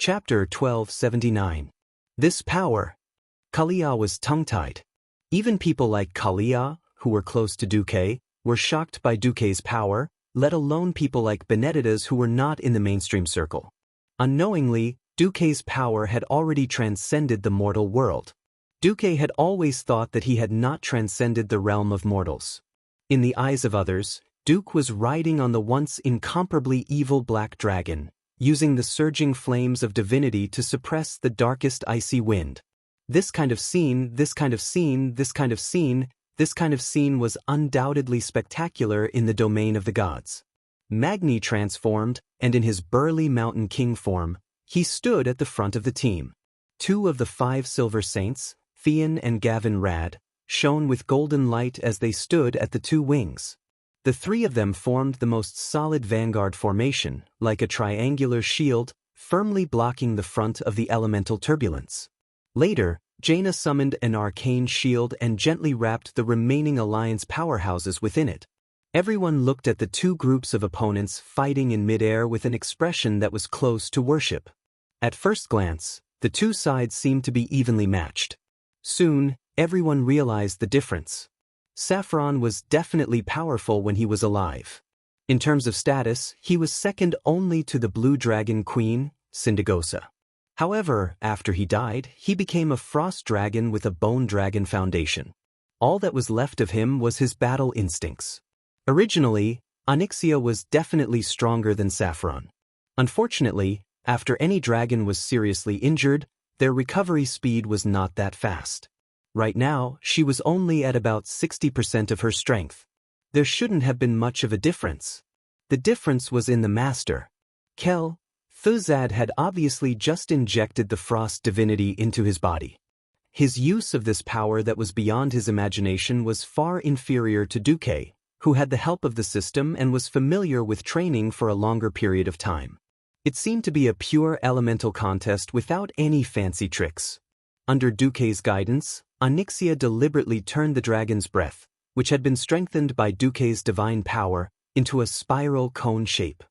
Chapter 1279. This power. Kalia was tongue-tied. Even people like Kalia, who were close to Duque, were shocked by Duque's power, let alone people like Benedettas who were not in the mainstream circle. Unknowingly, Duque's power had already transcended the mortal world. Duque had always thought that he had not transcended the realm of mortals. In the eyes of others, Duque was riding on the once incomparably evil black dragon, using the surging flames of divinity to suppress the darkest icy wind. This kind of scene was undoubtedly spectacular in the domain of the gods. Magni transformed, and in his burly mountain king form, he stood at the front of the team. 2 of the 5 silver saints, Theon and Gavin Rad, shone with golden light as they stood at the 2 wings. The 3 of them formed the most solid vanguard formation, like a triangular shield, firmly blocking the front of the elemental turbulence. Later, Jaina summoned an arcane shield and gently wrapped the remaining alliance powerhouses within it. Everyone looked at the 2 groups of opponents fighting in midair with an expression that was close to worship. At first glance, the 2 sides seemed to be evenly matched. Soon, everyone realized the difference. Saffron was definitely powerful when he was alive. In terms of status, he was second only to the Blue Dragon Queen, Syndagosa. However, after he died, he became a frost dragon with a bone dragon foundation. All that was left of him was his battle instincts. Originally, Onyxia was definitely stronger than Saffron. Unfortunately, after any dragon was seriously injured, their recovery speed was not that fast. Right now, she was only at about 60% of her strength. There shouldn't have been much of a difference. The difference was in the master. Kel Thuzad had obviously just injected the frost divinity into his body. His use of this power that was beyond his imagination was far inferior to Duque, who had the help of the system and was familiar with training for a longer period of time. It seemed to be a pure elemental contest without any fancy tricks. Under Duque's guidance, Onyxia deliberately turned the dragon's breath, which had been strengthened by Duque's divine power, into a spiral cone shape.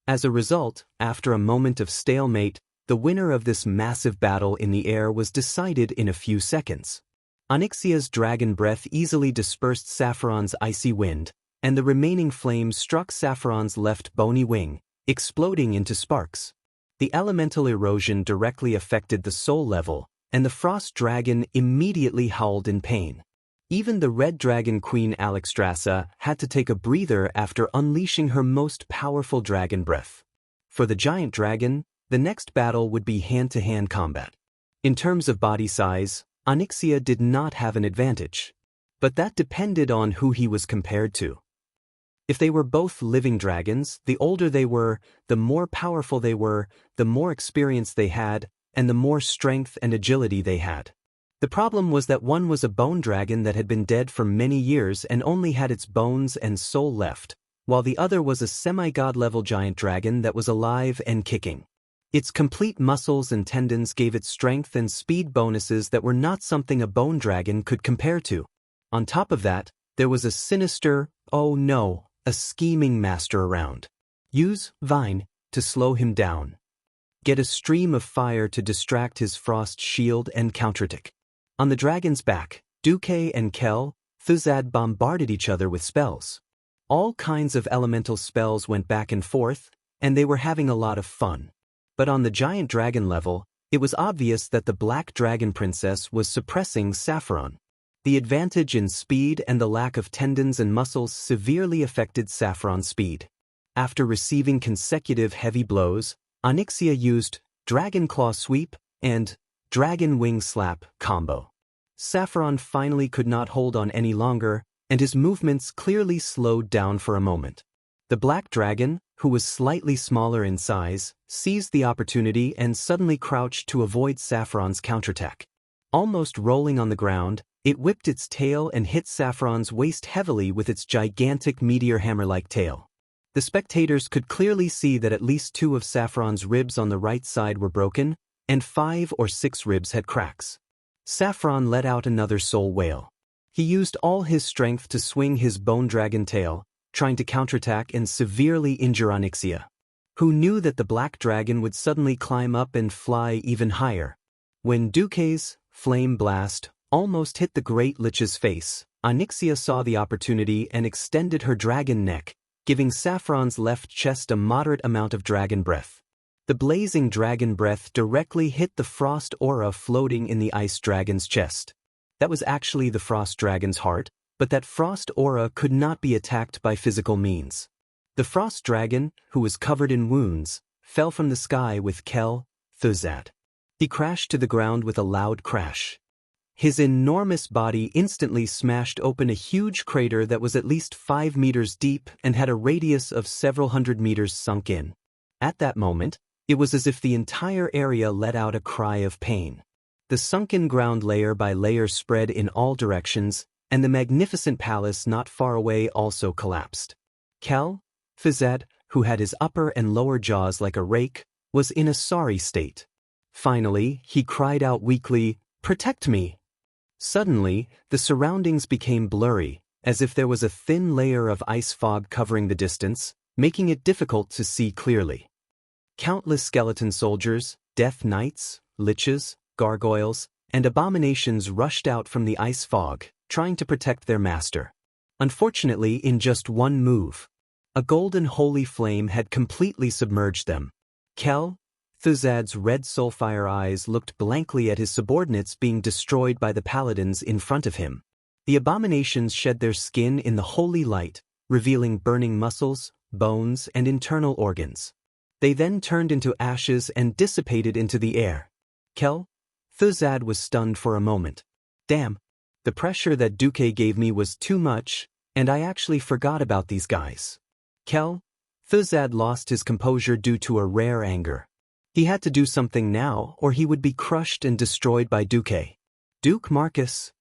As a result, after a moment of stalemate, the winner of this massive battle in the air was decided in a few seconds. Onyxia's dragon breath easily dispersed Saffron's icy wind, and the remaining flames struck Saffron's left bony wing, exploding into sparks. The elemental erosion directly affected the soul level, and the frost dragon immediately howled in pain. Even the red dragon queen Alexstrasza had to take a breather after unleashing her most powerful dragon breath. For the giant dragon, the next battle would be hand-to-hand combat. In terms of body size, Onyxia did not have an advantage. But that depended on who he was compared to. If they were both living dragons, the older they were, the more powerful they were, the more experience they had, and the more strength and agility they had. The problem was that one was a bone dragon that had been dead for many years and only had its bones and soul left, while the other was a semi-god-level giant dragon that was alive and kicking. Its complete muscles and tendons gave it strength and speed bonuses that were not something a bone dragon could compare to. On top of that, there was a sinister, a scheming master around. Use Vine to slow him down. Get a stream of fire to distract his frost shield and counterattack. On the dragon's back, Duque and Kel Thuzad bombarded each other with spells. All kinds of elemental spells went back and forth, and they were having a lot of fun. But on the giant dragon level, it was obvious that the black dragon princess was suppressing Saffron. The advantage in speed and the lack of tendons and muscles severely affected Saffron's speed. After receiving consecutive heavy blows, Onyxia used Dragon Claw Sweep and Dragon Wing Slap combo. Saffron finally could not hold on any longer, and his movements clearly slowed down for a moment. The black dragon, who was slightly smaller in size, seized the opportunity and suddenly crouched to avoid Saffron's counterattack. Almost rolling on the ground, it whipped its tail and hit Saffron's waist heavily with its gigantic meteor hammer-like tail. The spectators could clearly see that at least 2 of Saffron's ribs on the right side were broken, and 5 or 6 ribs had cracks. Saffron let out another soul wail. He used all his strength to swing his bone dragon tail, trying to counterattack and severely injure Onyxia. Who knew that the black dragon would suddenly climb up and fly even higher? When Duque's flame blast almost hit the great lich's face, Xianxia saw the opportunity and extended her dragon neck, giving Saffron's left chest a moderate amount of dragon breath. The blazing dragon breath directly hit the frost aura floating in the ice dragon's chest. That was actually the frost dragon's heart, but that frost aura could not be attacked by physical means. The frost dragon, who was covered in wounds, fell from the sky with Thuzad. He crashed to the ground with a loud crash. His enormous body instantly smashed open a huge crater that was at least 5 meters deep and had a radius of several hundred meters sunk in. At that moment, it was as if the entire area let out a cry of pain. The sunken ground layer by layer spread in all directions, and the magnificent palace not far away also collapsed. Thuzad, who had his upper and lower jaws like a rake, was in a sorry state. Finally, he cried out weakly, "Protect me!" Suddenly, the surroundings became blurry, as if there was a thin layer of ice fog covering the distance, making it difficult to see clearly. Countless skeleton soldiers, death knights, liches, gargoyles, and abominations rushed out from the ice fog, trying to protect their master. Unfortunately, in just one move, a golden holy flame had completely submerged them. Thuzad's red soulfire eyes looked blankly at his subordinates being destroyed by the paladins in front of him. The abominations shed their skin in the holy light, revealing burning muscles, bones, and internal organs. They then turned into ashes and dissipated into the air. Thuzad was stunned for a moment. Damn, the pressure that Duque gave me was too much, and I actually forgot about these guys. Thuzad lost his composure due to a rare anger. He had to do something now, or he would be crushed and destroyed by Duque. Duke Marcus,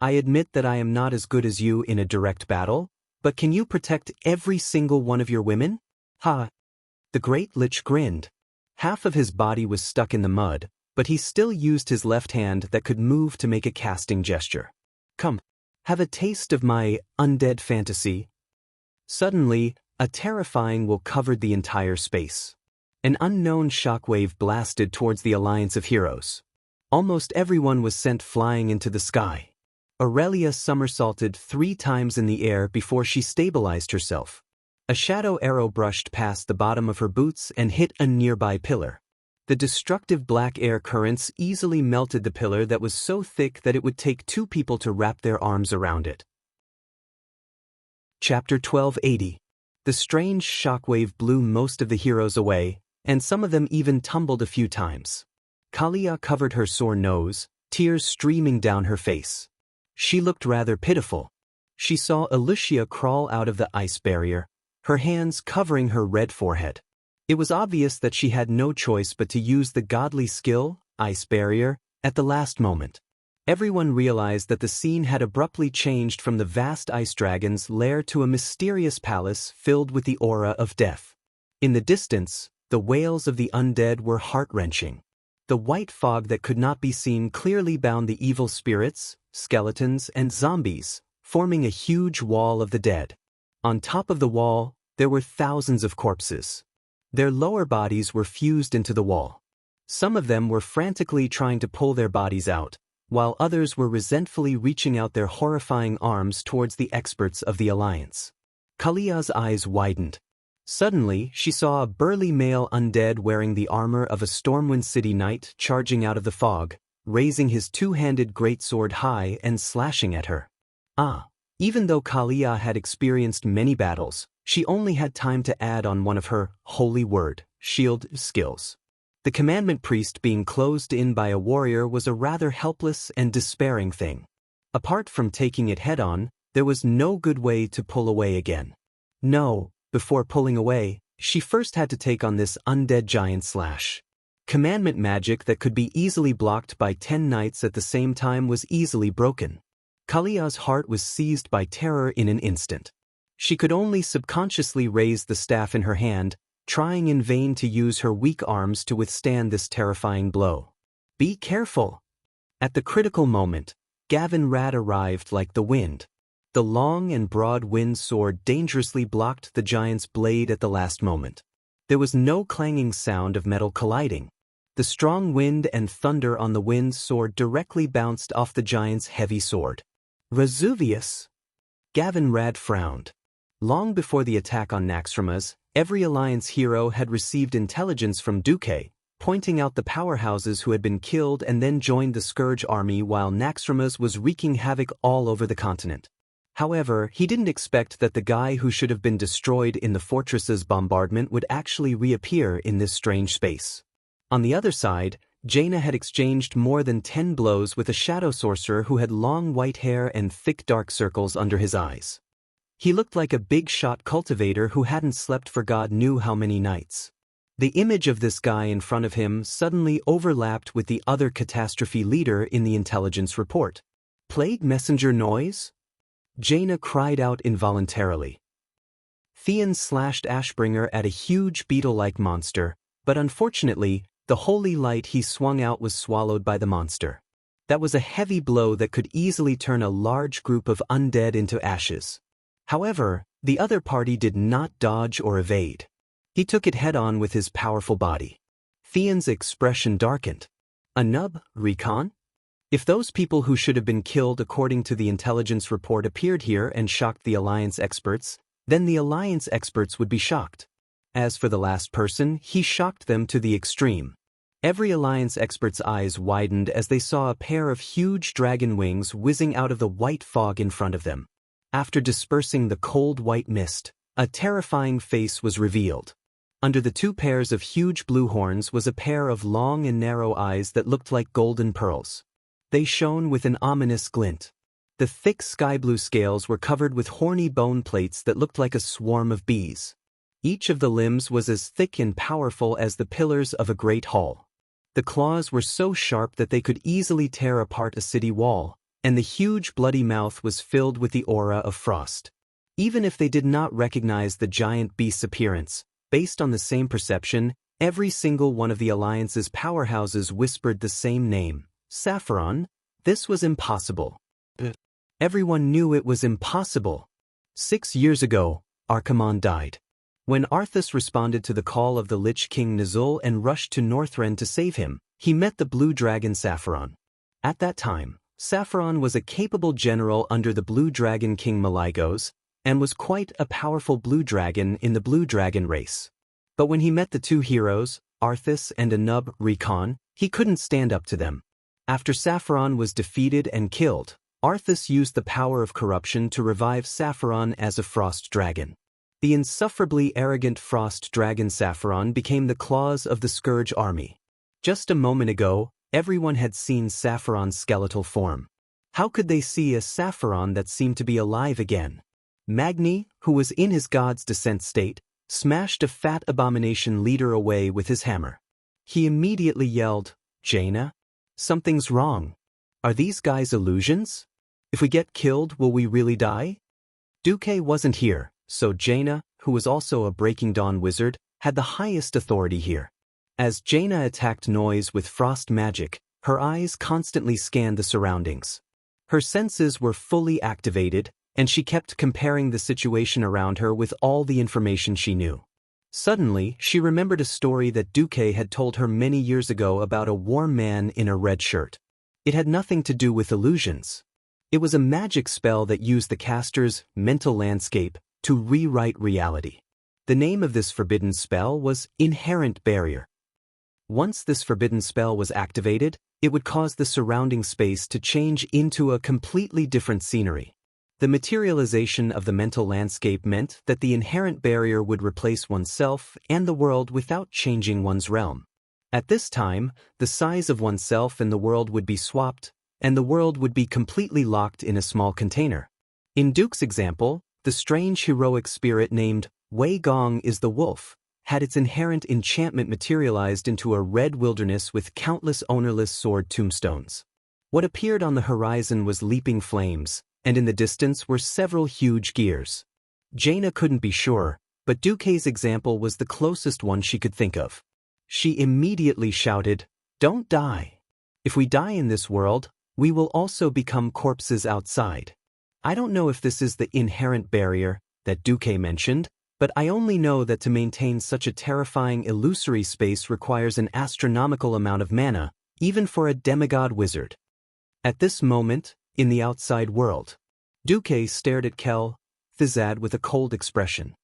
I admit that I am not as good as you in a direct battle, but can you protect every single one of your women? Ha! The great lich grinned. Half of his body was stuck in the mud, but he still used his left hand that could move to make a casting gesture. Come, have a taste of my undead fantasy. Suddenly, a terrifying will covered the entire space. An unknown shockwave blasted towards the alliance of heroes. Almost everyone was sent flying into the sky. Aurelia somersaulted 3 times in the air before she stabilized herself. A shadow arrow brushed past the bottom of her boots and hit a nearby pillar. The destructive black air currents easily melted the pillar that was so thick that it would take 2 people to wrap their arms around it. Chapter 1280. The strange shockwave blew most of the heroes away, and some of them even tumbled a few times. Kalia covered her sore nose, tears streaming down her face. She looked rather pitiful. She saw Lucia crawl out of the ice barrier, her hands covering her red forehead. It was obvious that she had no choice but to use the godly skill, ice barrier, at the last moment. Everyone realized that the scene had abruptly changed from the vast ice dragon's lair to a mysterious palace filled with the aura of death. In the distance, the wails of the undead were heart-wrenching. The white fog that could not be seen clearly bound the evil spirits, skeletons, and zombies, forming a huge wall of the dead. On top of the wall, there were thousands of corpses. Their lower bodies were fused into the wall. Some of them were frantically trying to pull their bodies out, while others were resentfully reaching out their horrifying arms towards the experts of the Alliance. Kalia's eyes widened. Suddenly, she saw a burly male undead wearing the armor of a Stormwind City knight charging out of the fog, raising his 2-handed greatsword high and slashing at her. Even though Kalia had experienced many battles, she only had time to add on one of her holy word, shield skills. The commandment priest being closed in by a warrior was a rather helpless and despairing thing. Apart from taking it head-on, there was no good way to pull away again. No, before pulling away, she first had to take on this undead giant slash. Commandment magic that could be easily blocked by 10 knights at the same time was easily broken. Kalia's heart was seized by terror in an instant. She could only subconsciously raise the staff in her hand, trying in vain to use her weak arms to withstand this terrifying blow. Be careful! At the critical moment, Gavin Rad arrived like the wind. The long and broad wind sword dangerously blocked the giant's blade at the last moment. There was no clanging sound of metal colliding. The strong wind and thunder on the wind's sword directly bounced off the giant's heavy sword. Vesuvius? Gavin Rad frowned. Long before the attack on Naxxramas, every Alliance hero had received intelligence from Duque, pointing out the powerhouses who had been killed and then joined the Scourge army while Naxxramas was wreaking havoc all over the continent. However, he didn't expect that the guy who should have been destroyed in the fortress's bombardment would actually reappear in this strange space. On the other side, Jaina had exchanged more than 10 blows with a shadow sorcerer who had long white hair and thick dark circles under his eyes. He looked like a big-shot cultivator who hadn't slept for God knew how many nights. The image of this guy in front of him suddenly overlapped with the other catastrophe leader in the intelligence report. Plague messenger noise? Jaina cried out involuntarily. Theon slashed Ashbringer at a huge beetle-like monster, but unfortunately, the holy light he swung out was swallowed by the monster. That was a heavy blow that could easily turn a large group of undead into ashes. However, the other party did not dodge or evade. He took it head-on with his powerful body. Theon's expression darkened. A nub, recon? If those people who should have been killed according to the intelligence report appeared here and shocked the Alliance experts, then the Alliance experts would be shocked. As for the last person, he shocked them to the extreme. Every Alliance expert's eyes widened as they saw a pair of huge dragon wings whizzing out of the white fog in front of them. After dispersing the cold white mist, a terrifying face was revealed. Under the two pairs of huge blue horns was a pair of long and narrow eyes that looked like golden pearls. They shone with an ominous glint. The thick sky-blue scales were covered with horny bone plates that looked like a swarm of bees. Each of the limbs was as thick and powerful as the pillars of a great hall. The claws were so sharp that they could easily tear apart a city wall, and the huge bloody mouth was filled with the aura of frost. Even if they did not recognize the giant beast's appearance, based on the same perception, every single one of the Alliance's powerhouses whispered the same name. Sapphiron? This was impossible. Everyone knew it was impossible. 6 years ago, Archimonde died. When Arthas responded to the call of the Lich King Nizul and rushed to Northrend to save him, he met the blue dragon Sapphiron. At that time, Sapphiron was a capable general under the blue dragon King Malygos, and was quite a powerful blue dragon in the blue dragon race. But when he met the two heroes, Arthas and Anub Recon, he couldn't stand up to them. After Sapphiron was defeated and killed, Arthas used the power of corruption to revive Sapphiron as a frost dragon. The insufferably arrogant frost dragon Sapphiron became the claws of the Scourge army. Just a moment ago, everyone had seen Sapphiron's skeletal form. How could they see a Sapphiron that seemed to be alive again? Magni, who was in his god's descent state, smashed a fat abomination leader away with his hammer. He immediately yelled, "Jaina? Something's wrong. Are these guys illusions? If we get killed, will we really die?" Duque wasn't here, so Jaina, who was also a Breaking Dawn wizard, had the highest authority here. As Jaina attacked Noise with frost magic, her eyes constantly scanned the surroundings. Her senses were fully activated, and she kept comparing the situation around her with all the information she knew. Suddenly, she remembered a story that Duque had told her many years ago about a warm man in a red shirt. It had nothing to do with illusions. It was a magic spell that used the caster's mental landscape to rewrite reality. The name of this forbidden spell was Inherent Barrier. Once this forbidden spell was activated, it would cause the surrounding space to change into a completely different scenery. The materialization of the mental landscape meant that the inherent barrier would replace oneself and the world without changing one's realm. At this time, the size of oneself and the world would be swapped, and the world would be completely locked in a small container. In Duke's example, the strange heroic spirit named Wei Gong is the wolf, had its inherent enchantment materialized into a red wilderness with countless ownerless sword tombstones. What appeared on the horizon was leaping flames, and in the distance were several huge gears. Jaina couldn't be sure, but Duque's example was the closest one she could think of. She immediately shouted, "Don't die. If we die in this world, we will also become corpses outside." I don't know if this is the inherent barrier that Duque mentioned, But I only know that to maintain such a terrifying illusory space requires an astronomical amount of mana, even for a demigod wizard. At this moment, in the outside world, Duque stared at Thizad with a cold expression.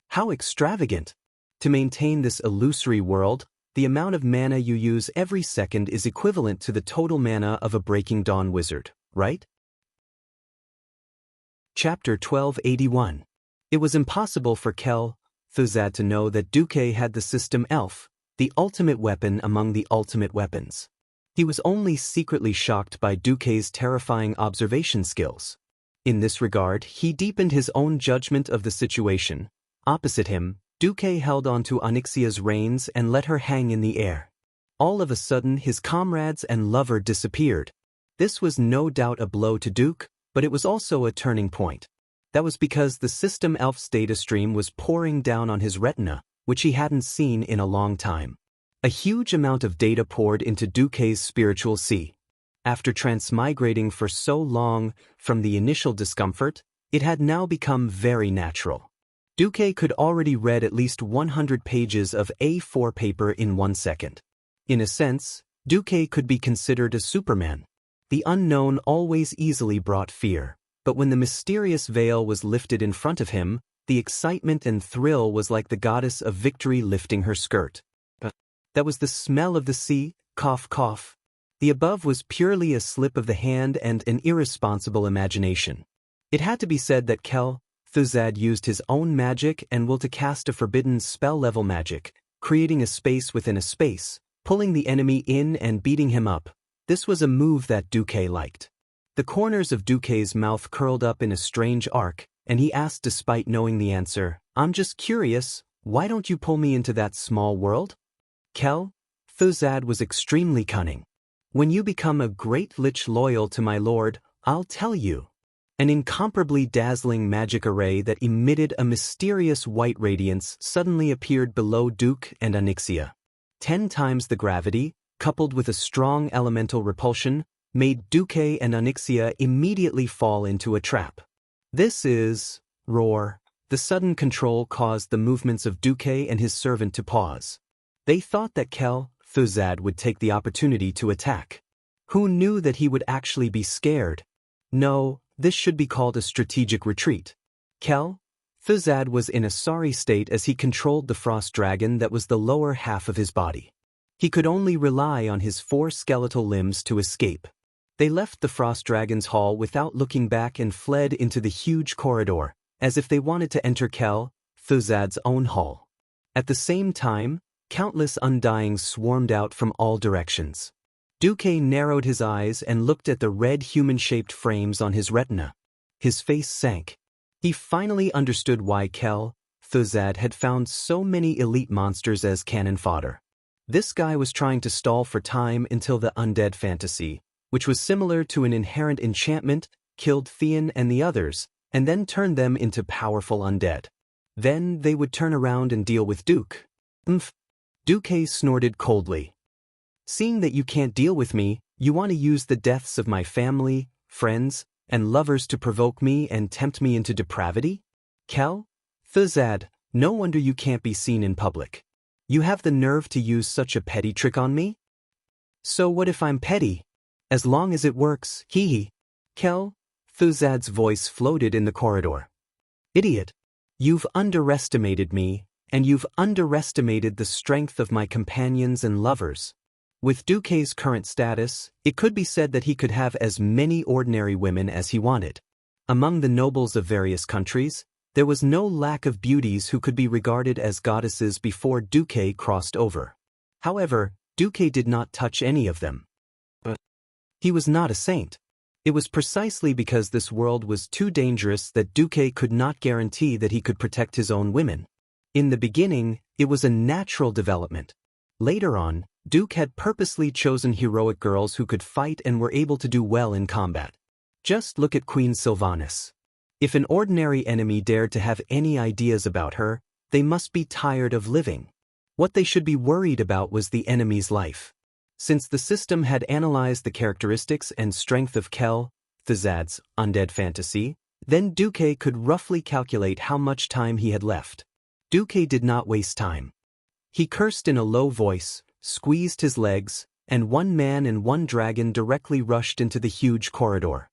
How extravagant! To maintain this illusory world, the amount of mana you use every second is equivalent to the total mana of a Breaking Dawn wizard, right? Chapter 1281. It was impossible for Thizad to know that Duque had the system Elf, the ultimate weapon among the ultimate weapons. He was only secretly shocked by Duque's terrifying observation skills. In this regard, he deepened his own judgment of the situation. Opposite him, Duque held onto Onyxia's reins and let her hang in the air. All of a sudden, his comrades and lover disappeared. This was no doubt a blow to Duque, but it was also a turning point. That was because the system Elf's data stream was pouring down on his retina, which he hadn't seen in a long time. A huge amount of data poured into Duque's spiritual sea. After transmigrating for so long from the initial discomfort, it had now become very natural. Duque could already read at least 100 pages of A4 paper in 1 second. In a sense, Duque could be considered a Superman. The unknown always easily brought fear, but when the mysterious veil was lifted in front of him, the excitement and thrill was like the goddess of victory lifting her skirt. That was the smell of the sea, cough cough. The above was purely a slip of the hand and an irresponsible imagination. It had to be said that Thizad used his own magic and will to cast a forbidden spell-level magic, creating a space within a space, pulling the enemy in and beating him up. This was a move that Duque liked. The corners of Duque's mouth curled up in a strange arc, and he asked despite knowing the answer, "I'm just curious, why don't you pull me into that small world?" Thizad was extremely cunning. "When you become a great lich loyal to my lord, I'll tell you." An incomparably dazzling magic array that emitted a mysterious white radiance suddenly appeared below Duque and Onyxia. 10 times the gravity, coupled with a strong elemental repulsion, made Duque and Onyxia immediately fall into a trap. "This is..." roar. The sudden control caused the movements of Duque and his servant to pause. They thought that Thizad would take the opportunity to attack. Who knew that he would actually be scared? No, this should be called a strategic retreat. Thizad was in a sorry state as he controlled the frost dragon that was the lower half of his body. He could only rely on his 4 skeletal limbs to escape. They left the frost dragon's hall without looking back and fled into the huge corridor, as if they wanted to enter Thizad's own hall. At the same time, countless undyings swarmed out from all directions. Duque narrowed his eyes and looked at the red human-shaped frames on his retina. His face sank. He finally understood why Thizad had found so many elite monsters as cannon fodder. This guy was trying to stall for time until the undead fantasy, which was similar to an inherent enchantment, killed Theon and the others, and then turned them into powerful undead. Then they would turn around and deal with Duque. Duque snorted coldly. "Seeing that you can't deal with me, you want to use the deaths of my family, friends, and lovers to provoke me and tempt me into depravity? Thizad, no wonder you can't be seen in public. You have the nerve to use such a petty trick on me? So what if I'm petty? As long as it works, hee hee." Thizad's voice floated in the corridor. "Idiot. You've underestimated me, and you've underestimated the strength of my companions and lovers. With Duque's current status, it could be said that he could have as many ordinary women as he wanted. Among the nobles of various countries, there was no lack of beauties who could be regarded as goddesses before Duque crossed over. However, Duque did not touch any of them. But he was not a saint. It was precisely because this world was too dangerous that Duque could not guarantee that he could protect his own women. In the beginning, it was a natural development. Later on, Duque had purposely chosen heroic girls who could fight and were able to do well in combat. Just look at Queen Sylvanas. If an ordinary enemy dared to have any ideas about her, they must be tired of living. What they should be worried about was the enemy's life. Since the system had analyzed the characteristics and strength of Thizad's undead fantasy, Then Duque could roughly calculate how much time he had left. Duque did not waste time. He cursed in a low voice, squeezed his legs, and one man and one dragon directly rushed into the huge corridor.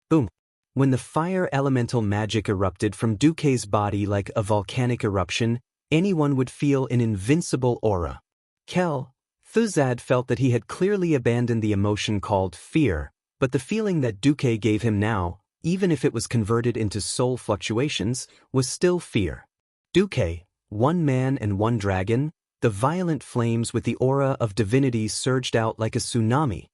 Boom! When the fire elemental magic erupted from Duque's body like a volcanic eruption, anyone would feel an invincible aura. Thuzad felt that he had clearly abandoned the emotion called fear, but the feeling that Duque gave him now, even if it was converted into soul fluctuations, was still fear. Duque, one man and one dragon, the violent flames with the aura of divinity surged out like a tsunami.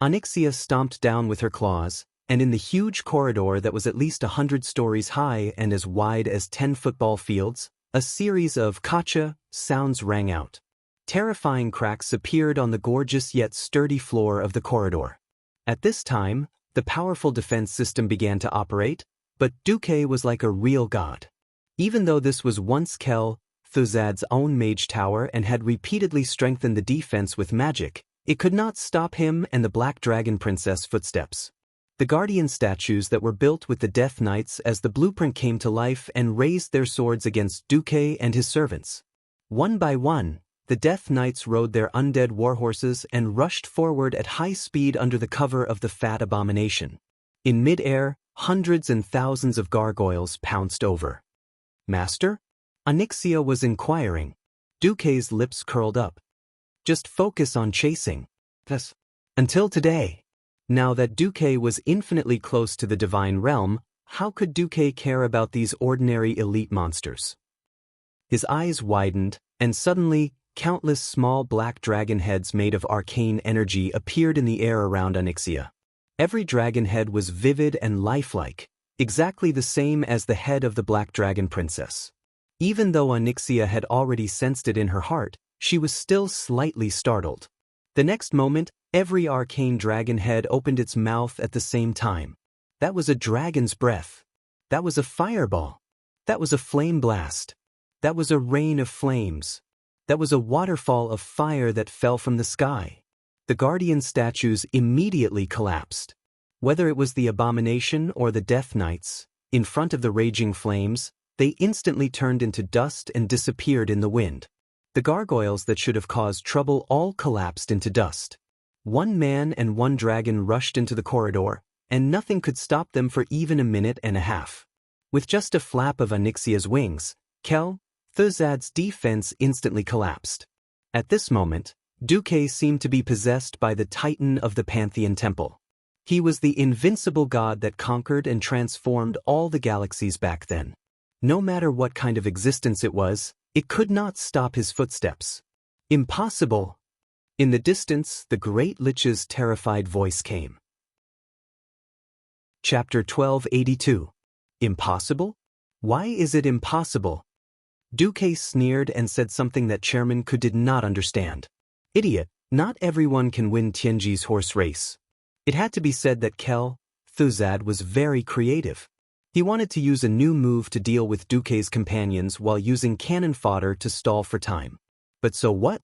Xianxia stomped down with her claws, and in the huge corridor that was at least 100 stories high and as wide as 10 football fields, a series of "kacha" sounds rang out. Terrifying cracks appeared on the gorgeous yet sturdy floor of the corridor. At this time, the powerful defense system began to operate, but Duque was like a real god. Even though this was once Thuzad's own mage tower and had repeatedly strengthened the defense with magic, it could not stop him and the Black Dragon Princess footsteps. The guardian statues that were built with the Death Knights as the blueprint came to life and raised their swords against Duque and his servants. One by one, the Death Knights rode their undead warhorses and rushed forward at high speed under the cover of the fat abomination. In mid-air, hundreds and thousands of gargoyles pounced over. "Master?" Xianxia was inquiring. Duque's lips curled up. "Just focus on chasing. Yes. Until today." Now that Duque was infinitely close to the divine realm, how could Duque care about these ordinary elite monsters? His eyes widened, and suddenly, countless small black dragon heads made of arcane energy appeared in the air around Xianxia. Every dragon head was vivid and lifelike, exactly the same as the head of the Black Dragon Princess. Even though Xianxia had already sensed it in her heart, she was still slightly startled. The next moment, every arcane dragon head opened its mouth at the same time. That was a dragon's breath. That was a fireball. That was a flame blast. That was a rain of flames. That was a waterfall of fire that fell from the sky. The guardian statues immediately collapsed. Whether it was the abomination or the Death Knights, in front of the raging flames, they instantly turned into dust and disappeared in the wind. The gargoyles that should have caused trouble all collapsed into dust. One man and one dragon rushed into the corridor, and nothing could stop them for even a minute and a half. With just a flap of Xianxia's wings, Thuzad's defense instantly collapsed. At this moment, Duque seemed to be possessed by the Titan of the Pantheon Temple. He was the invincible god that conquered and transformed all the galaxies back then. No matter what kind of existence it was, it could not stop his footsteps. "Impossible!" In the distance, the Great Lich's terrified voice came. Chapter 1282. Impossible? Why is it impossible? Duque sneered and said something that Chairman Ku did not understand. "Idiot, not everyone can win Tianji's horse race." It had to be said that Thuzad was very creative. He wanted to use a new move to deal with Duque's companions while using cannon fodder to stall for time. But so what?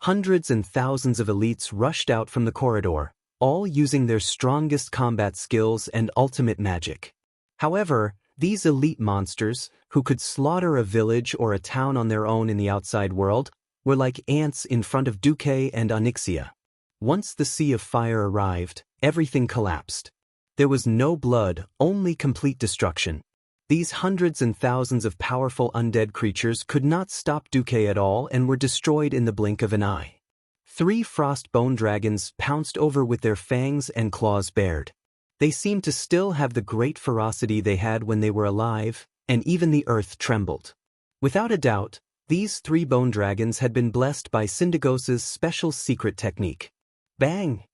Hundreds and thousands of elites rushed out from the corridor, all using their strongest combat skills and ultimate magic. However, these elite monsters, who could slaughter a village or a town on their own in the outside world, were like ants in front of Duque and Xianxia. Once the sea of fire arrived, everything collapsed. There was no blood, only complete destruction. These hundreds and thousands of powerful undead creatures could not stop Duque at all and were destroyed in the blink of an eye. 3 frost bone dragons pounced over with their fangs and claws bared. They seemed to still have the great ferocity they had when they were alive, and even the earth trembled. Without a doubt, these 3 bone dragons had been blessed by Syndigos's special secret technique. Bang!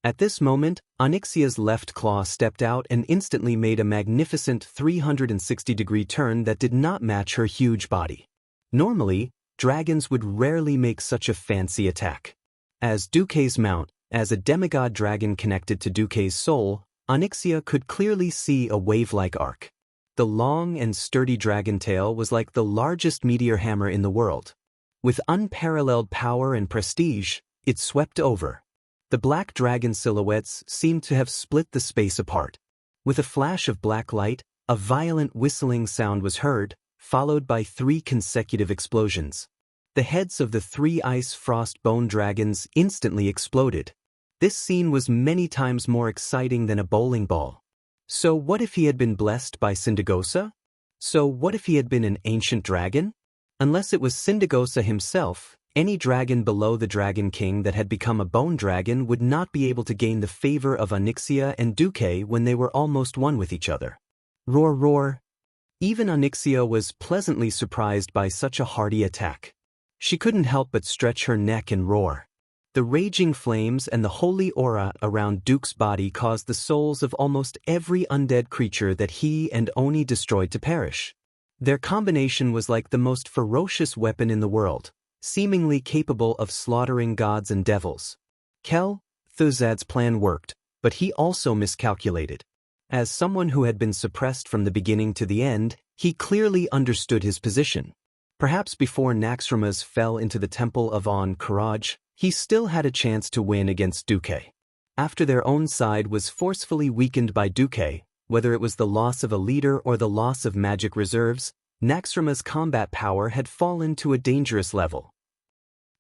At this moment, Xianxia's left claw stepped out and instantly made a magnificent 360-degree turn that did not match her huge body. Normally, dragons would rarely make such a fancy attack. As Duque's mount, as a demigod dragon connected to Duque's soul, Xianxia could clearly see a wave-like arc. The long and sturdy dragon tail was like the largest meteor hammer in the world. With unparalleled power and prestige, it swept over. The black dragon silhouettes seemed to have split the space apart. With a flash of black light, a violent whistling sound was heard, followed by 3 consecutive explosions. The heads of the 3 ice frost bone dragons instantly exploded. This scene was many times more exciting than a bowling ball. So what if he had been blessed by Sindagosa? So what if he had been an ancient dragon? Unless it was Sindagosa himself, any dragon below the Dragon King that had become a bone dragon would not be able to gain the favor of Onyxia and Duque when they were almost one with each other. Roar roar. Even Onyxia was pleasantly surprised by such a hearty attack. She couldn't help but stretch her neck and roar. The raging flames and the holy aura around Duke's body caused the souls of almost every undead creature that he and Oni destroyed to perish. Their combination was like the most ferocious weapon in the world, seemingly capable of slaughtering gods and devils. Thuzad's plan worked, but he also miscalculated. As someone who had been suppressed from the beginning to the end, he clearly understood his position. Perhaps before Naxxramas fell into the Temple of Karaj, he still had a chance to win against Duque. After their own side was forcefully weakened by Duque, whether it was the loss of a leader or the loss of magic reserves, Naxxramas' combat power had fallen to a dangerous level.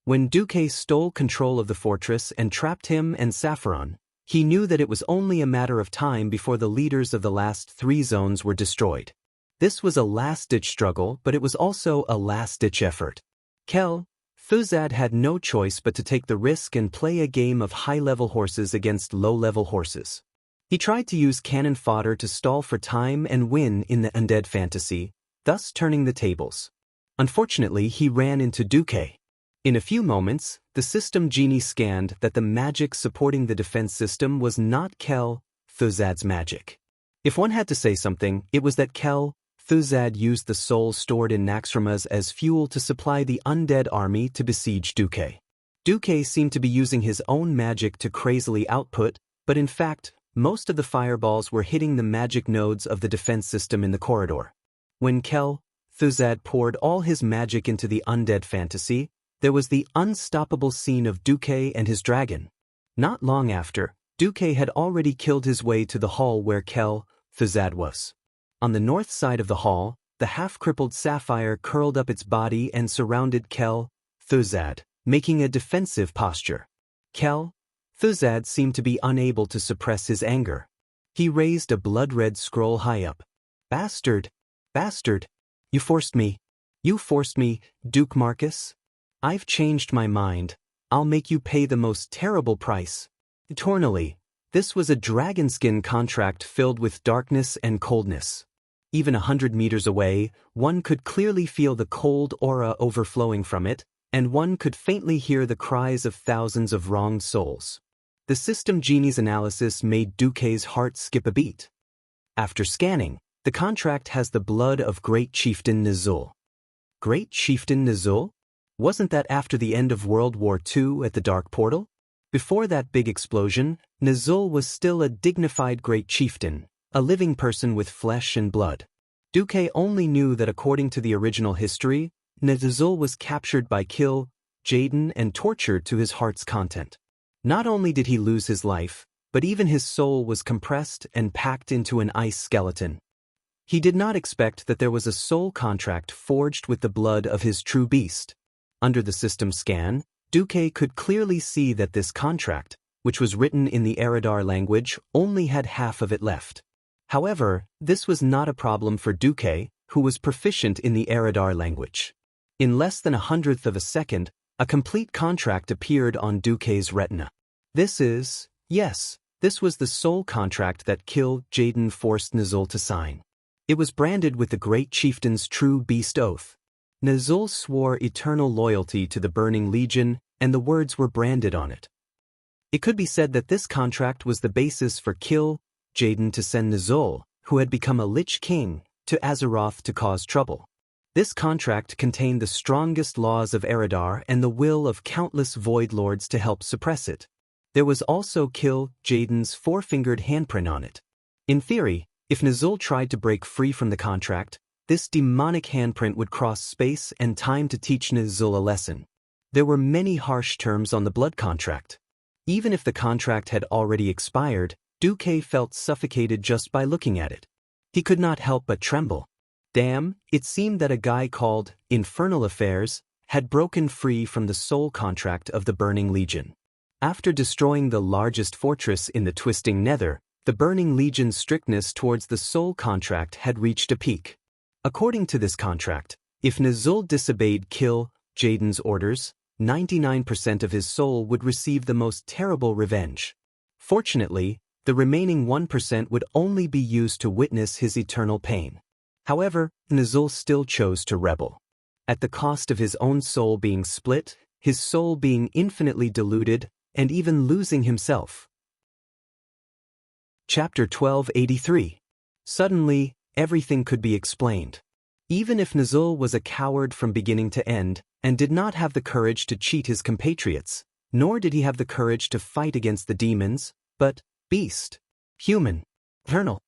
When Duque stole control of the fortress and trapped him and Saffron, he knew that it was only a matter of time before the leaders of the last 3 zones were destroyed. This was a last-ditch struggle, but it was also a last-ditch effort. Thuzad had no choice but to take the risk and play a game of high-level horses against low-level horses. He tried to use cannon fodder to stall for time and win in the undead fantasy, thus turning the tables. Unfortunately, he ran into Duque. In a few moments, the system genie scanned that the magic supporting the defense system was not Thuzad's magic. If one had to say something, it was that Thuzad used the soul stored in Naxxramas as fuel to supply the undead army to besiege Duque. Duque seemed to be using his own magic to crazily output, but in fact, most of the fireballs were hitting the magic nodes of the defense system in the corridor. When Thuzad poured all his magic into the undead fantasy, there was the unstoppable scene of Duque and his dragon. Not long after, Duque had already killed his way to the hall where Thuzad was. On the north side of the hall, the half-crippled Sapphire curled up its body and surrounded Thuzad, making a defensive posture. Thuzad seemed to be unable to suppress his anger. He raised a blood-red scroll high up. Bastard! Bastard! You forced me, Duke Marcus. I've changed my mind. I'll make you pay the most terrible price. Eternally, this was a dragonskin contract filled with darkness and coldness. Even 100 meters away, one could clearly feel the cold aura overflowing from it, and one could faintly hear the cries of thousands of wronged souls. The system genie's analysis made Duque's heart skip a beat. After scanning, the contract has the blood of Great Chieftain Nizul. Great Chieftain Nizul? Wasn't that after the end of World War II at the Dark Portal? Before that big explosion, Nizul was still a dignified great chieftain, a living person with flesh and blood. Duque only knew that according to the original history, Nizul was captured by Jaden and tortured to his heart's content. Not only did he lose his life, but even his soul was compressed and packed into an ice skeleton. He did not expect that there was a soul contract forged with the blood of his true beast. Under the system scan, Duque could clearly see that this contract, which was written in the Eridar language, only had half of it left. However, this was not a problem for Duque, who was proficient in the Eridar language. In less than 1/100th of a second, a complete contract appeared on Duque's retina. This was the soul contract that Jaden forced Nizul to sign. It was branded with the Great Chieftain's true beast oath. Nizul swore eternal loyalty to the Burning Legion, and the words were branded on it. It could be said that this contract was the basis for Jaden to send Nizul, who had become a Lich King, to Azeroth to cause trouble. This contract contained the strongest laws of Eridar and the will of countless Void Lords to help suppress it. There was also Jaden's four-fingered handprint on it. In theory, if Nizul tried to break free from the contract, this demonic handprint would cross space and time to teach Nizul a lesson. There were many harsh terms on the blood contract. Even if the contract had already expired, Duque felt suffocated just by looking at it. He could not help but tremble. Damn, it seemed that a guy called Infernal Affairs had broken free from the soul contract of the Burning Legion. After destroying the largest fortress in the twisting nether, the Burning Legion's strictness towards the soul contract had reached a peak. According to this contract, if Nazul disobeyed Kill Jaden's orders, 99% of his soul would receive the most terrible revenge. Fortunately, the remaining 1% would only be used to witness his eternal pain. However, Nazul still chose to rebel. At the cost of his own soul being split, his soul being infinitely diluted, and even losing himself. Chapter 1283. Suddenly, everything could be explained. Even if Nazul was a coward from beginning to end, and did not have the courage to cheat his compatriots, nor did he have the courage to fight against the demons, but beast, human, eternal,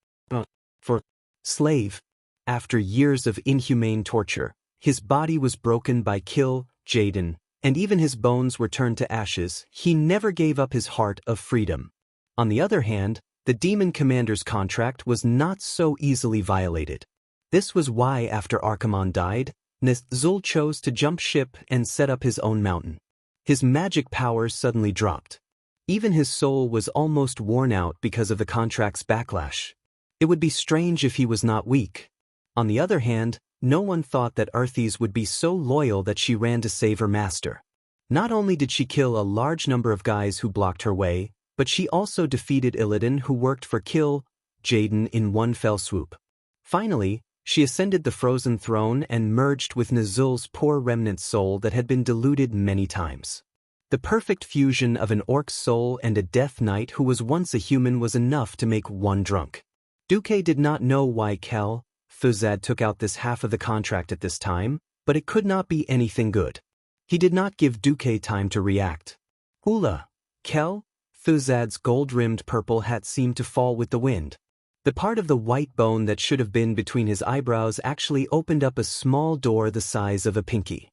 for slave. After years of inhumane torture, his body was broken by Kill Jaden, and even his bones were turned to ashes. He never gave up his heart of freedom. On the other hand, the demon commander's contract was not so easily violated. This was why after Archimonde died, Nazul chose to jump ship and set up his own mountain. His magic powers suddenly dropped. Even his soul was almost worn out because of the contract's backlash. It would be strange if he was not weak. On the other hand, no one thought that Arthis would be so loyal that she ran to save her master. Not only did she kill a large number of guys who blocked her way, but she also defeated Illidan, who worked for Kill Jaden, in one fell swoop. Finally, she ascended the frozen throne and merged with Nazul's poor remnant soul that had been diluted many times. The perfect fusion of an orc's soul and a death knight who was once a human was enough to make one drunk. Duque did not know why Kel Thuzad took out this half of the contract at this time, but it could not be anything good. He did not give Duque time to react. Hula! Kel Thuzad's gold-rimmed purple hat seemed to fall with the wind. The part of the white bone that should have been between his eyebrows actually opened up a small door the size of a pinky.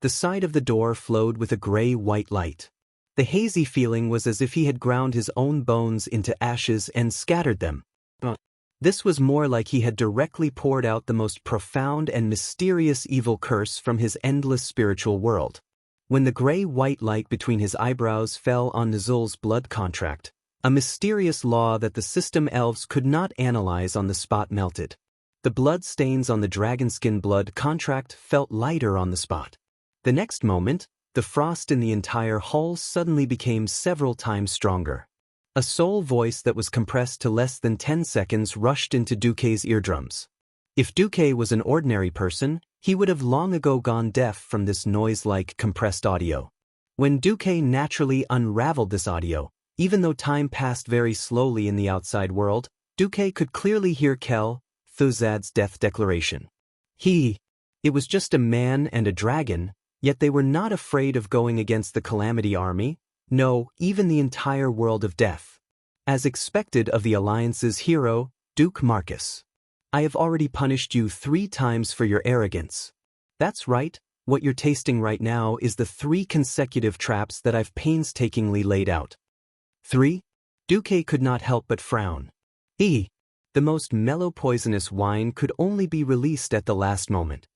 The side of the door flowed with a gray-white light. The hazy feeling was as if he had ground his own bones into ashes and scattered them. This was more like he had directly poured out the most profound and mysterious evil curse from his endless spiritual world. When the gray-white light between his eyebrows fell on Nazul's blood contract, a mysterious law that the system elves could not analyze on the spot melted. The blood stains on the dragonskin blood contract felt lighter on the spot. The next moment, the frost in the entire hull suddenly became several times stronger. A soul voice that was compressed to less than 10 seconds rushed into Duque's eardrums. If Duque was an ordinary person, he would have long ago gone deaf from this noise-like compressed audio. When Duque naturally unraveled this audio, even though time passed very slowly in the outside world, Duque could clearly hear Kel Thuzad's death declaration. It was just a man and a dragon, yet they were not afraid of going against the Calamity Army. No, even the entire world of death. As expected of the Alliance's hero, Duke Marcus. I have already punished you 3 times for your arrogance. That's right, what you're tasting right now is the 3 consecutive traps that I've painstakingly laid out. 3? Duque could not help but frown. The most mellow poisonous wine could only be released at the last moment.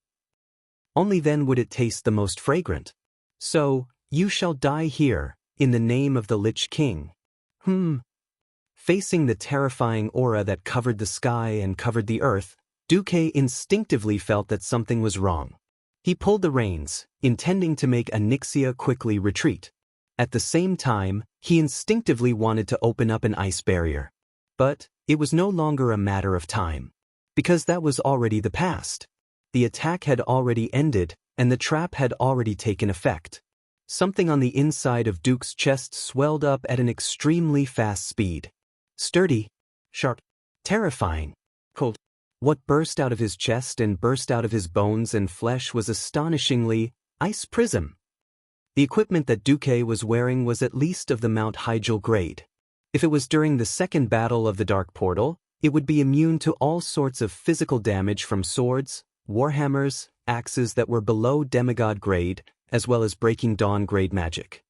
Only then would it taste the most fragrant. So, you shall die here, in the name of the Lich King. Facing the terrifying aura that covered the sky and covered the earth, Duque instinctively felt that something was wrong. He pulled the reins, intending to make Onyxia quickly retreat. At the same time, he instinctively wanted to open up an ice barrier. But it was no longer a matter of time. Because that was already the past. The attack had already ended, and the trap had already taken effect. Something on the inside of Duke's chest swelled up at an extremely fast speed. Sturdy, sharp, terrifying, cold. What burst out of his chest and burst out of his bones and flesh was astonishingly ice prism. The equipment that Duque was wearing was at least of the Mount Hyjal grade. If it was during the second battle of the Dark Portal, it would be immune to all sorts of physical damage from swords, warhammers, axes that were below demigod grade, as well as Breaking Dawn grade magic.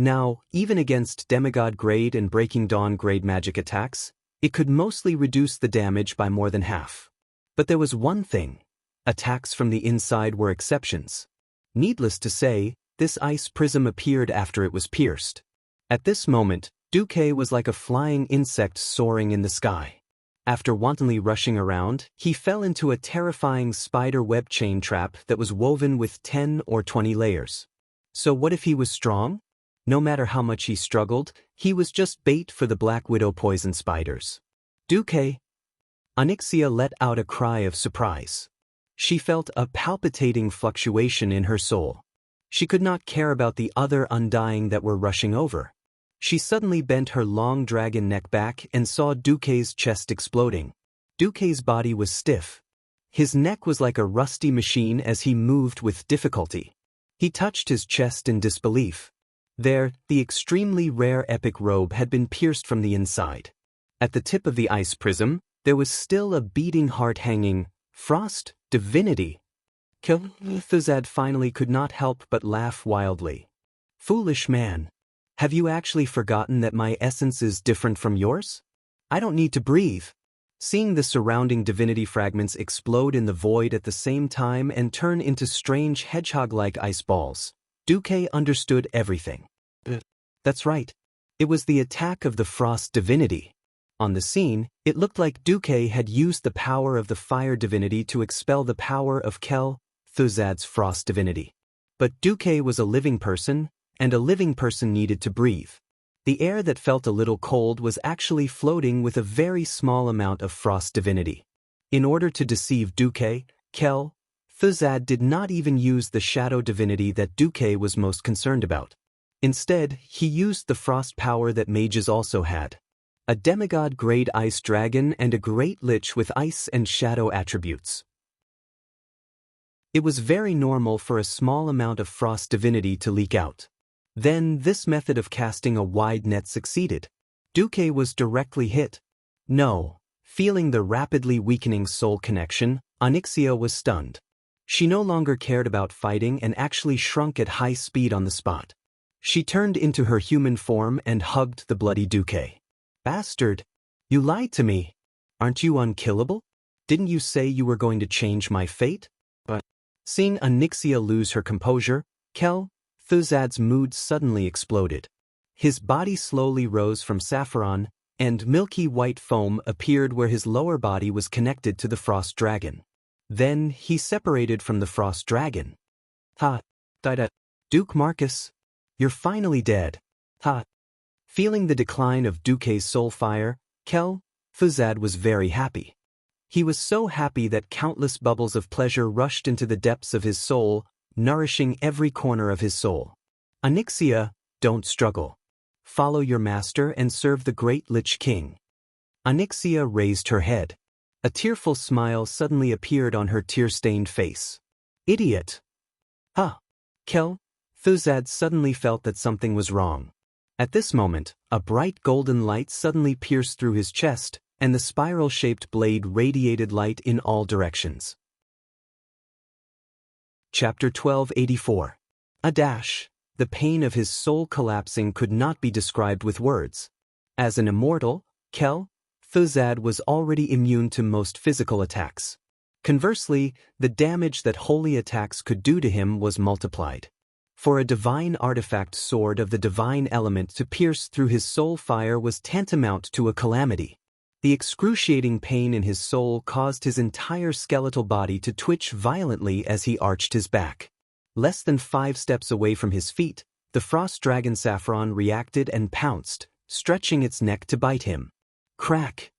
Now, even against demigod grade and Breaking Dawn grade magic attacks, it could mostly reduce the damage by more than half. But there was one thing. Attacks from the inside were exceptions. Needless to say, this ice prism appeared after it was pierced. At this moment, Duque was like a flying insect soaring in the sky. After wantonly rushing around, he fell into a terrifying spider web chain trap that was woven with 10 or 20 layers. So what if he was strong? No matter how much he struggled, he was just bait for the Black Widow poison spiders. Duque. Xianxia let out a cry of surprise. She felt a palpitating fluctuation in her soul. She could not care about the other undying that were rushing over. She suddenly bent her long dragon neck back and saw Duque's chest exploding. Duque's body was stiff. His neck was like a rusty machine as he moved with difficulty. He touched his chest in disbelief. There, the extremely rare epic robe had been pierced from the inside. At the tip of the ice prism, there was still a beating heart hanging. Frost, divinity. Cultivate finally could not help but laugh wildly. Foolish man. Have you actually forgotten that my essence is different from yours? I don't need to breathe. Seeing the surrounding divinity fragments explode in the void at the same time and turn into strange hedgehog-like ice balls, Duque understood everything. That's right. It was the attack of the frost divinity. On the scene, it looked like Duque had used the power of the fire divinity to expel the power of Cultivate's frost divinity. But Duque was a living person, and a living person needed to breathe. The air that felt a little cold was actually floating with a very small amount of frost divinity. In order to deceive Duque, Cultivate did not even use the shadow divinity that Duque was most concerned about. Instead, he used the frost power that mages also had. A demigod-grade ice dragon and a great lich with ice and shadow attributes. It was very normal for a small amount of frost divinity to leak out. Then this method of casting a wide net succeeded. Duque was directly hit. No. Feeling the rapidly weakening soul connection, Xianxia was stunned. She no longer cared about fighting and actually shrunk at high speed on the spot. She turned into her human form and hugged the bloody Duque. Bastard! You lied to me. Aren't you unkillable? Didn't you say you were going to change my fate? But seeing Xianxia lose her composure, Cultivate's mood suddenly exploded. His body slowly rose from saffron, and milky white foam appeared where his lower body was connected to the frost dragon. Then he separated from the frost dragon. Ha! Duke Marcus! You're finally dead. Ha! Feeling the decline of Duque's soul fire, Cultivate was very happy. He was so happy that countless bubbles of pleasure rushed into the depths of his soul, nourishing every corner of his soul. Xianxia, don't struggle. Follow your master and serve the great Lich King. Xianxia raised her head. A tearful smile suddenly appeared on her tear-stained face. Idiot! Ha! Cultivate suddenly felt that something was wrong. At this moment, a bright golden light suddenly pierced through his chest, and the spiral-shaped blade radiated light in all directions. Chapter 1284. A dash. The pain of his soul collapsing could not be described with words. As an immortal, Cultivate was already immune to most physical attacks. Conversely, the damage that holy attacks could do to him was multiplied. For a divine artifact sword of the divine element to pierce through his soul fire was tantamount to a calamity. The excruciating pain in his soul caused his entire skeletal body to twitch violently as he arched his back. Less than 5 steps away from his feet, the frost dragon Saffron reacted and pounced, stretching its neck to bite him. Crack!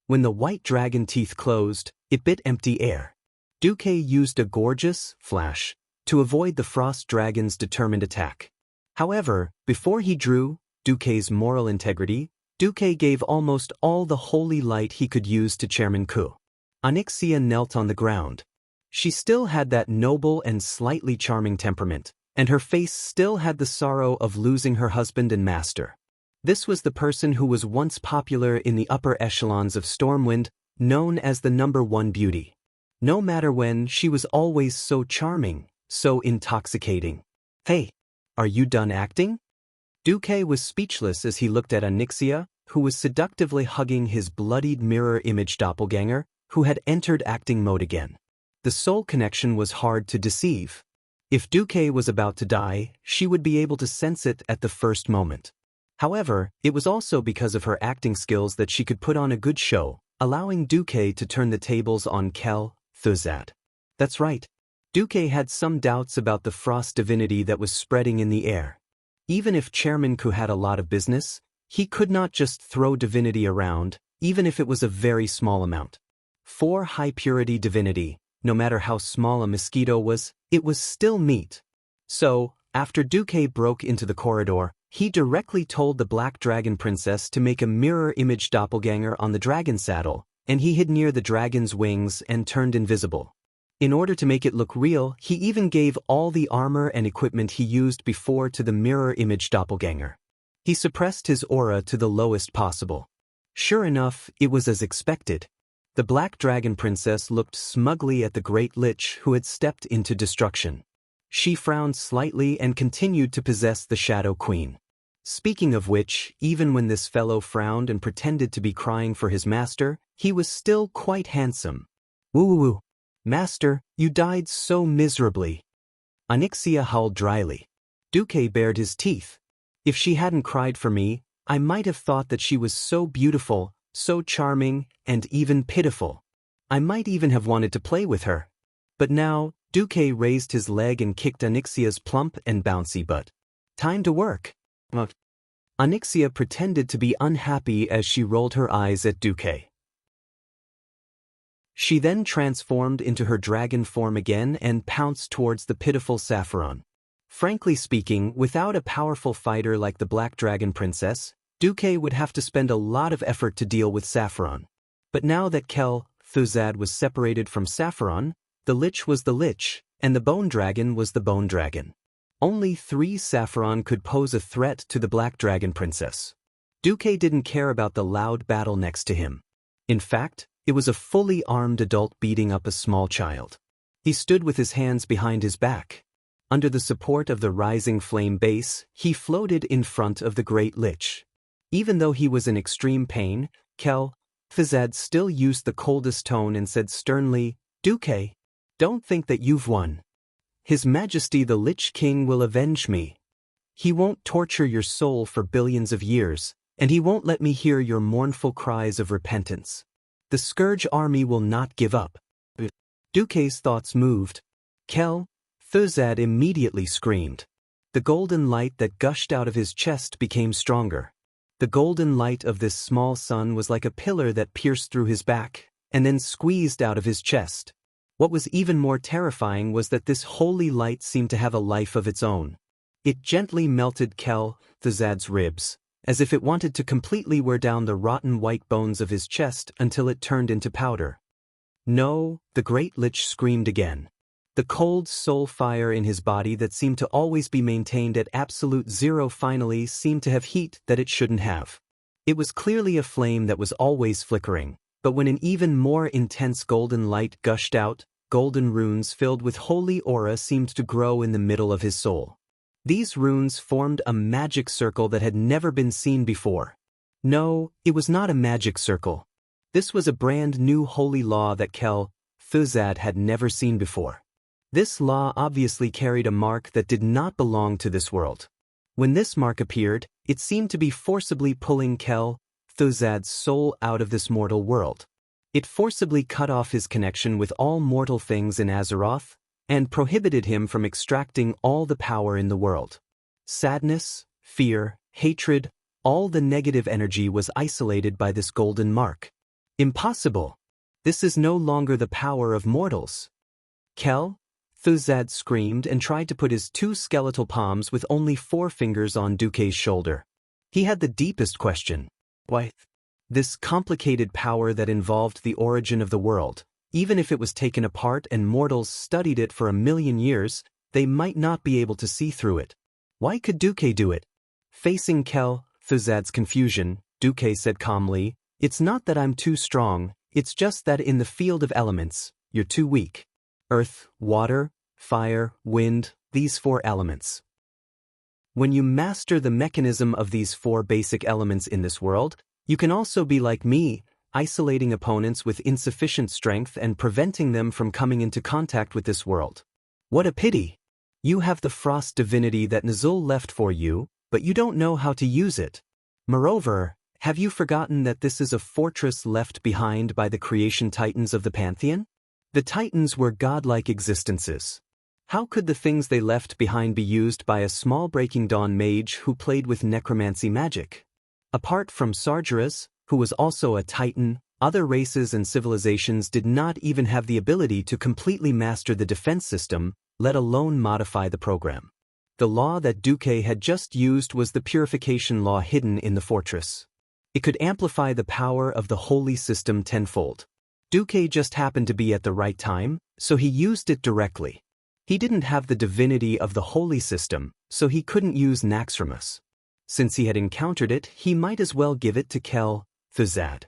When the white dragon teeth closed, it bit empty air. Duque used a gorgeous flash to avoid the frost dragon's determined attack. However, before he drew Duque's moral integrity, Duque gave almost all the holy light he could use to Chairman Ku. Xianxia knelt on the ground. She still had that noble and slightly charming temperament, and her face still had the sorrow of losing her husband and master. This was the person who was once popular in the upper echelons of Stormwind, known as the #1 beauty. No matter when, she was always so charming, so intoxicating. Hey, are you done acting? Duque was speechless as he looked at Xianxia, who was seductively hugging his bloodied mirror image doppelganger, who had entered acting mode again. The soul connection was hard to deceive. If Duque was about to die, she would be able to sense it at the first moment. However, it was also because of her acting skills that she could put on a good show, allowing Duque to turn the tables on Kel Thuzad. That's right. Duque had some doubts about the frost divinity that was spreading in the air. Even if Chairman Ku had a lot of business, he could not just throw divinity around, even if it was a very small amount. For high-purity divinity, no matter how small a mosquito was, it was still meat. So, after Duque broke into the corridor, he directly told the Black Dragon Princess to make a mirror image doppelganger on the dragon saddle, and he hid near the dragon's wings and turned invisible. In order to make it look real, he even gave all the armor and equipment he used before to the mirror image doppelganger. He suppressed his aura to the lowest possible. Sure enough, it was as expected. The Black Dragon Princess looked smugly at the Great Lich who had stepped into destruction. She frowned slightly and continued to possess the Shadow Queen. Speaking of which, even when this fellow frowned and pretended to be crying for his master, he was still quite handsome. Woo-woo-woo. Master, you died so miserably. Xianxia howled dryly. Duque bared his teeth. If she hadn't cried for me, I might have thought that she was so beautiful, so charming, and even pitiful. I might even have wanted to play with her. But now, Duque raised his leg and kicked Xianxia's plump and bouncy butt. Time to work. Xianxia pretended to be unhappy as she rolled her eyes at Duque. She then transformed into her dragon form again and pounced towards the pitiful Saffron. Frankly speaking, without a powerful fighter like the Black Dragon Princess, Duque would have to spend a lot of effort to deal with Saffron. But now that Kel Thuzad was separated from Saffron, the Lich was the Lich, and the Bone Dragon was the Bone Dragon. Only 3 Saffron could pose a threat to the Black Dragon Princess. Duque didn't care about the loud battle next to him. In fact, it was a fully armed adult beating up a small child. He stood with his hands behind his back. Under the support of the rising flame base, he floated in front of the Great Lich. Even though he was in extreme pain, Kel Thuzad still used the coldest tone and said sternly, "Duque, don't think that you've won. His Majesty the Lich King will avenge me. He won't torture your soul for billions of years, and he won't let me hear your mournful cries of repentance. The Scourge army will not give up." Duque's thoughts moved. Kel Thuzad immediately screamed. The golden light that gushed out of his chest became stronger. The golden light of this small sun was like a pillar that pierced through his back, and then squeezed out of his chest. What was even more terrifying was that this holy light seemed to have a life of its own. It gently melted Kel Thuzad's ribs, as if it wanted to completely wear down the rotten white bones of his chest until it turned into powder. No, the Great Lich screamed again. The cold soul fire in his body that seemed to always be maintained at absolute zero finally seemed to have heat that it shouldn't have. It was clearly a flame that was always flickering, but when an even more intense golden light gushed out, golden runes filled with holy aura seemed to grow in the middle of his soul. These runes formed a magic circle that had never been seen before. No, it was not a magic circle. This was a brand new holy law that Kel Thuzad had never seen before. This law obviously carried a mark that did not belong to this world. When this mark appeared, it seemed to be forcibly pulling Kel Thuzad's soul out of this mortal world. It forcibly cut off his connection with all mortal things in Azeroth, and prohibited him from extracting all the power in the world. Sadness, fear, hatred, all the negative energy was isolated by this golden mark. Impossible! This is no longer the power of mortals. Kel Thuzad screamed and tried to put his 2 skeletal palms with only 4 fingers on Duque's shoulder. He had the deepest question. Why? This complicated power that involved the origin of the world, even if it was taken apart and mortals studied it for 1,000,000 years, they might not be able to see through it. Why could Duque do it? Facing Kel Thuzad's confusion, Duque said calmly, "It's not that I'm too strong, it's just that in the field of elements, you're too weak. Earth, water, fire, wind, these 4 elements. When you master the mechanism of these 4 basic elements in this world, you can also be like me, isolating opponents with insufficient strength and preventing them from coming into contact with this world. What a pity! You have the frost divinity that Nazul left for you, but you don't know how to use it. Moreover, have you forgotten that this is a fortress left behind by the creation titans of the pantheon? The titans were godlike existences. How could the things they left behind be used by a small Breaking Dawn mage who played with necromancy magic? Apart from Sargeras, who was also a titan, other races and civilizations did not even have the ability to completely master the defense system, let alone modify the program. The law that Duque had just used was the purification law hidden in the fortress. It could amplify the power of the holy system tenfold. Duque just happened to be at the right time, so he used it directly. He didn't have the divinity of the holy system, so he couldn't use Naxxramas. Since he had encountered it, he might as well give it to Kel Thuzad.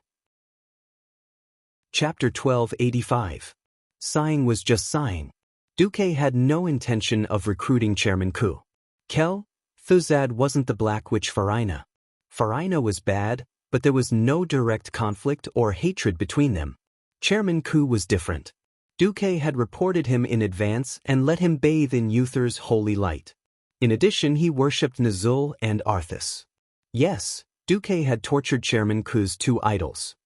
Chapter 1285. Sighing was just sighing. Duque had no intention of recruiting Chairman Ku. Kel Thuzad wasn't the Black Witch Farina. Farina was bad, but there was no direct conflict or hatred between them. Chairman Ku was different. Duque had reported him in advance and let him bathe in Uther's holy light. In addition, he worshipped Nazul and Arthas. Yes, Duque had tortured Chairman Ku's two idols.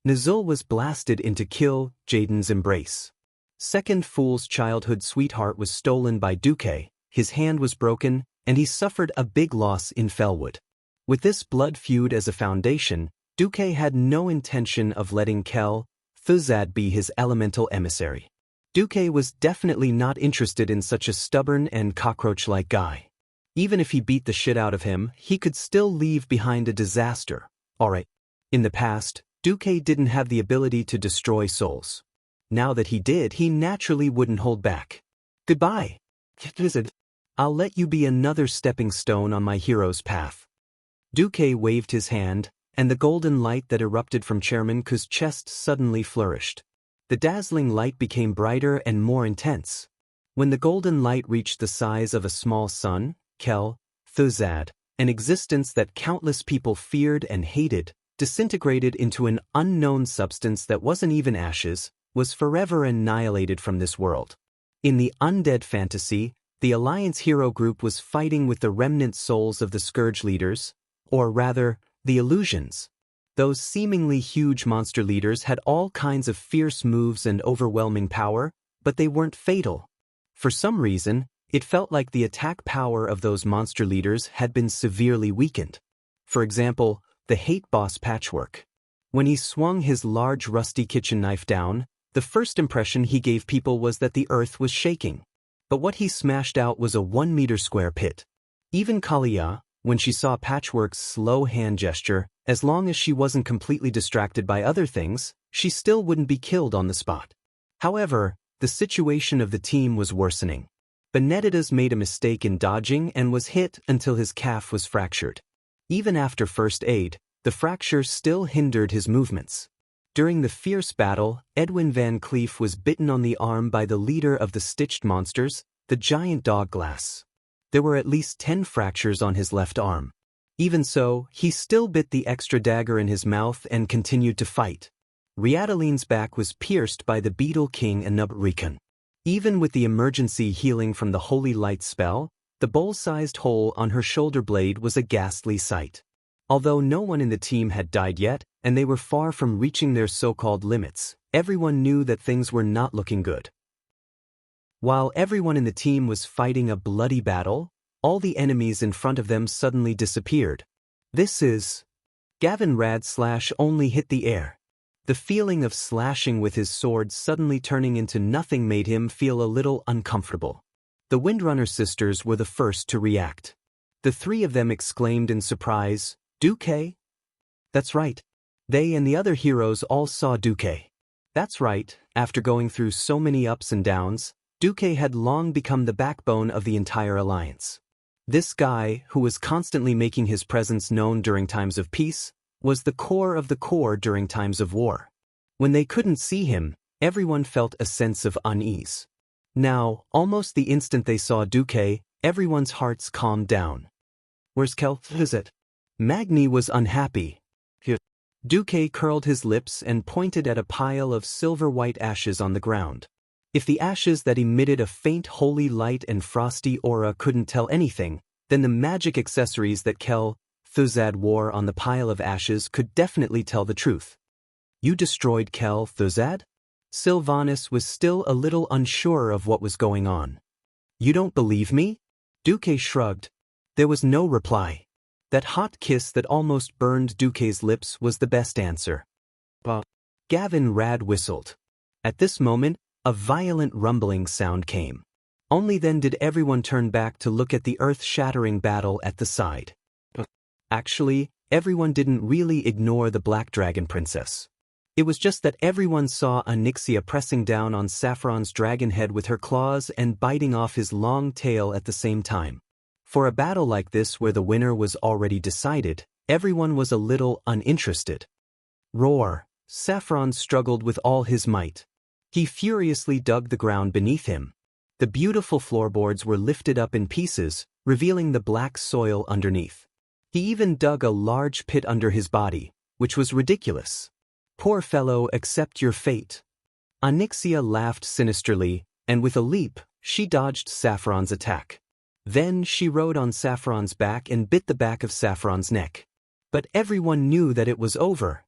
Nazul was blasted into Kill Jaden's embrace. Second Fool's childhood sweetheart was stolen by Duque, his hand was broken, and he suffered a big loss in Felwood. With this blood feud as a foundation, Duque had no intention of letting Kel Thuzad be his elemental emissary. Duque was definitely not interested in such a stubborn and cockroach-like guy. Even if he beat the shit out of him, he could still leave behind a disaster. Alright. In the past, Duque didn't have the ability to destroy souls. Now that he did, he naturally wouldn't hold back. Goodbye. I'll let you be another stepping stone on my hero's path. Duque waved his hand, and the golden light that erupted from Chairman Ku's chest suddenly flourished. The dazzling light became brighter and more intense. When the golden light reached the size of a small sun, Kel Thuzad, an existence that countless people feared and hated, disintegrated into an unknown substance that wasn't even ashes, was forever annihilated from this world. In the undead fantasy, the Alliance hero group was fighting with the remnant souls of the Scourge leaders, or rather, the Illusions. Those seemingly huge monster leaders had all kinds of fierce moves and overwhelming power, but they weren't fatal. For some reason, it felt like the attack power of those monster leaders had been severely weakened. For example, the hate boss Patchwork. When he swung his large rusty kitchen knife down, the first impression he gave people was that the earth was shaking. But what he smashed out was a 1-meter square pit. Even Kalia, when she saw Patchwork's slow hand gesture, as long as she wasn't completely distracted by other things, she still wouldn't be killed on the spot. However, the situation of the team was worsening. Benedictus made a mistake in dodging and was hit until his calf was fractured. Even after first aid, the fracture still hindered his movements. During the fierce battle, Edwin Van Cleef was bitten on the arm by the leader of the Stitched Monsters, the giant dog Glass. There were at least 10 fractures on his left arm. Even so, he still bit the extra dagger in his mouth and continued to fight. Riadaline's back was pierced by the Beetle King Anub-Rican. Even with the emergency healing from the Holy Light spell, the bowl-sized hole on her shoulder blade was a ghastly sight. Although no one in the team had died yet, and they were far from reaching their so-called limits, everyone knew that things were not looking good. While everyone in the team was fighting a bloody battle, all the enemies in front of them suddenly disappeared. Gavin Rad/ only hit the air. The feeling of slashing with his sword suddenly turning into nothing made him feel a little uncomfortable. The Windrunner sisters were the first to react. The three of them exclaimed in surprise, "Duque?" That's right. They and the other heroes all saw Duque. That's right, after going through so many ups and downs, Duque had long become the backbone of the entire alliance. This guy, who was constantly making his presence known during times of peace, was the core of the core during times of war. When they couldn't see him, everyone felt a sense of unease. Now, almost the instant they saw Duque, everyone's hearts calmed down. "Where's Kel? Is it?" Magni was unhappy. Duque curled his lips and pointed at a pile of silver-white ashes on the ground. If the ashes that emitted a faint holy light and frosty aura couldn't tell anything, then the magic accessories that Thuzad wore on the pile of ashes could definitely tell the truth. You destroyed Thuzad? Sylvanas was still a little unsure of what was going on. You don't believe me? Duque shrugged. There was no reply. That hot kiss that almost burned Duque's lips was the best answer. Gavin Rad whistled. At this moment, a violent rumbling sound came. Only then did everyone turn back to look at the earth-shattering battle at the side. Actually, everyone didn't really ignore the Black Dragon Princess. It was just that everyone saw Xianxia pressing down on Saffron's dragon head with her claws and biting off his long tail at the same time. For a battle like this where the winner was already decided, everyone was a little uninterested. Roar! Saffron struggled with all his might. He furiously dug the ground beneath him. The beautiful floorboards were lifted up in pieces, revealing the black soil underneath. He even dug a large pit under his body, which was ridiculous. Poor fellow, accept your fate. Xianxia laughed sinisterly, and with a leap, she dodged Saffron's attack. Then she rode on Saffron's back and bit the back of Saffron's neck. But everyone knew that it was over.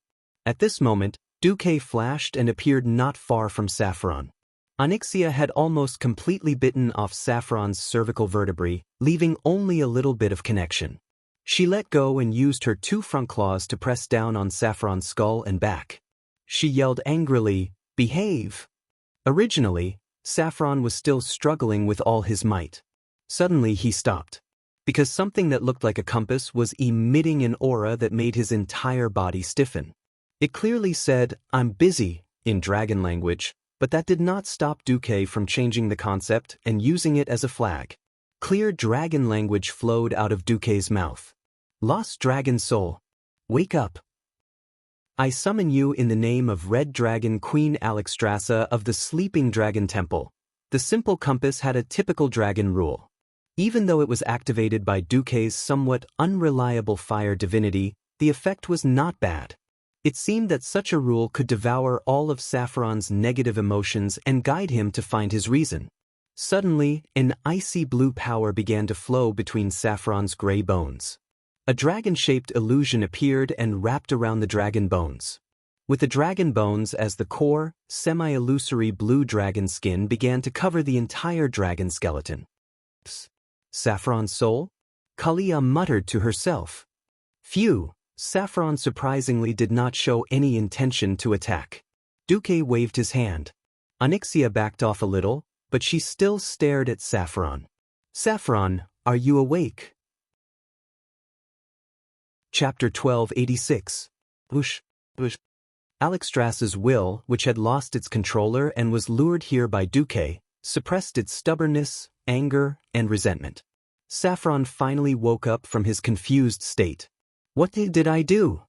At this moment, Duque flashed and appeared not far from Saffron. Xianxia had almost completely bitten off Saffron's cervical vertebrae, leaving only a little bit of connection. She let go and used her 2 front claws to press down on Saffron's skull and back. She yelled angrily, "Behave!" Originally, Saffron was still struggling with all his might. Suddenly he stopped. Because something that looked like a compass was emitting an aura that made his entire body stiffen. It clearly said, "I'm busy," in dragon language, but that did not stop Duque from changing the concept and using it as a flag. Clear dragon language flowed out of Duque's mouth. "Lost dragon soul, wake up. I summon you in the name of Red Dragon Queen Alexstrasza of the Sleeping Dragon Temple." The simple compass had a typical dragon rule. Even though it was activated by Duque's somewhat unreliable fire divinity, the effect was not bad. It seemed that such a rule could devour all of Saffron's negative emotions and guide him to find his reason. Suddenly, an icy blue power began to flow between Saffron's gray bones. A dragon-shaped illusion appeared and wrapped around the dragon bones. With the dragon bones as the core, semi-illusory blue dragon skin began to cover the entire dragon skeleton. Saffron's soul? Kalia muttered to herself. Phew, Saffron surprisingly did not show any intention to attack. Duque waved his hand. Xianxia backed off a little, but she still stared at Saffron. Saffron, are you awake? Chapter 1286. Whoosh. Alexstrasza's will, which had lost its controller and was lured here by Duque, suppressed its stubbornness, anger, and resentment. Saffron finally woke up from his confused state. What did I do?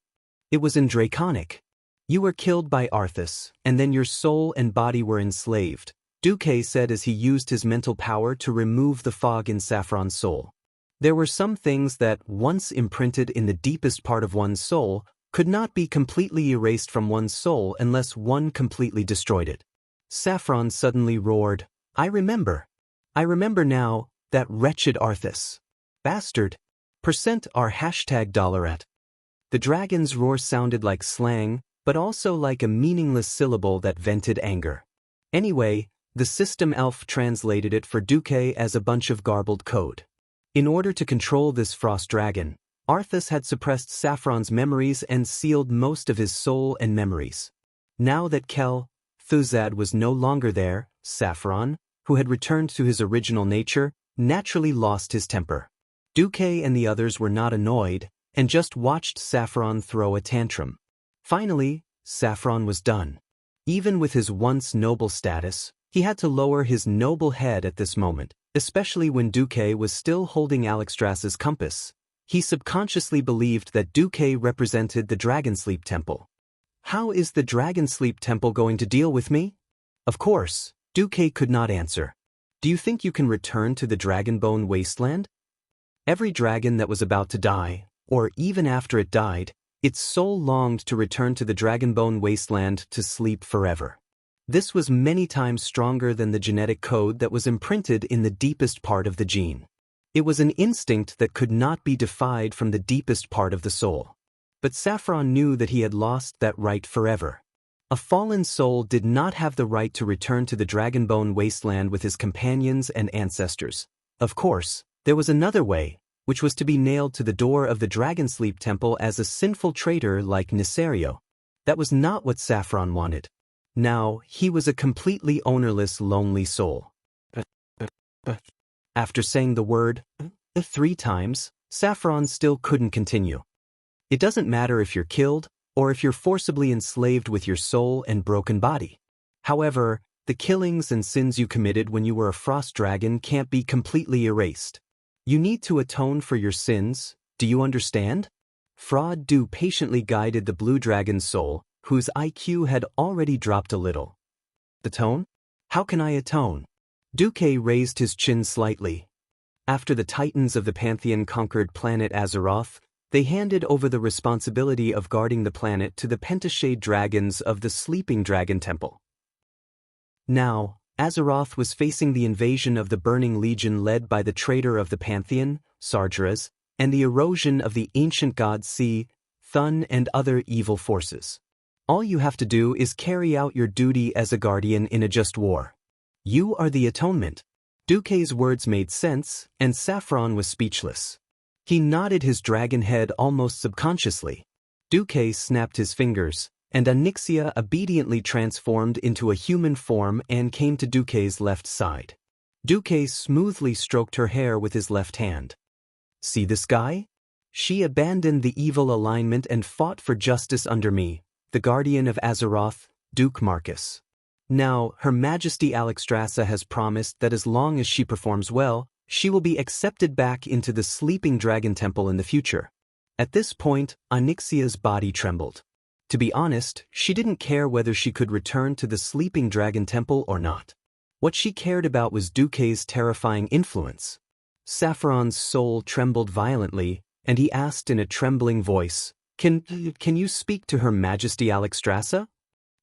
It was in Draconic. You were killed by Arthas, and then your soul and body were enslaved, Duque said as he used his mental power to remove the fog in Saffron's soul. There were some things that, once imprinted in the deepest part of one's soul, could not be completely erased from one's soul unless one completely destroyed it. Saffron suddenly roared, I remember now, that wretched Arthas. Bastard. %R $. The dragon's roar sounded like slang, but also like a meaningless syllable that vented anger. Anyway, the system elf translated it for Duque as a bunch of garbled code. In order to control this frost dragon, Arthas had suppressed Saffron's memories and sealed most of his soul and memories. Now that Thuzad was no longer there, Saffron, who had returned to his original nature, naturally lost his temper. Duque and the others were not annoyed, and just watched Saffron throw a tantrum. Finally, Saffron was done. Even with his once noble status, he had to lower his noble head at this moment, especially when Duque was still holding Alexstrasza's compass. He subconsciously believed that Duque represented the Dragonsleep Temple. How is the Dragonsleep Temple going to deal with me? Of course, Duque could not answer. Do you think you can return to the Dragonbone Wasteland? Every dragon that was about to die, or even after it died, Its soul longed to return to the Dragonbone wasteland to sleep forever. This was many times stronger than the genetic code that was imprinted in the deepest part of the gene. It was an instinct that could not be defied from the deepest part of the soul. But Saffron knew that he had lost that right forever. A fallen soul did not have the right to return to the Dragonbone wasteland with his companions and ancestors. Of course, there was another way, which was to be nailed to the door of the Dragonsleep Temple as a sinful traitor like Nisario. That was not what Saffron wanted. Now, he was a completely ownerless, lonely soul. After saying the word 3 times, Saffron still couldn't continue. It doesn't matter if you're killed, or if you're forcibly enslaved with your soul and broken body. However, the killings and sins you committed when you were a frost dragon can't be completely erased. You need to atone for your sins, do you understand? Fraud Du patiently guided the blue dragon's soul, whose IQ had already dropped a little. Atone? How can I atone? Duque raised his chin slightly. After the Titans of the Pantheon conquered planet Azeroth, they handed over the responsibility of guarding the planet to the Pentashade dragons of the Sleeping Dragon Temple. Now, Azeroth was facing the invasion of the Burning Legion led by the traitor of the Pantheon, Sargeras, and the erosion of the ancient god Sea, Thun and other evil forces. All you have to do is carry out your duty as a guardian in a just war. You are the atonement. Duque's words made sense, and Saffron was speechless. He nodded his dragon head almost subconsciously. Duque snapped his fingers, and Xianxia obediently transformed into a human form and came to Duque's left side. Duque smoothly stroked her hair with his left hand. See this guy? She abandoned the evil alignment and fought for justice under me, the guardian of Azeroth, Duke Marcus. Now, Her Majesty Alexstrasza has promised that as long as she performs well, she will be accepted back into the Sleeping Dragon Temple in the future. At this point, Xianxia's body trembled. To be honest, she didn't care whether she could return to the Sleeping Dragon Temple or not. What she cared about was Duque's terrifying influence. Saffron's soul trembled violently, and he asked in a trembling voice, Can you speak to Her Majesty Alexstrasza?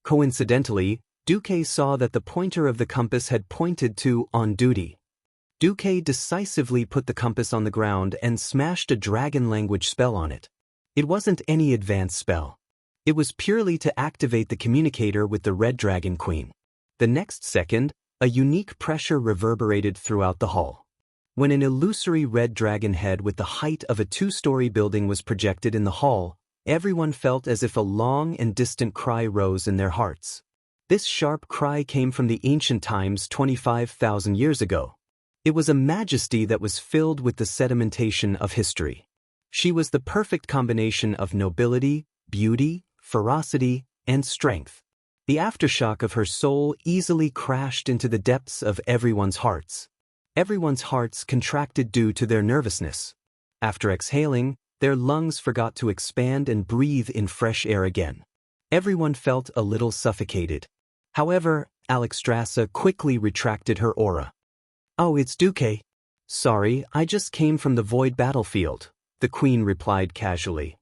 Coincidentally, Duque saw that the pointer of the compass had pointed to on duty. Duque decisively put the compass on the ground and smashed a dragon language spell on it. It wasn't any advanced spell. It was purely to activate the communicator with the Red Dragon Queen. The next second, a unique pressure reverberated throughout the hall. When an illusory red dragon head with the height of a 2-story building was projected in the hall, everyone felt as if a long and distant cry rose in their hearts. This sharp cry came from the ancient times 25,000 years ago. It was a majesty that was filled with the sedimentation of history. She was the perfect combination of nobility, beauty, ferocity, and strength. The aftershock of her soul easily crashed into the depths of everyone's hearts. Everyone's hearts contracted due to their nervousness. After exhaling, their lungs forgot to expand and breathe in fresh air again. Everyone felt a little suffocated. However, Alexstrasza quickly retracted her aura. Oh, it's Duque. Sorry, I just came from the Void battlefield, the Queen replied casually.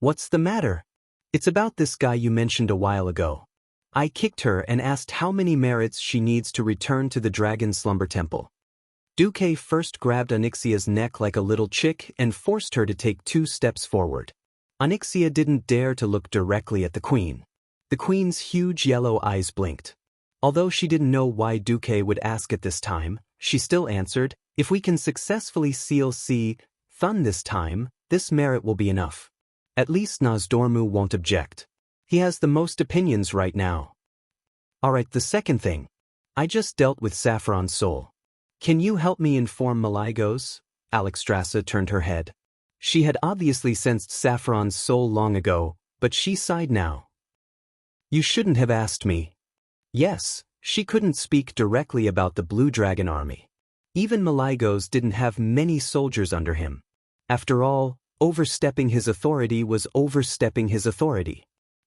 What's the matter? It's about this guy you mentioned a while ago. I kicked her and asked how many merits she needs to return to the Dragon Slumber Temple. Duque first grabbed Xianxia's neck like a little chick and forced her to take 2 steps forward. Xianxia didn't dare to look directly at the Queen. The Queen's huge yellow eyes blinked. Although she didn't know why Duque would ask at this time, she still answered, if we can successfully seal Sea, Thun this time, this merit will be enough. At least Nosdormu won't object. He has the most opinions right now. Alright, the second thing. I just dealt with Saffron's soul. Can you help me inform Malygos? Alexstrasza turned her head. She had obviously sensed Saffron's soul long ago, but she sighed now. You shouldn't have asked me. Yes, she couldn't speak directly about the Blue Dragon Army. Even Malygos didn't have many soldiers under him. After all, overstepping his authority was overstepping his authority.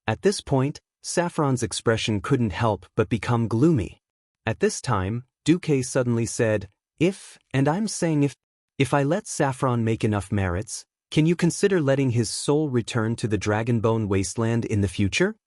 At this point, Saffron's expression couldn't help but become gloomy. At this time, Duque suddenly said, and I'm saying if I let Saffron make enough merits, Can you consider letting his soul return to the Dragonbone wasteland in the future?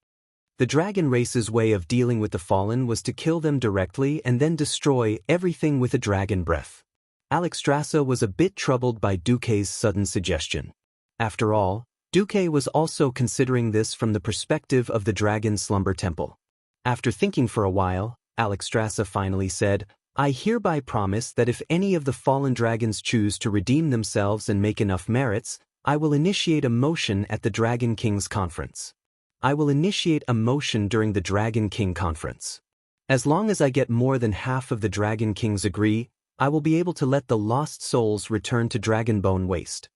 The dragon race's way of dealing with the fallen was to kill them directly and then destroy everything with a dragon breath. Alexstrasza was a bit troubled by Duque's sudden suggestion. After all, Duque was also considering this from the perspective of the Dragon Slumber Temple. After thinking for a while, Alexstrasza finally said, "I hereby promise that if any of the fallen dragons choose to redeem themselves and make enough merits, I will initiate a motion at the Dragon King's conference. I will initiate a motion during the Dragon King conference. As long as I get more than half of the Dragon Kings agree, I will be able to let the lost souls return to Dragonbone Waste."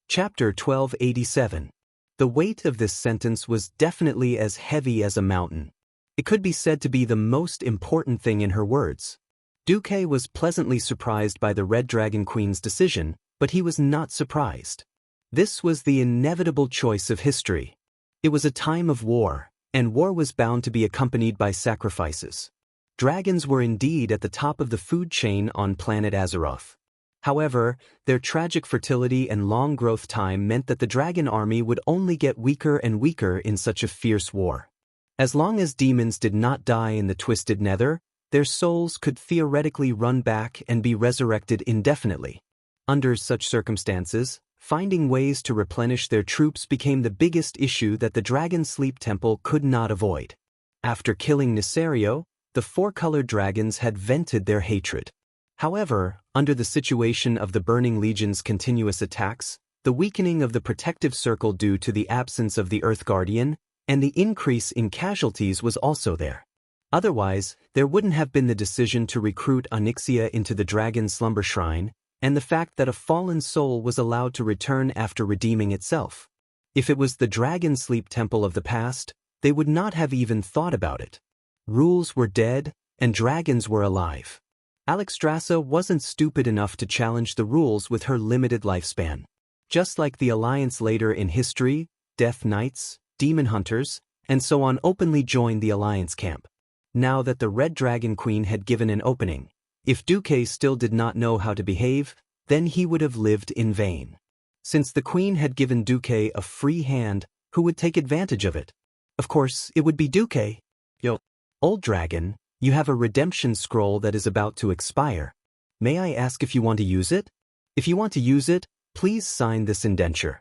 Chapter 1287. The weight of this sentence was definitely as heavy as a mountain. It could be said to be the most important thing in her words. Duque was pleasantly surprised by the Red Dragon Queen's decision, but he was not surprised. This was the inevitable choice of history. It was a time of war, and war was bound to be accompanied by sacrifices. Dragons were indeed at the top of the food chain on planet Azeroth. However, their tragic fertility and long growth time meant that the dragon army would only get weaker and weaker in such a fierce war. As long as demons did not die in the Twisted Nether, their souls could theoretically run back and be resurrected indefinitely. Under such circumstances, finding ways to replenish their troops became the biggest issue that the Dragon Sleep Temple could not avoid. After killing Nisario, the four-colored dragons had vented their hatred. However, under the situation of the Burning Legion's continuous attacks, the weakening of the protective circle due to the absence of the Earth Guardian, and the increase in casualties was also there. Otherwise, there wouldn't have been the decision to recruit Onyxia into the Dragon Slumber Shrine, and the fact that a fallen soul was allowed to return after redeeming itself. If it was the Dragon Sleep Temple of the past, they would not have even thought about it. Rules were dead, and dragons were alive. Alexstrasza wasn't stupid enough to challenge the rules with her limited lifespan. Just like the Alliance later in history, Death Knights, Demon Hunters, and so on openly joined the Alliance camp. Now that the Red Dragon Queen had given an opening, if Duque still did not know how to behave, then he would have lived in vain. Since the Queen had given Duque a free hand, who would take advantage of it? Of course, it would be Duque. Yo, old dragon, you have a redemption scroll that is about to expire. May I ask if you want to use it? If you want to use it, please sign this indenture.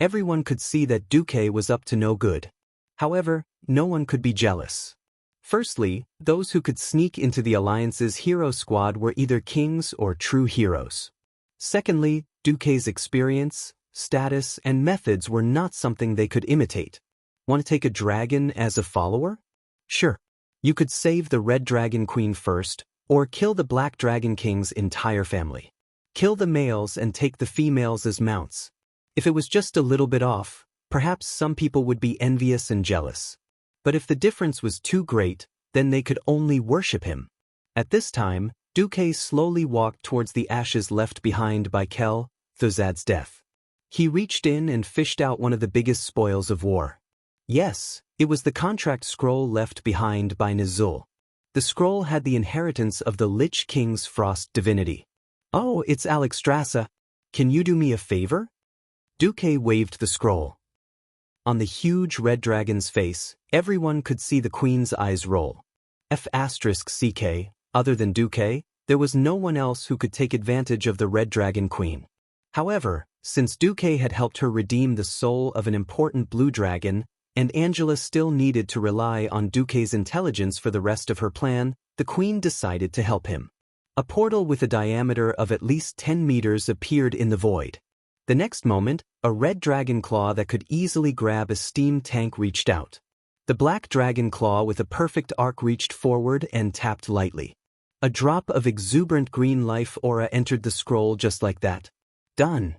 Everyone could see that Duque was up to no good. However, no one could be jealous. Firstly, those who could sneak into the Alliance's hero squad were either kings or true heroes. Secondly, Duque's experience, status, and methods were not something they could imitate. Want to take a dragon as a follower? Sure. You could save the Red Dragon Queen first, or kill the Black Dragon King's entire family. Kill the males and take the females as mounts. If it was just a little bit off, perhaps some people would be envious and jealous. But if the difference was too great, then they could only worship him. At this time, Duque slowly walked towards the ashes left behind by Kel, Thuzad's death. He reached in and fished out one of the biggest spoils of war. Yes, it was the contract scroll left behind by Nizul. The scroll had the inheritance of the Lich King's frost divinity. "Oh, it's Alexstrasza. Can you do me a favor?" Duque waved the scroll. On the huge red dragon's face, everyone could see the Queen's eyes roll. F***CK, other than Duque, there was no one else who could take advantage of the Red Dragon Queen. However, since Duque had helped her redeem the soul of an important blue dragon, and Angela still needed to rely on Duque's intelligence for the rest of her plan, the Queen decided to help him. A portal with a diameter of at least 10 meters appeared in the void. The next moment, a red dragon claw that could easily grab a steam tank reached out. The black dragon claw with a perfect arc reached forward and tapped lightly. A drop of exuberant green life aura entered the scroll just like that. Done.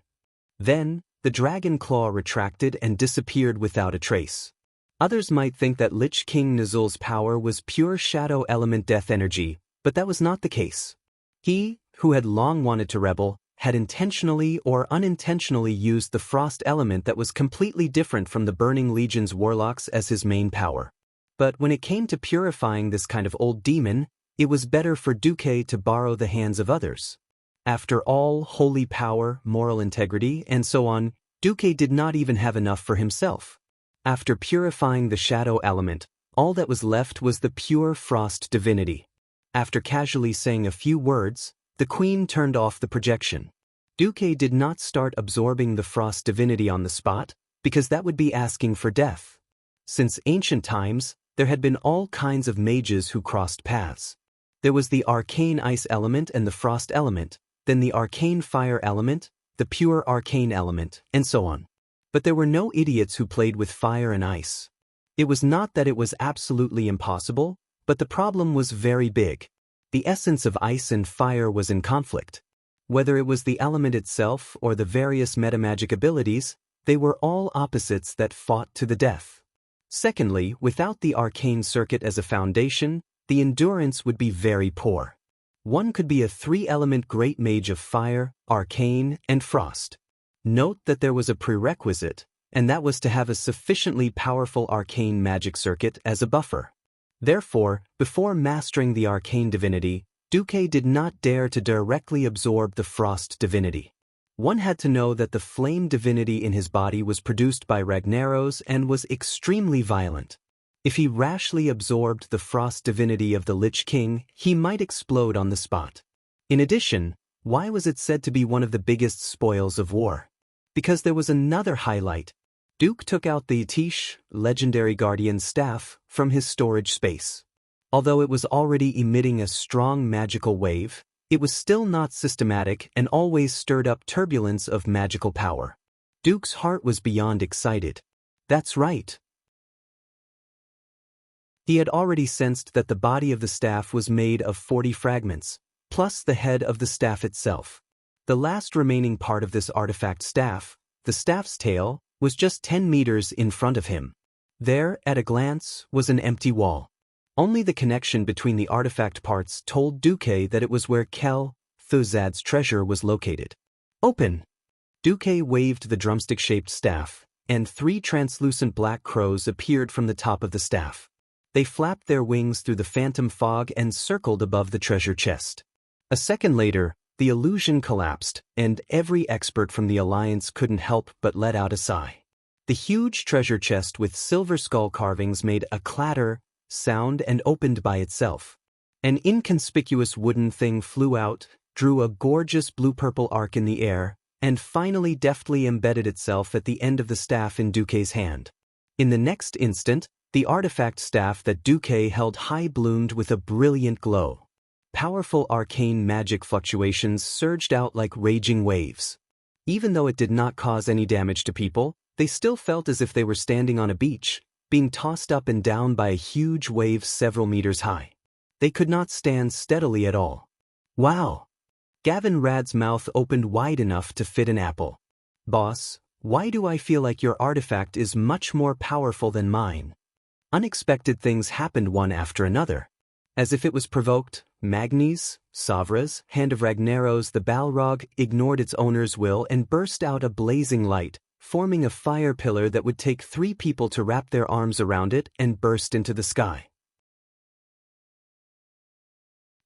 Then, the dragon claw retracted and disappeared without a trace. Others might think that Lich King Nizul's power was pure shadow element death energy, but that was not the case. He, who had long wanted to rebel, had intentionally or unintentionally used the frost element that was completely different from the Burning Legion's warlocks as his main power. But when it came to purifying this kind of old demon, it was better for Duque to borrow the hands of others. After all, holy power, moral integrity, and so on, Duque did not even have enough for himself. After purifying the shadow element, all that was left was the pure frost divinity. After casually saying a few words, the queen turned off the projection. Duque did not start absorbing the frost divinity on the spot, because that would be asking for death. Since ancient times, there had been all kinds of mages who crossed paths. There was the arcane ice element and the frost element, then the arcane fire element, the pure arcane element, and so on. But there were no idiots who played with fire and ice. It was not that it was absolutely impossible, but the problem was very big. The essence of ice and fire was in conflict. Whether it was the element itself or the various metamagic abilities, they were all opposites that fought to the death. Secondly, without the arcane circuit as a foundation, the endurance would be very poor. One could be a three-element great mage of fire, arcane, and frost. Note that there was a prerequisite, and that was to have a sufficiently powerful arcane magic circuit as a buffer. Therefore, before mastering the arcane divinity, Duque did not dare to directly absorb the frost divinity. One had to know that the flame divinity in his body was produced by Ragnaros and was extremely violent. If he rashly absorbed the frost divinity of the Lich King, he might explode on the spot. In addition, why was it said to be one of the biggest spoils of war? Because there was another highlight. Duke took out the Tish, legendary guardian staff, from his storage space. Although it was already emitting a strong magical wave, it was still not systematic and always stirred up turbulence of magical power. Duke's heart was beyond excited. That's right. He had already sensed that the body of the staff was made of 40 fragments, plus the head of the staff itself. The last remaining part of this artifact staff, the staff's tail, was just 10 meters in front of him. There, at a glance, was an empty wall. Only the connection between the artifact parts told Duque that it was where Thuzad's treasure was located. Open! Duque waved the drumstick-shaped staff, and 3 translucent black crows appeared from the top of the staff. They flapped their wings through the phantom fog and circled above the treasure chest. A second later, the illusion collapsed, and every expert from the Alliance couldn't help but let out a sigh. The huge treasure chest with silver skull carvings made a clatter sound and opened by itself. An inconspicuous wooden thing flew out, drew a gorgeous blue-purple arc in the air, and finally deftly embedded itself at the end of the staff in Duque's hand. In the next instant, the artifact staff that Duque held high bloomed with a brilliant glow. Powerful arcane magic fluctuations surged out like raging waves. Even though it did not cause any damage to people, they still felt as if they were standing on a beach, being tossed up and down by a huge wave several meters high. They could not stand steadily at all. Wow! Gavin Rad's mouth opened wide enough to fit an apple. Boss, why do I feel like your artifact is much more powerful than mine? Unexpected things happened one after another. As if it was provoked, Magni's, Savra's, Hand of Ragnaros the Balrog ignored its owner's will and burst out a blazing light, forming a fire pillar that would take 3 people to wrap their arms around it and burst into the sky.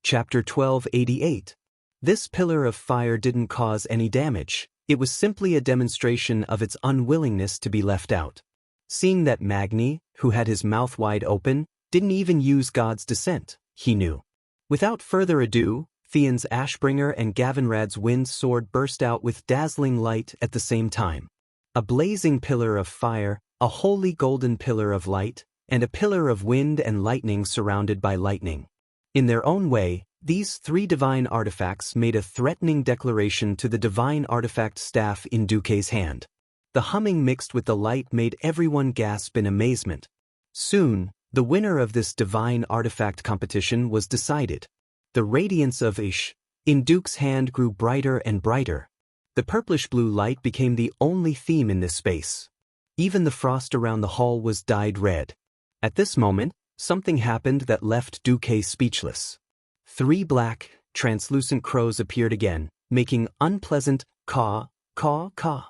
Chapter 1288. This pillar of fire didn't cause any damage. It was simply a demonstration of its unwillingness to be left out. Seeing that Magni, who had his mouth wide open, didn't even use God's descent, he knew. Without further ado, Theon's Ashbringer and Gavinrad's wind sword burst out with dazzling light at the same time. A blazing pillar of fire, a holy golden pillar of light, and a pillar of wind and lightning surrounded by lightning. In their own way, these 3 divine artifacts made a threatening declaration to the divine artifact staff in Duque's hand. The humming mixed with the light made everyone gasp in amazement. Soon, the winner of this divine artifact competition was decided. The radiance of Ish in Duke's hand grew brighter and brighter. The purplish-blue light became the only theme in this space. Even the frost around the hall was dyed red. At this moment, something happened that left Duque speechless. 3 black, translucent crows appeared again, making unpleasant caw, caw, caw.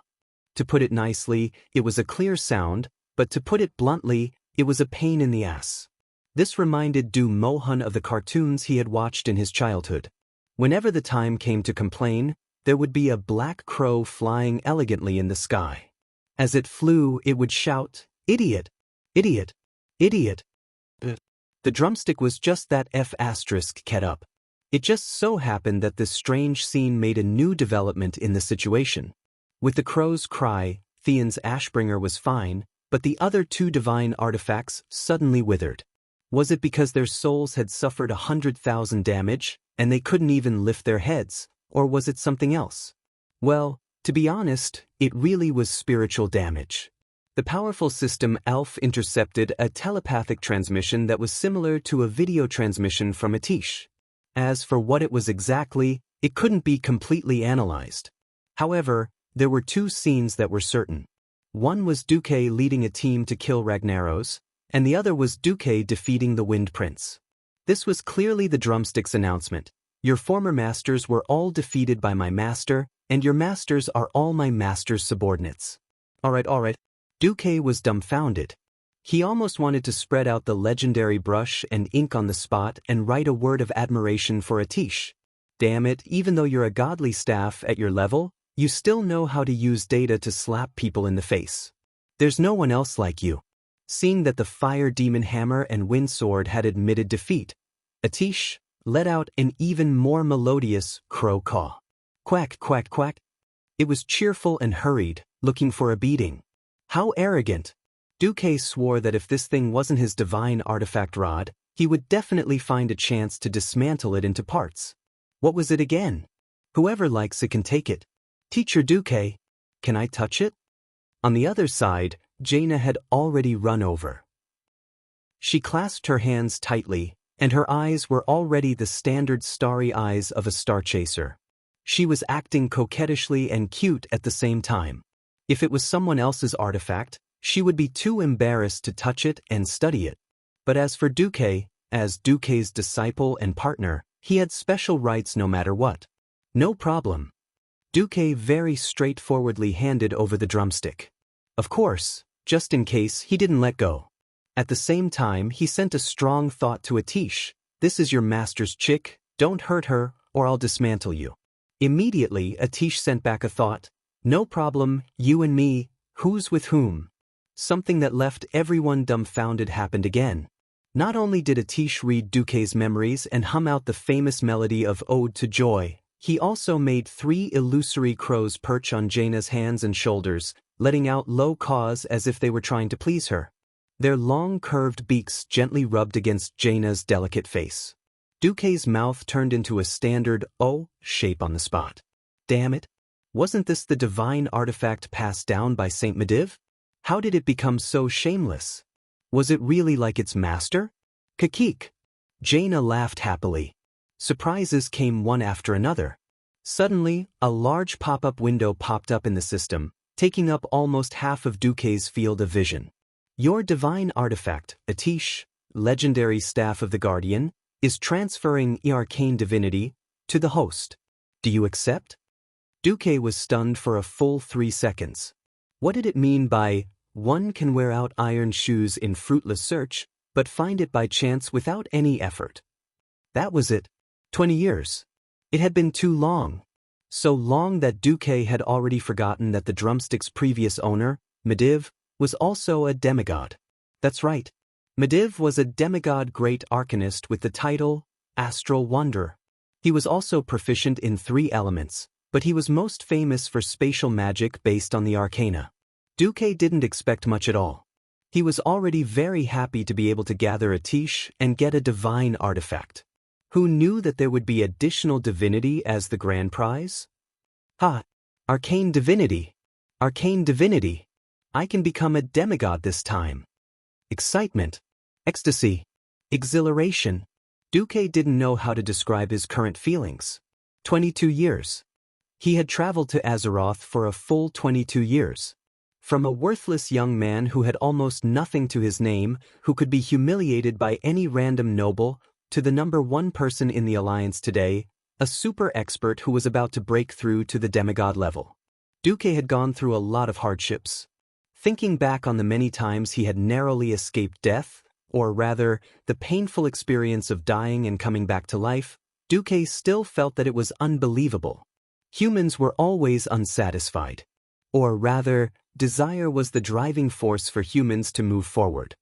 To put it nicely, it was a clear sound, but to put it bluntly, it was a pain in the ass. This reminded Du Mohan of the cartoons he had watched in his childhood. Whenever the time came to complain, there would be a black crow flying elegantly in the sky. As it flew, it would shout, "Idiot! Idiot! Idiot!" The drumstick was just that F** ket up. It just so happened that this strange scene made a new development in the situation. With the crow's cry, Theon's Ashbringer was fine, but the other two divine artifacts suddenly withered. Was it because their souls had suffered 100,000 damage, and they couldn't even lift their heads, or was it something else? Well, to be honest, it really was spiritual damage. The powerful system ALF intercepted a telepathic transmission that was similar to a video transmission from Atish. As for what it was exactly, it couldn't be completely analyzed. However, there were two scenes that were certain. One was Duque leading a team to kill Ragnaros, and the other was Duque defeating the Wind Prince. This was clearly the drumstick's announcement. Your former masters were all defeated by my master, and your masters are all my master's subordinates. Alright. Duque was dumbfounded. He almost wanted to spread out the legendary brush and ink on the spot and write a word of admiration for Atish. Damn it, even though you're a godly staff at your level, you still know how to use data to slap people in the face. There's no one else like you. Seeing that the fire demon hammer and wind sword had admitted defeat, Atish let out an even more melodious crow caw. Quack, quack, quack. It was cheerful and hurried, looking for a beating. How arrogant! Duque swore that if this thing wasn't his divine artifact rod, he would definitely find a chance to dismantle it into parts. What was it again? Whoever likes it can take it. Teacher Duque, can I touch it? On the other side, Jaina had already run over. She clasped her hands tightly, and her eyes were already the standard starry eyes of a star chaser. She was acting coquettishly and cute at the same time. If it was someone else's artifact, she would be too embarrassed to touch it and study it. But as for Duque, as Duque's disciple and partner, he had special rights no matter what. No problem. Duque very straightforwardly handed over the drumstick. Of course, just in case he didn't let go. At the same time, he sent a strong thought to Atish. This is your master's chick, don't hurt her, or I'll dismantle you. Immediately, Atish sent back a thought. No problem, you and me, who's with whom? Something that left everyone dumbfounded happened again. Not only did Atish read Duque's memories and hum out the famous melody of Ode to Joy, he also made 3 illusory crows perch on Jaina's hands and shoulders, letting out low caws as if they were trying to please her. Their long curved beaks gently rubbed against Jaina's delicate face. Duque's mouth turned into a standard O shape on the spot. Damn it! Wasn't this the divine artifact passed down by Saint Medivh? How did it become so shameless? Was it really like its master? Kakik! Jaina laughed happily. Surprises came one after another. Suddenly, a large pop-up window popped up in the system, taking up almost half of Duque's field of vision. Your divine artifact, Atish, legendary staff of the Guardian, is transferring arcane divinity to the host. Do you accept? Duque was stunned for a full 3 seconds. What did it mean by, one can wear out iron shoes in fruitless search, but find it by chance without any effort? That was it. 20 years. It had been too long. So long that Duque had already forgotten that the drumstick's previous owner, Medivh, was also a demigod. That's right. Medivh was a demigod great arcanist with the title Astral Wanderer. He was also proficient in 3 elements, but he was most famous for spatial magic based on the arcana. Duque didn't expect much at all. He was already very happy to be able to gather Atish and get a divine artifact. Who knew that there would be additional divinity as the grand prize? Ha! Arcane divinity! Arcane divinity! I can become a demigod this time. Excitement, ecstasy, exhilaration. Duque didn't know how to describe his current feelings. 22 years. He had traveled to Azeroth for a full 22 years. From a worthless young man who had almost nothing to his name, who could be humiliated by any random noble, to the #1 person in the Alliance today, a super expert who was about to break through to the demigod level. Duque had gone through a lot of hardships. Thinking back on the many times he had narrowly escaped death, or rather, the painful experience of dying and coming back to life, Duque still felt that it was unbelievable. Humans were always unsatisfied. Or rather, desire was the driving force for humans to move forward.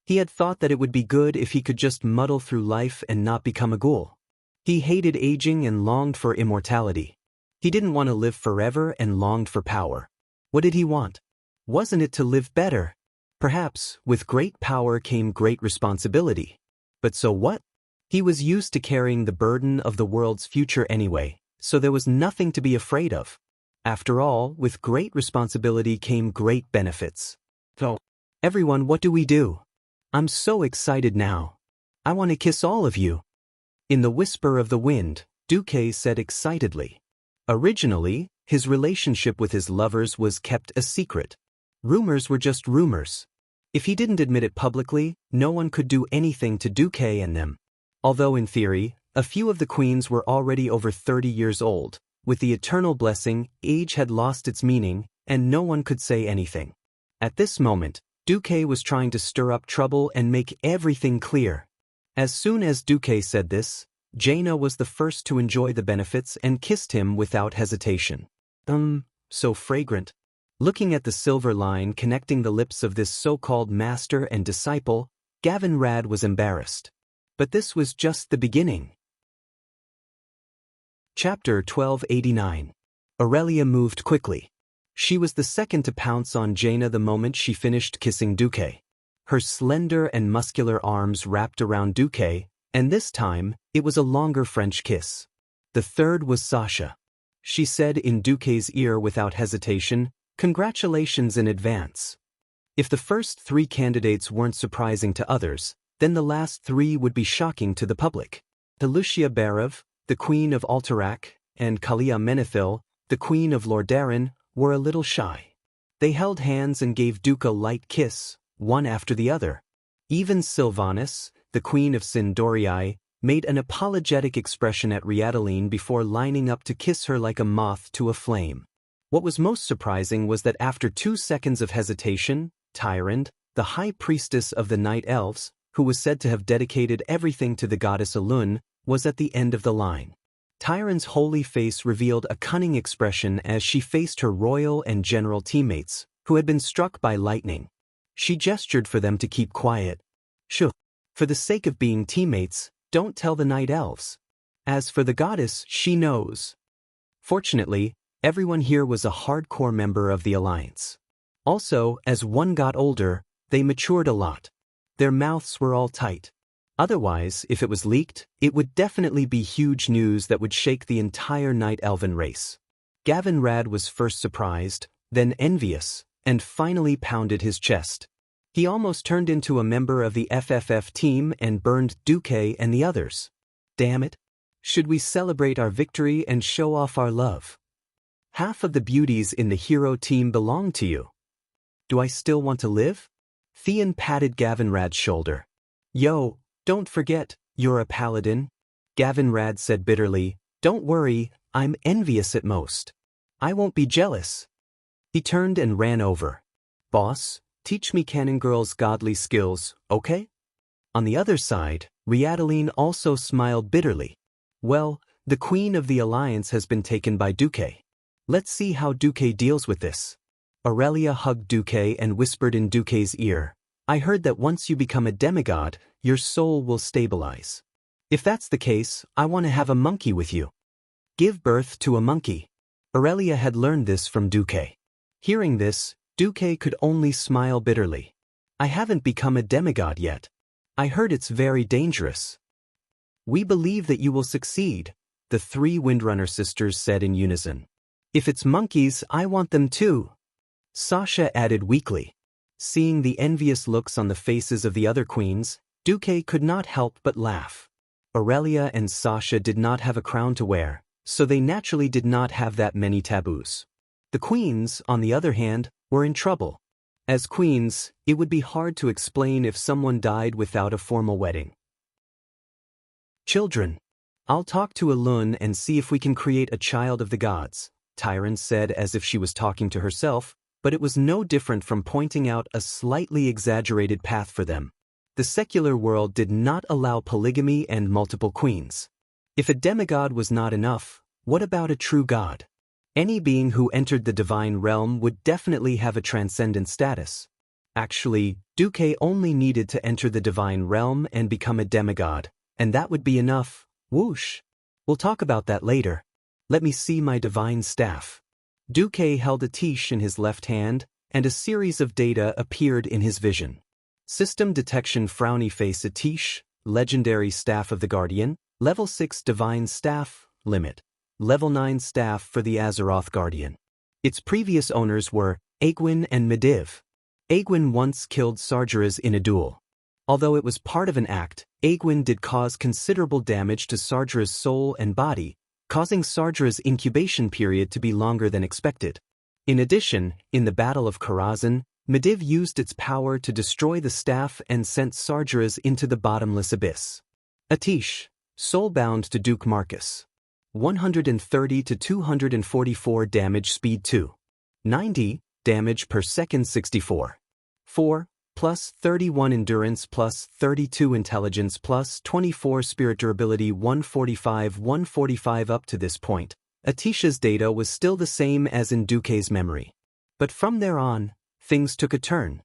He had thought that it would be good if he could just muddle through life and not become a ghoul. He hated aging and longed for immortality. He didn't want to live forever and longed for power. What did he want? Wasn't it to live better? Perhaps, with great power came great responsibility. But so what? He was used to carrying the burden of the world's future anyway, so there was nothing to be afraid of. After all, with great responsibility came great benefits. So, everyone, what do we do? I'm so excited now. I want to kiss all of you. In the whisper of the wind, Duque said excitedly. Originally, his relationship with his lovers was kept a secret. Rumors were just rumors. If he didn't admit it publicly, no one could do anything to Duque and them. Although in theory, a few of the queens were already over 30 years old, with the eternal blessing, age had lost its meaning, and no one could say anything. At this moment, Duque was trying to stir up trouble and make everything clear. As soon as Duque said this, Jaina was the first to enjoy the benefits and kissed him without hesitation. So fragrant. Looking at the silver line connecting the lips of this so-called master and disciple, Gavin Rad was embarrassed. But this was just the beginning. Chapter 1289. Aurelia moved quickly. She was the second to pounce on Jaina the moment she finished kissing Duque. Her slender and muscular arms wrapped around Duque, and this time, it was a longer French kiss. The third was Sasha. She said in Duque's ear without hesitation, "Congratulations in advance." If the first three candidates weren't surprising to others, then the last three would be shocking to the public. Lucia Barev, the Queen of Alterac, and Kalia Menethil, the Queen of Lordaeron, were a little shy. They held hands and gave Duke a light kiss, one after the other. Even Sylvanas, the Queen of Sindorii, made an apologetic expression at Riadaline before lining up to kiss her like a moth to a flame. What was most surprising was that after 2 seconds of hesitation, Tyrande, the high priestess of the Night Elves, who was said to have dedicated everything to the goddess Elun, was at the end of the line. Tyrande's holy face revealed a cunning expression as she faced her royal and general teammates, who had been struck by lightning. She gestured for them to keep quiet. Shh. For the sake of being teammates, don't tell the Night Elves. As for the goddess, she knows. Fortunately, everyone here was a hardcore member of the Alliance. Also, as one got older, they matured a lot. Their mouths were all tight. Otherwise, if it was leaked, it would definitely be huge news that would shake the entire Night Elven race. Gavin Rad was first surprised, then envious, and finally pounded his chest. He almost turned into a member of the FFF team and burned Duque and the others. Damn it. Should we celebrate our victory and show off our love? Half of the beauties in the hero team belong to you. Do I still want to live? Theon patted Gavin Rad's shoulder. Yo, don't forget, you're a paladin. Gavin Rad said bitterly, don't worry, I'm envious at most. I won't be jealous. He turned and ran over. Boss, teach me Cannon Girl's godly skills, okay? On the other side, Riadaline also smiled bitterly. Well, the Queen of the Alliance has been taken by Duque. Let's see how Duque deals with this. Aurelia hugged Duque and whispered in Duque's ear, I heard that once you become a demigod, your soul will stabilize. If that's the case, I want to have a monkey with you. Give birth to a monkey. Aurelia had learned this from Duque. Hearing this, Duque could only smile bitterly. I haven't become a demigod yet. I heard it's very dangerous. We believe that you will succeed, the 3 Windrunner sisters said in unison. If it's monkeys, I want them too. Sasha added weakly. Seeing the envious looks on the faces of the other queens, Duque could not help but laugh. Aurelia and Sasha did not have a crown to wear, so they naturally did not have that many taboos. The queens, on the other hand, were in trouble. As queens, it would be hard to explain if someone died without a formal wedding. Children. I'll talk to Elun and see if we can create a child of the gods, Tyrande said as if she was talking to herself, but it was no different from pointing out a slightly exaggerated path for them. The secular world did not allow polygamy and multiple queens. If a demigod was not enough, what about a true god? Any being who entered the divine realm would definitely have a transcendent status. Actually, Duque only needed to enter the divine realm and become a demigod, and that would be enough. Whoosh! We'll talk about that later. Let me see my divine staff. Duque held a tish in his left hand, and a series of data appeared in his vision. System detection frowny face Atish, legendary staff of the Guardian, level 6 divine staff, limit. Level 9 staff for the Azeroth Guardian. Its previous owners were Aegwin and Medivh. Aegwin once killed Sargeras in a duel. Although it was part of an act, Aegwin did cause considerable damage to Sargeras' soul and body, causing Sargeras' incubation period to be longer than expected. In addition, in the Battle of Karazhan, Medivh used its power to destroy the staff and sent Sargeras into the bottomless abyss. Atish, soulbound to Duke Marcus. 130 to 244 damage speed 2. 90 damage per second 64. 4 plus 31 endurance plus 32 intelligence plus 24 spirit durability 145 up to this point. Atish's data was still the same as in Duque's memory. But from there on, things took a turn.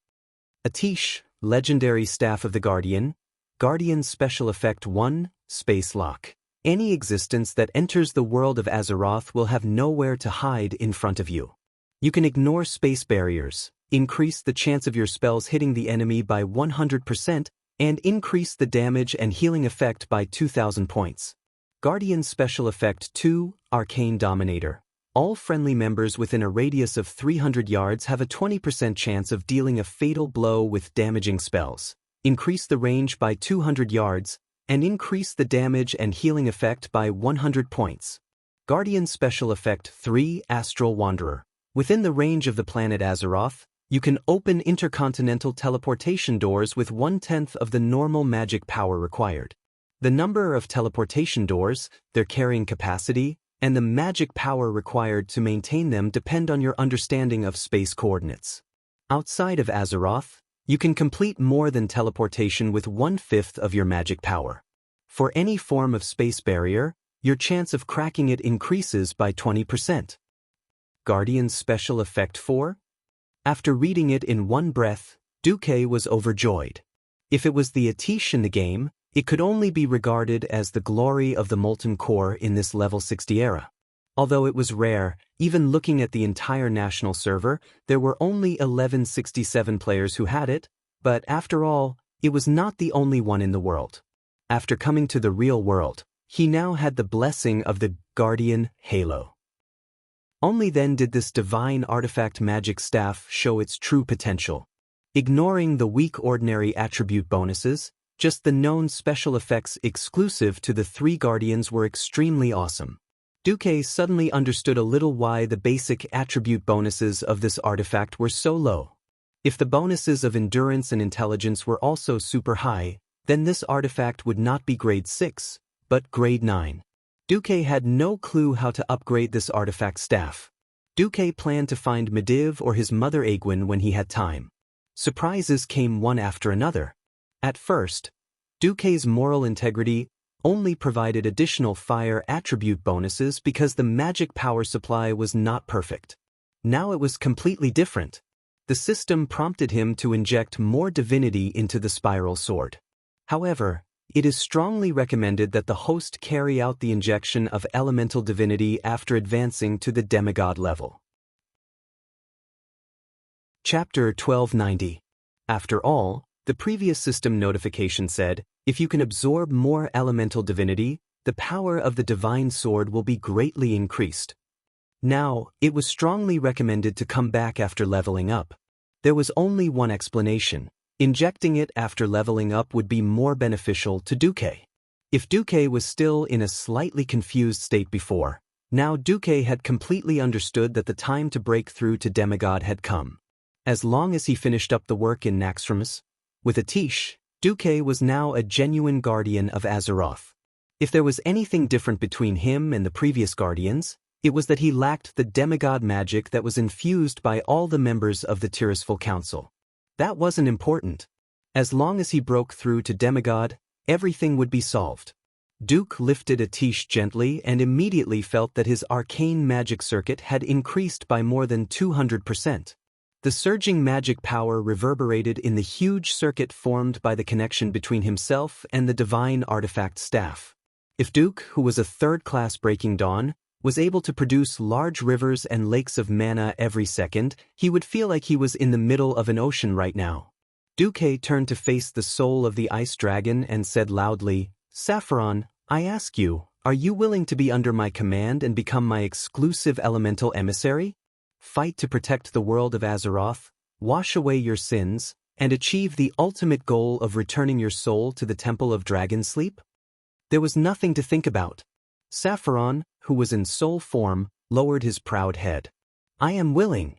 Atish, legendary staff of the Guardian, Guardian special effect 1, space lock. Any existence that enters the world of Azeroth will have nowhere to hide in front of you. You can ignore space barriers, increase the chance of your spells hitting the enemy by 100%, and increase the damage and healing effect by 2,000 points. Guardian Special Effect 2, Arcane Dominator. All friendly members within a radius of 300 yards have a 20% chance of dealing a fatal blow with damaging spells. Increase the range by 200 yards, and increase the damage and healing effect by 100 points. Guardian Special Effect 3, Astral Wanderer. Within the range of the planet Azeroth, you can open intercontinental teleportation doors with 1/10 of the normal magic power required. The number of teleportation doors, their carrying capacity, and the magic power required to maintain them depend on your understanding of space coordinates. Outside of Azeroth, you can complete more than teleportation with 1/5 of your magic power. For any form of space barrier, your chance of cracking it increases by 20%. Guardian's Special Effect 4? After reading it in one breath, Duque was overjoyed. If it was the Atish in the game, it could only be regarded as the glory of the Molten Core in this level 60 era. Although it was rare, even looking at the entire national server, there were only 1167 players who had it, but after all, it was not the only one in the world. After coming to the real world, he now had the blessing of the Guardian Halo. Only then did this divine artifact magic staff show its true potential. Ignoring the weak ordinary attribute bonuses, just the known special effects exclusive to the 3 Guardians were extremely awesome. Duque suddenly understood a little why the basic attribute bonuses of this artifact were so low. If the bonuses of endurance and intelligence were also super high, then this artifact would not be grade 6, but grade 9. Duque had no clue how to upgrade this artifact staff. Duque planned to find Medivh or his mother Aegwin when he had time. Surprises came one after another. At first, Duque's moral integrity only provided additional fire attribute bonuses because the magic power supply was not perfect. Now it was completely different. The system prompted him to inject more divinity into the spiral sword. However, it is strongly recommended that the host carry out the injection of elemental divinity after advancing to the demigod level. Chapter 1290. After all, the previous system notification said, if you can absorb more elemental divinity, the power of the divine sword will be greatly increased. Now, it was strongly recommended to come back after leveling up. There was only one explanation. Injecting it after leveling up would be more beneficial to Duque. If Duque was still in a slightly confused state before, now Duque had completely understood that the time to break through to demigod had come. As long as he finished up the work in Naxxramas, with Atish, Duque was now a genuine guardian of Azeroth. If there was anything different between him and the previous guardians, it was that he lacked the demigod magic that was infused by all the members of the Tirisful Council. That wasn't important. As long as he broke through to demigod, everything would be solved. Duke lifted a tish gently and immediately felt that his arcane magic circuit had increased by more than 200%. The surging magic power reverberated in the huge circuit formed by the connection between himself and the divine artifact staff. If Duke, who was a third-class Breaking Dawn, was able to produce large rivers and lakes of mana every second, he would feel like he was in the middle of an ocean right now. Duke turned to face the soul of the ice dragon and said loudly, "Saffron, I ask you, are you willing to be under my command and become my exclusive elemental emissary? Fight to protect the world of Azeroth, wash away your sins, and achieve the ultimate goal of returning your soul to the Temple of Dragon Sleep?" There was nothing to think about. Saffron, who was in soul form, lowered his proud head. "I am willing."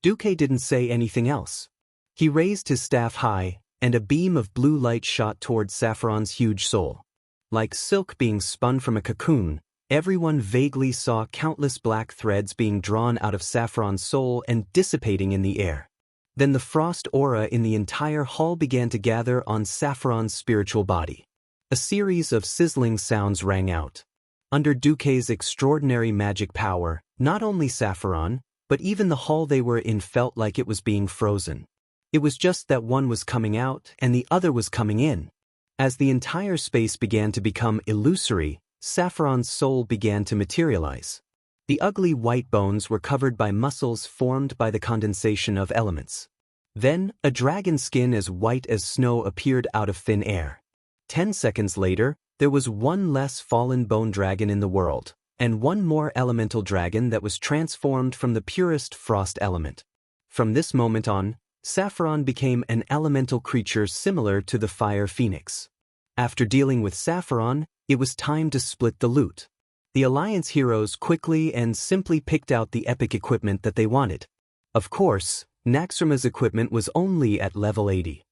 Duke didn't say anything else. He raised his staff high, and a beam of blue light shot towards Saffron's huge soul. Like silk being spun from a cocoon, everyone vaguely saw countless black threads being drawn out of Saffron's soul and dissipating in the air. Then the frost aura in the entire hall began to gather on Saffron's spiritual body. A series of sizzling sounds rang out. Under Duke's extraordinary magic power, not only Saffron, but even the hall they were in felt like it was being frozen. It was just that one was coming out and the other was coming in. As the entire space began to become illusory, Saffron's soul began to materialize. The ugly white bones were covered by muscles formed by the condensation of elements. Then, a dragon skin as white as snow appeared out of thin air. 10 seconds later, there was one less fallen bone dragon in the world, and one more elemental dragon that was transformed from the purest frost element. From this moment on, Saffron became an elemental creature similar to the fire phoenix. After dealing with Saffron, it was time to split the loot. The Alliance heroes quickly and simply picked out the epic equipment that they wanted. Of course, Naxxrama's equipment was only at level 80.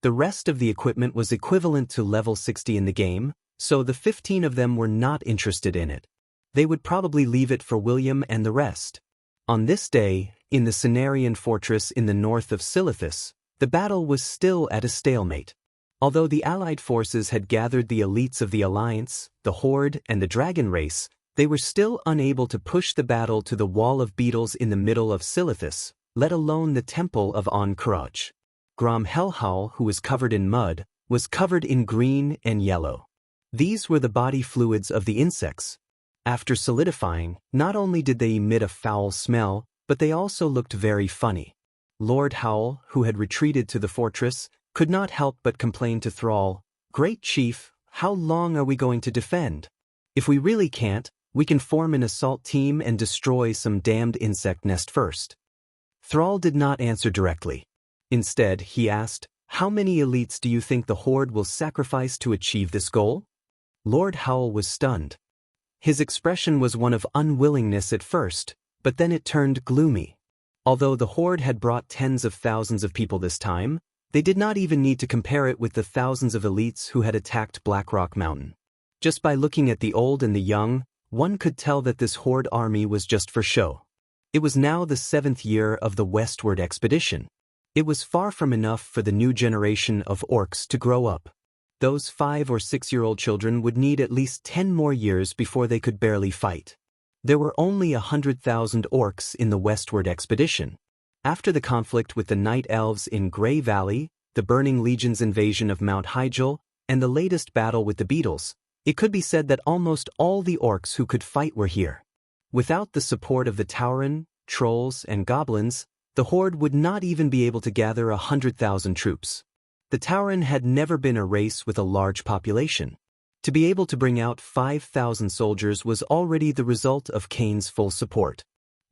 The rest of the equipment was equivalent to level 60 in the game, so the 15 of them were not interested in it. They would probably leave it for William and the rest. On this day, in the Cenarian fortress in the north of Silithus, the battle was still at a stalemate. Although the Allied forces had gathered the elites of the Alliance, the Horde, and the Dragon race, they were still unable to push the battle to the wall of beetles in the middle of Silithus, let alone the Temple of An-Kuraj. Grom Hellhowl, who was covered in mud, was covered in green and yellow. These were the body fluids of the insects. After solidifying, not only did they emit a foul smell, but they also looked very funny. Lord Howl, who had retreated to the fortress, could not help but complain to Thrall, "Great Chief, how long are we going to defend? If we really can't, we can form an assault team and destroy some damned insect nest first." Thrall did not answer directly. Instead, he asked, "How many elites do you think the Horde will sacrifice to achieve this goal?" Lord Howl was stunned. His expression was one of unwillingness at first, but then it turned gloomy. Although the Horde had brought tens of thousands of people this time, they did not even need to compare it with the thousands of elites who had attacked Blackrock Mountain. Just by looking at the old and the young, one could tell that this Horde army was just for show. It was now the 7th year of the westward expedition. It was far from enough for the new generation of orcs to grow up. Those 5- or 6-year-old children would need at least 10 more years before they could barely fight. There were only 100,000 orcs in the westward expedition. After the conflict with the Night Elves in Grey Valley, the Burning Legion's invasion of Mount Hyjal, and the latest battle with the beetles, it could be said that almost all the orcs who could fight were here. Without the support of the Tauren, trolls, and goblins, the Horde would not even be able to gather 100,000 troops. The Tauren had never been a race with a large population. To be able to bring out 5,000 soldiers was already the result of Kane's full support.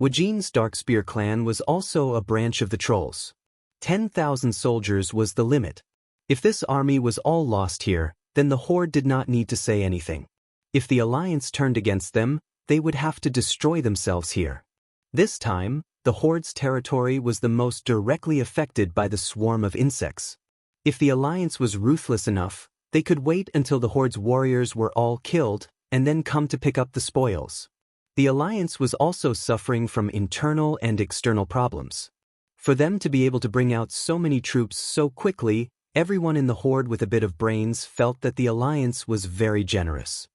Wajin's Darkspear clan was also a branch of the trolls. 10,000 soldiers was the limit. If this army was all lost here, then the Horde did not need to say anything. If the Alliance turned against them, they would have to destroy themselves here. This time, the Horde's territory was the most directly affected by the swarm of insects. If the Alliance was ruthless enough, they could wait until the Horde's warriors were all killed and then come to pick up the spoils. The Alliance was also suffering from internal and external problems. For them to be able to bring out so many troops so quickly, Everyone in the horde with a bit of brains felt that the alliance was very generous.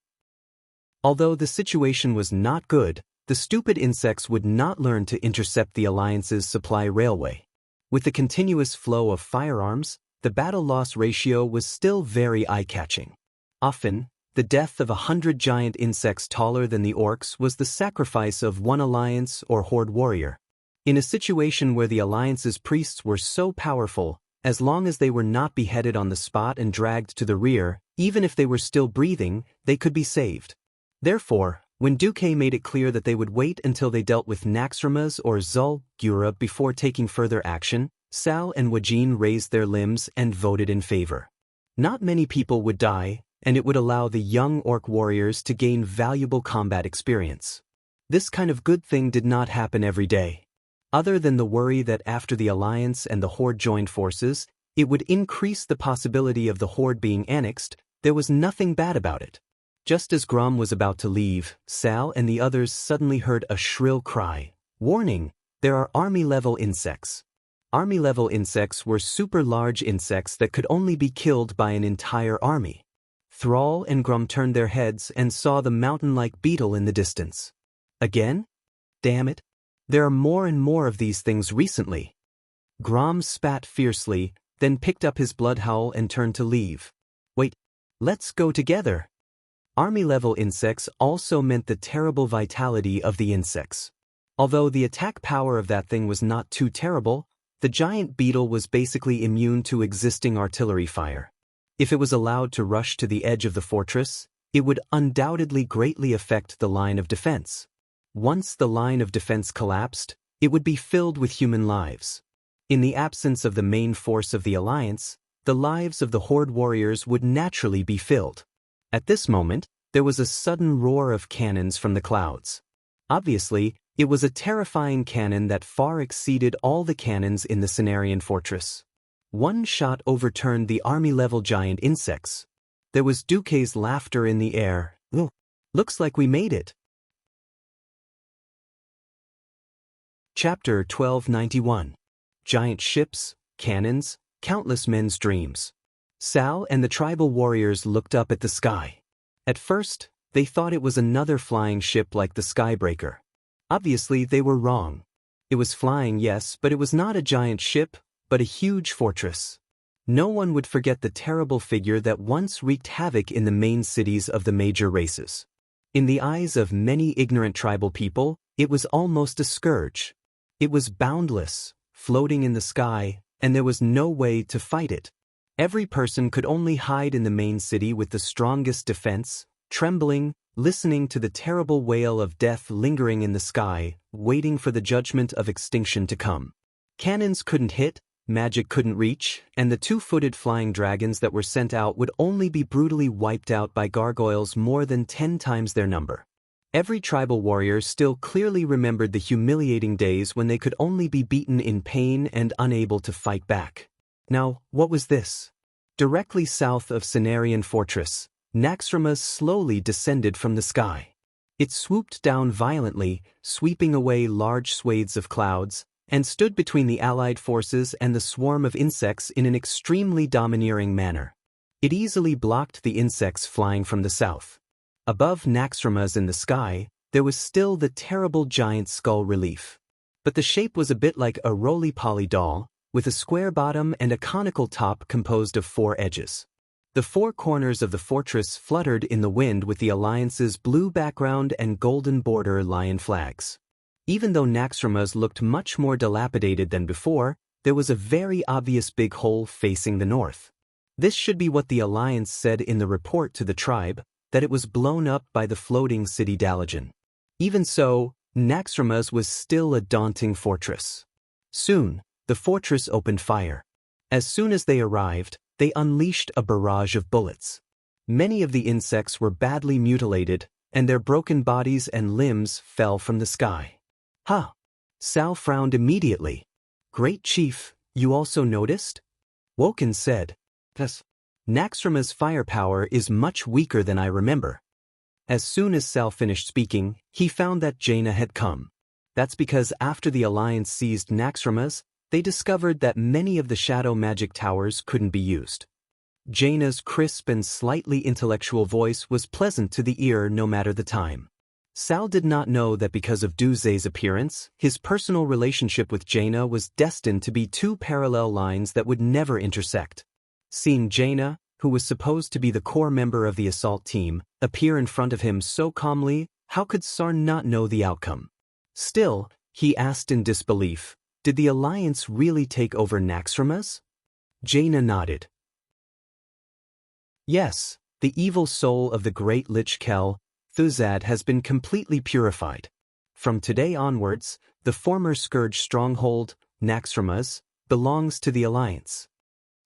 Although the situation was not good, the stupid insects would not learn to intercept the alliance's supply railway. With the continuous flow of firearms, the battle-loss ratio was still very eye-catching. Often, the death of 100 giant insects taller than the orcs was the sacrifice of one alliance or horde warrior. In a situation where the alliance's priests were so powerful, as long as they were not beheaded on the spot and dragged to the rear, even if they were still breathing, they could be saved. Therefore, when Duque made it clear that they would wait until they dealt with Naxxramas or Zul'Gura before taking further action, Sal and Wajin raised their limbs and voted in favor. Not many people would die, and it would allow the young orc warriors to gain valuable combat experience. This kind of good thing did not happen every day. Other than the worry that after the alliance and the horde joined forces, it would increase the possibility of the horde being annexed, there was nothing bad about it. Just as Grom was about to leave, Sal and the others suddenly heard a shrill cry. Warning! There are army-level insects. Army-level insects were super-large insects that could only be killed by an entire army. Thrall and Grom turned their heads and saw the mountain-like beetle in the distance. Again? Damn it! There are more and more of these things recently. Grom spat fiercely, then picked up his bloodhowl and turned to leave. Wait, let's go together. Army-level insects also meant the terrible vitality of the insects. Although the attack power of that thing was not too terrible, the giant beetle was basically immune to existing artillery fire. If it was allowed to rush to the edge of the fortress, it would undoubtedly greatly affect the line of defense. Once the line of defense collapsed, it would be filled with human lives. In the absence of the main force of the alliance, the lives of the horde warriors would naturally be filled. At this moment, there was a sudden roar of cannons from the clouds. Obviously, it was a terrifying cannon that far exceeded all the cannons in the Cenarian fortress. One shot overturned the army-level giant insects. There was Duque's laughter in the air. Looks like we made it. Chapter 1291. Giant ships, cannons, countless men's dreams. Sal and the tribal warriors looked up at the sky. At first, they thought it was another flying ship like the Skybreaker. Obviously, they were wrong. It was flying, yes, but it was not a giant ship, but a huge fortress. No one would forget the terrible figure that once wreaked havoc in the main cities of the major races. In the eyes of many ignorant tribal people, it was almost a scourge. It was boundless, floating in the sky, and there was no way to fight it. Every person could only hide in the main city with the strongest defense, trembling, listening to the terrible wail of death lingering in the sky, waiting for the judgment of extinction to come. Cannons couldn't hit, magic couldn't reach, and the two-footed flying dragons that were sent out would only be brutally wiped out by gargoyles more than 10 times their number. Every tribal warrior still clearly remembered the humiliating days when they could only be beaten in pain and unable to fight back. Now, what was this? Directly south of Cenarian Fortress, Naxxramas slowly descended from the sky. It swooped down violently, sweeping away large swathes of clouds, and stood between the allied forces and the swarm of insects in an extremely domineering manner. It easily blocked the insects flying from the south. Above Naxxramas in the sky, there was still the terrible giant skull relief. But the shape was a bit like a roly-poly doll, with a square bottom and a conical top composed of 4 edges. The 4 corners of the fortress fluttered in the wind with the alliance's blue background and golden border lion flags. Even though Naxxramas looked much more dilapidated than before, there was a very obvious big hole facing the north. This should be what the alliance said in the report to the tribe, that it was blown up by the floating city Dalajan. Even so, Naxxramas was still a daunting fortress. Soon, the fortress opened fire. As soon as they arrived, they unleashed a barrage of bullets. Many of the insects were badly mutilated, and their broken bodies and limbs fell from the sky. Ha! Sal frowned immediately. Great Chief, you also noticed? Woken said. Yes. Naxxramas' firepower is much weaker than I remember. As soon as Sal finished speaking, he found that Jaina had come. That's because after the Alliance seized Naxxramas, they discovered that many of the shadow magic towers couldn't be used. Jaina's crisp and slightly intellectual voice was pleasant to the ear no matter the time. Sal did not know that because of Du Ze's appearance, his personal relationship with Jaina was destined to be two parallel lines that would never intersect. Seeing Jaina, who was supposed to be the core member of the assault team, appear in front of him so calmly, how could Sar not know the outcome? Still, he asked in disbelief, did the Alliance really take over Naxxramas? Jaina nodded. Yes, the evil soul of the great Lich Kel, Thuzad, has been completely purified. From today onwards, the former Scourge stronghold, Naxxramas, belongs to the Alliance.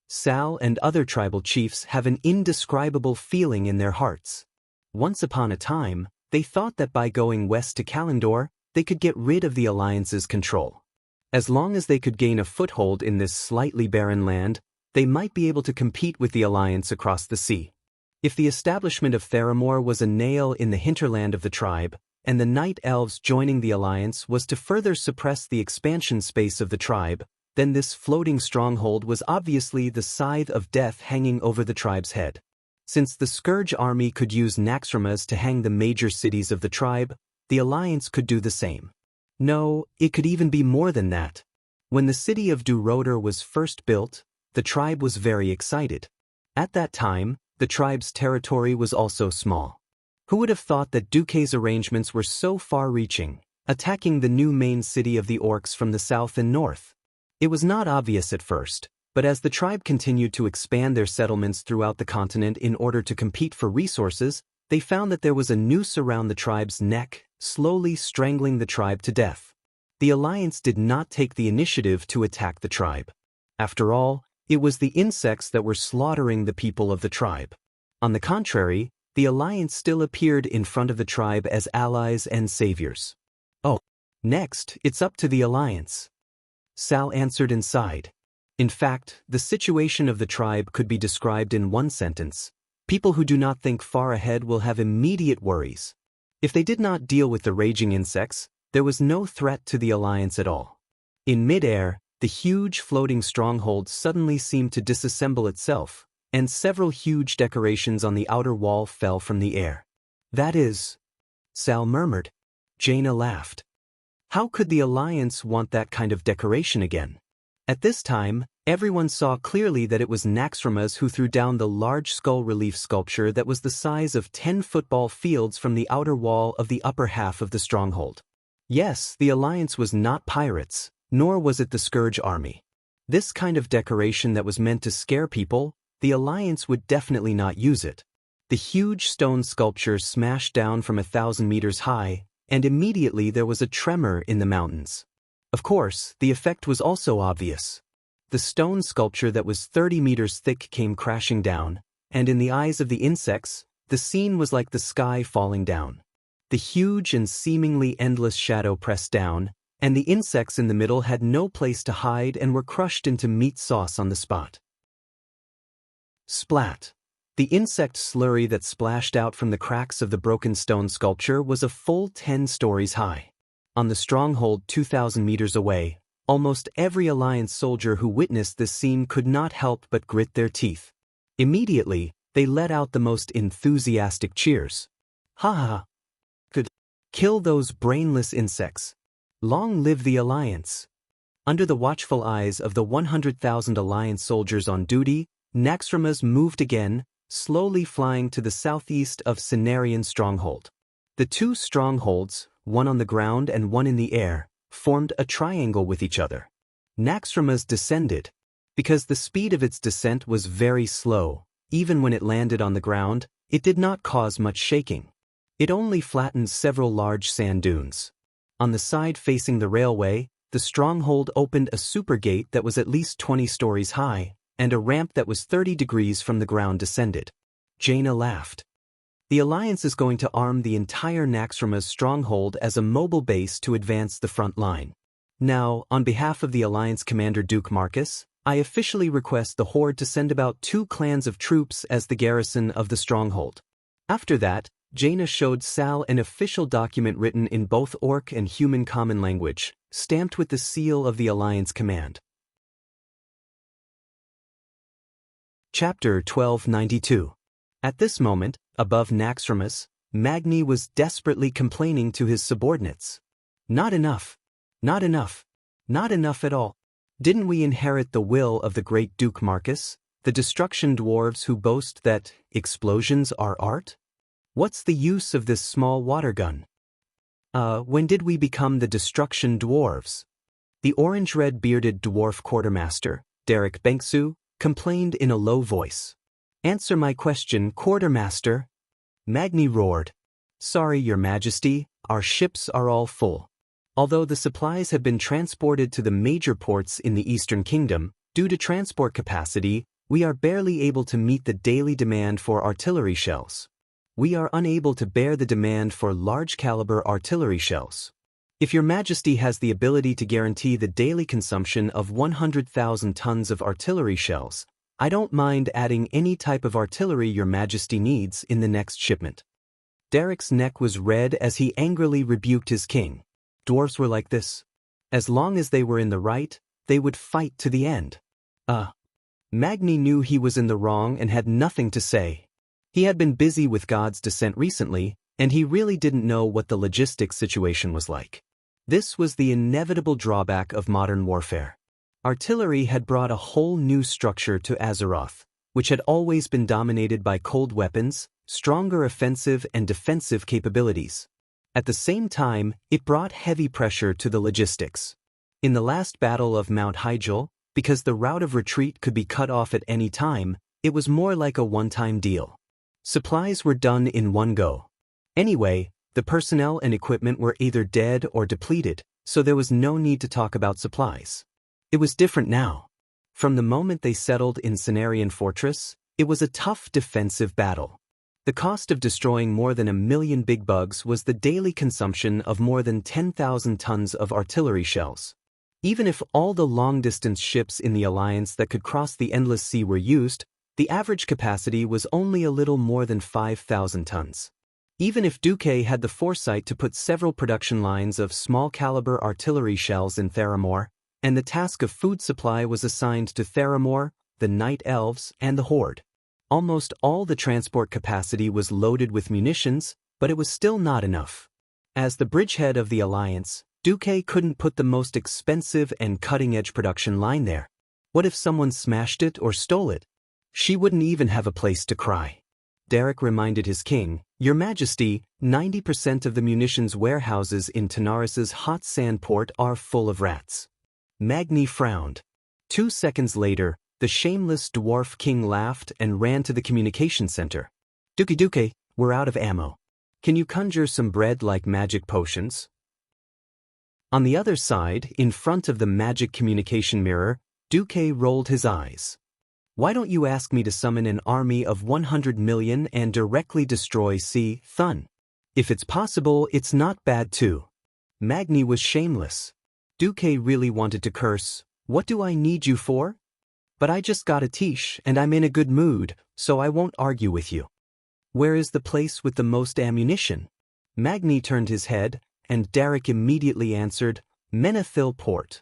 Sal and other tribal chiefs have an indescribable feeling in their hearts. Once upon a time, they thought that by going west to Kalimdor, they could get rid of the Alliance's control. As long as they could gain a foothold in this slightly barren land, they might be able to compete with the Alliance across the sea. If the establishment of Theramore was a nail in the hinterland of the tribe, and the Night Elves joining the Alliance was to further suppress the expansion space of the tribe, then this floating stronghold was obviously the scythe of death hanging over the tribe's head. Since the Scourge army could use Naxxramas to hang the major cities of the tribe, the Alliance could do the same. No, it could even be more than that. When the city of Duroder was first built, the tribe was very excited. At that time, the tribe's territory was also small. Who would have thought that Duke's arrangements were so far-reaching, attacking the new main city of the Orcs from the south and north? It was not obvious at first, but as the tribe continued to expand their settlements throughout the continent in order to compete for resources, they found that there was a noose around the tribe's neck, slowly strangling the tribe to death. The Alliance did not take the initiative to attack the tribe. After all, it was the insects that were slaughtering the people of the tribe. On the contrary, the Alliance still appeared in front of the tribe as allies and saviors. Oh, next, it's up to the Alliance. Sal answered and sighed. In fact, the situation of the tribe could be described in one sentence. People who do not think far ahead will have immediate worries. If they did not deal with the raging insects, there was no threat to the Alliance at all. In mid-air, the huge floating stronghold suddenly seemed to disassemble itself, and several huge decorations on the outer wall fell from the air. That is, Sal murmured. Jaina laughed. How could the Alliance want that kind of decoration again? At this time, everyone saw clearly that it was Naxxramas who threw down the large skull relief sculpture that was the size of 10 football fields from the outer wall of the upper half of the stronghold. Yes, the Alliance was not pirates, nor was it the Scourge army. This kind of decoration that was meant to scare people, the Alliance would definitely not use it. The huge stone sculpture smashed down from 1,000 meters high, and immediately there was a tremor in the mountains. Of course, the effect was also obvious. The stone sculpture that was 30 meters thick came crashing down, and in the eyes of the insects, the scene was like the sky falling down. The huge and seemingly endless shadow pressed down, and the insects in the middle had no place to hide and were crushed into meat sauce on the spot. Splat! The insect slurry that splashed out from the cracks of the broken stone sculpture was a full 10 stories high. On the stronghold 2,000 meters away, almost every Alliance soldier who witnessed this scene could not help but grit their teeth. Immediately, they let out the most enthusiastic cheers. Ha ha! Could kill those brainless insects. Long live the Alliance! Under the watchful eyes of the 100,000 Alliance soldiers on duty, Naxxramas moved again, slowly flying to the southeast of Cenarian stronghold. The two strongholds, one on the ground and one in the air, formed a triangle with each other. Naxxramas descended. Because the speed of its descent was very slow, even when it landed on the ground, it did not cause much shaking. It only flattened several large sand dunes. On the side facing the railway, the stronghold opened a super gate that was at least 20 stories high, and a ramp that was 30 degrees from the ground descended. Jaina laughed. The Alliance is going to arm the entire Naxxramas stronghold as a mobile base to advance the front line. Now, on behalf of the Alliance Commander Duke Marcus, I officially request the Horde to send about 2 clans of troops as the garrison of the stronghold. After that, Jaina showed Sal an official document written in both Orc and human common language, stamped with the seal of the Alliance Command. Chapter 1292. At this moment, above Naxxramas, Magni was desperately complaining to his subordinates. Not enough. Not enough. Not enough at all. Didn't we inherit the will of the great Duke Marcus, the destruction dwarves who boast that explosions are art? What's the use of this small water gun? When did we become the destruction dwarves? The orange-red bearded dwarf quartermaster, Derek Benksu, complained in a low voice. Answer my question, quartermaster. Magni roared. Sorry, your majesty, our ships are all full. Although the supplies have been transported to the major ports in the Eastern Kingdom, due to transport capacity, we are barely able to meet the daily demand for artillery shells. We are unable to bear the demand for large-caliber artillery shells. If your majesty has the ability to guarantee the daily consumption of 100,000 tons of artillery shells, I don't mind adding any type of artillery your majesty needs in the next shipment. Derek's neck was red as he angrily rebuked his king. Dwarves were like this. As long as they were in the right, they would fight to the end. Magni knew he was in the wrong and had nothing to say. He had been busy with God's Descent recently, and he really didn't know what the logistics situation was like. This was the inevitable drawback of modern warfare. Artillery had brought a whole new structure to Azeroth, which had always been dominated by cold weapons, stronger offensive and defensive capabilities. At the same time, it brought heavy pressure to the logistics. In the last battle of Mount Hyjal, because the route of retreat could be cut off at any time, it was more like a one-time deal. Supplies were done in one go. Anyway, the personnel and equipment were either dead or depleted, so there was no need to talk about supplies. It was different now. From the moment they settled in Cenarian Fortress, it was a tough defensive battle. The cost of destroying more than 1 million big bugs was the daily consumption of more than 10,000 tons of artillery shells. Even if all the long-distance ships in the Alliance that could cross the Endless Sea were used, the average capacity was only a little more than 5,000 tons. Even if Duque had the foresight to put several production lines of small-caliber artillery shells in Theramore, and the task of food supply was assigned to Theramore, the Night Elves, and the Horde. Almost all the transport capacity was loaded with munitions, but it was still not enough. As the bridgehead of the Alliance, Duque couldn't put the most expensive and cutting-edge production line there. What if someone smashed it or stole it? She wouldn't even have a place to cry. Derek reminded his king, Your Majesty, 90% of the munitions warehouses in Tanaris's hot sand port are full of rats. Magni frowned. 2 seconds later, the shameless dwarf king laughed and ran to the communication center. Duque, we're out of ammo. Can you conjure some bread like magic potions? On the other side, in front of the magic communication mirror, Duque rolled his eyes. Why don't you ask me to summon an army of 100 million and directly destroy Thun? If it's possible, it's not bad too. Magni was shameless. Duque really wanted to curse, What do I need you for? But I just got a tiche and I'm in a good mood, so I won't argue with you. Where is the place with the most ammunition? Magni turned his head, and Derek immediately answered, Menethil Port.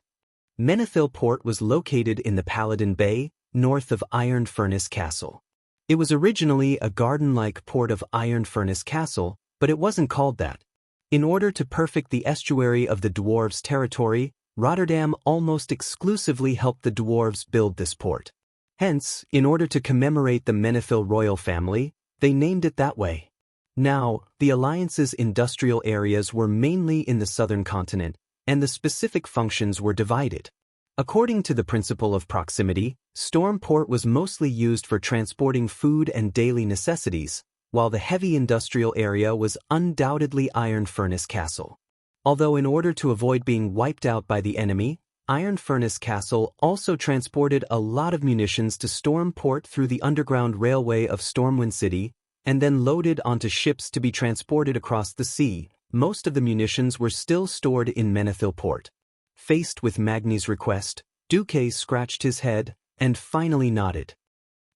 Menethil Port was located in the Paladin Bay, north of Iron Furnace Castle. It was originally a garden-like port of Iron Furnace Castle, but it wasn't called that. In order to perfect the estuary of the dwarves' territory, Rotterdam almost exclusively helped the dwarves build this port. Hence, in order to commemorate the Menethil royal family, they named it that way. Now, the Alliance's industrial areas were mainly in the southern continent, and the specific functions were divided. According to the principle of proximity, Stormport was mostly used for transporting food and daily necessities, while the heavy industrial area was undoubtedly Iron Furnace Castle. Although in order to avoid being wiped out by the enemy, Iron Furnace Castle also transported a lot of munitions to Stormport through the underground railway of Stormwind City, and then loaded onto ships to be transported across the sea. Most of the munitions were still stored in Menethil Port. Faced with Magni's request, Duque scratched his head and finally nodded.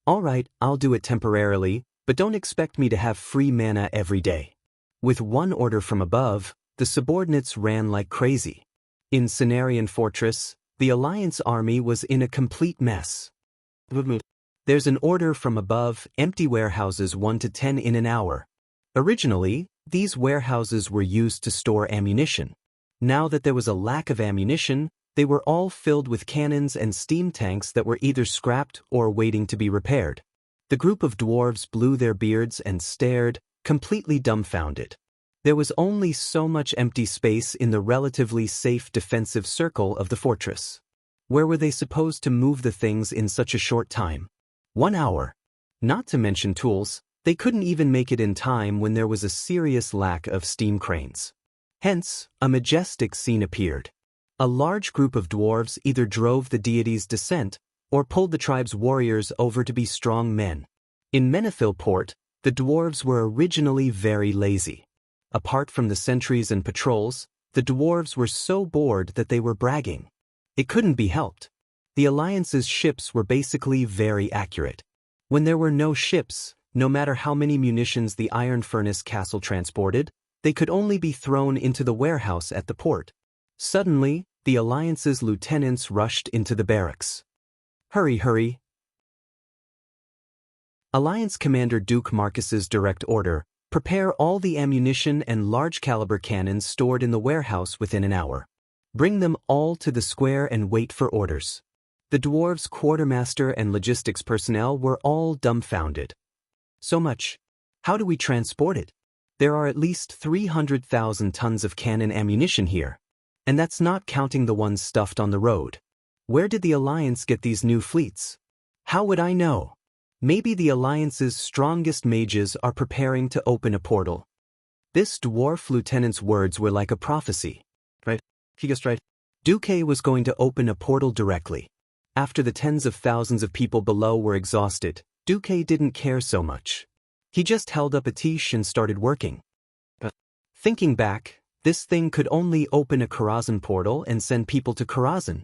All right, I'll do it temporarily, but don't expect me to have free mana every day. With one order from above, the subordinates ran like crazy. In Cenarian Fortress, the Alliance army was in a complete mess. There's an order from above, empty warehouses 1 to 10 in an hour. Originally, these warehouses were used to store ammunition. Now that there was a lack of ammunition, they were all filled with cannons and steam tanks that were either scrapped or waiting to be repaired. The group of dwarves blew their beards and stared, completely dumbfounded. There was only so much empty space in the relatively safe defensive circle of the fortress. Where were they supposed to move the things in such a short time? 1 hour. Not to mention tools, they couldn't even make it in time when there was a serious lack of steam cranes. Hence, a majestic scene appeared. A large group of dwarves either drove the deity's descent or pulled the tribe's warriors over to be strong men. In Menethil Port, the dwarves were originally very lazy. Apart from the sentries and patrols, the dwarves were so bored that they were bragging. It couldn't be helped. The Alliance's ships were basically very accurate. When there were no ships, no matter how many munitions the Iron Furnace Castle transported, they could only be thrown into the warehouse at the port. Suddenly, the Alliance's lieutenants rushed into the barracks. Hurry, hurry. Alliance Commander Duke Marcus's direct order: prepare all the ammunition and large-caliber cannons stored in the warehouse within an hour. Bring them all to the square and wait for orders. The dwarves' quartermaster and logistics personnel were all dumbfounded. So much. How do we transport it? There are at least 300,000 tons of cannon ammunition here. And that's not counting the ones stuffed on the road. Where did the Alliance get these new fleets? How would I know? Maybe the Alliance's strongest mages are preparing to open a portal. This dwarf lieutenant's words were like a prophecy. Right? He guessed right. Duque was going to open a portal directly. After the tens of thousands of people below were exhausted, Duque didn't care so much. He just held up a tiche and started working. But thinking back, this thing could only open a Karazhan portal and send people to Karazhan.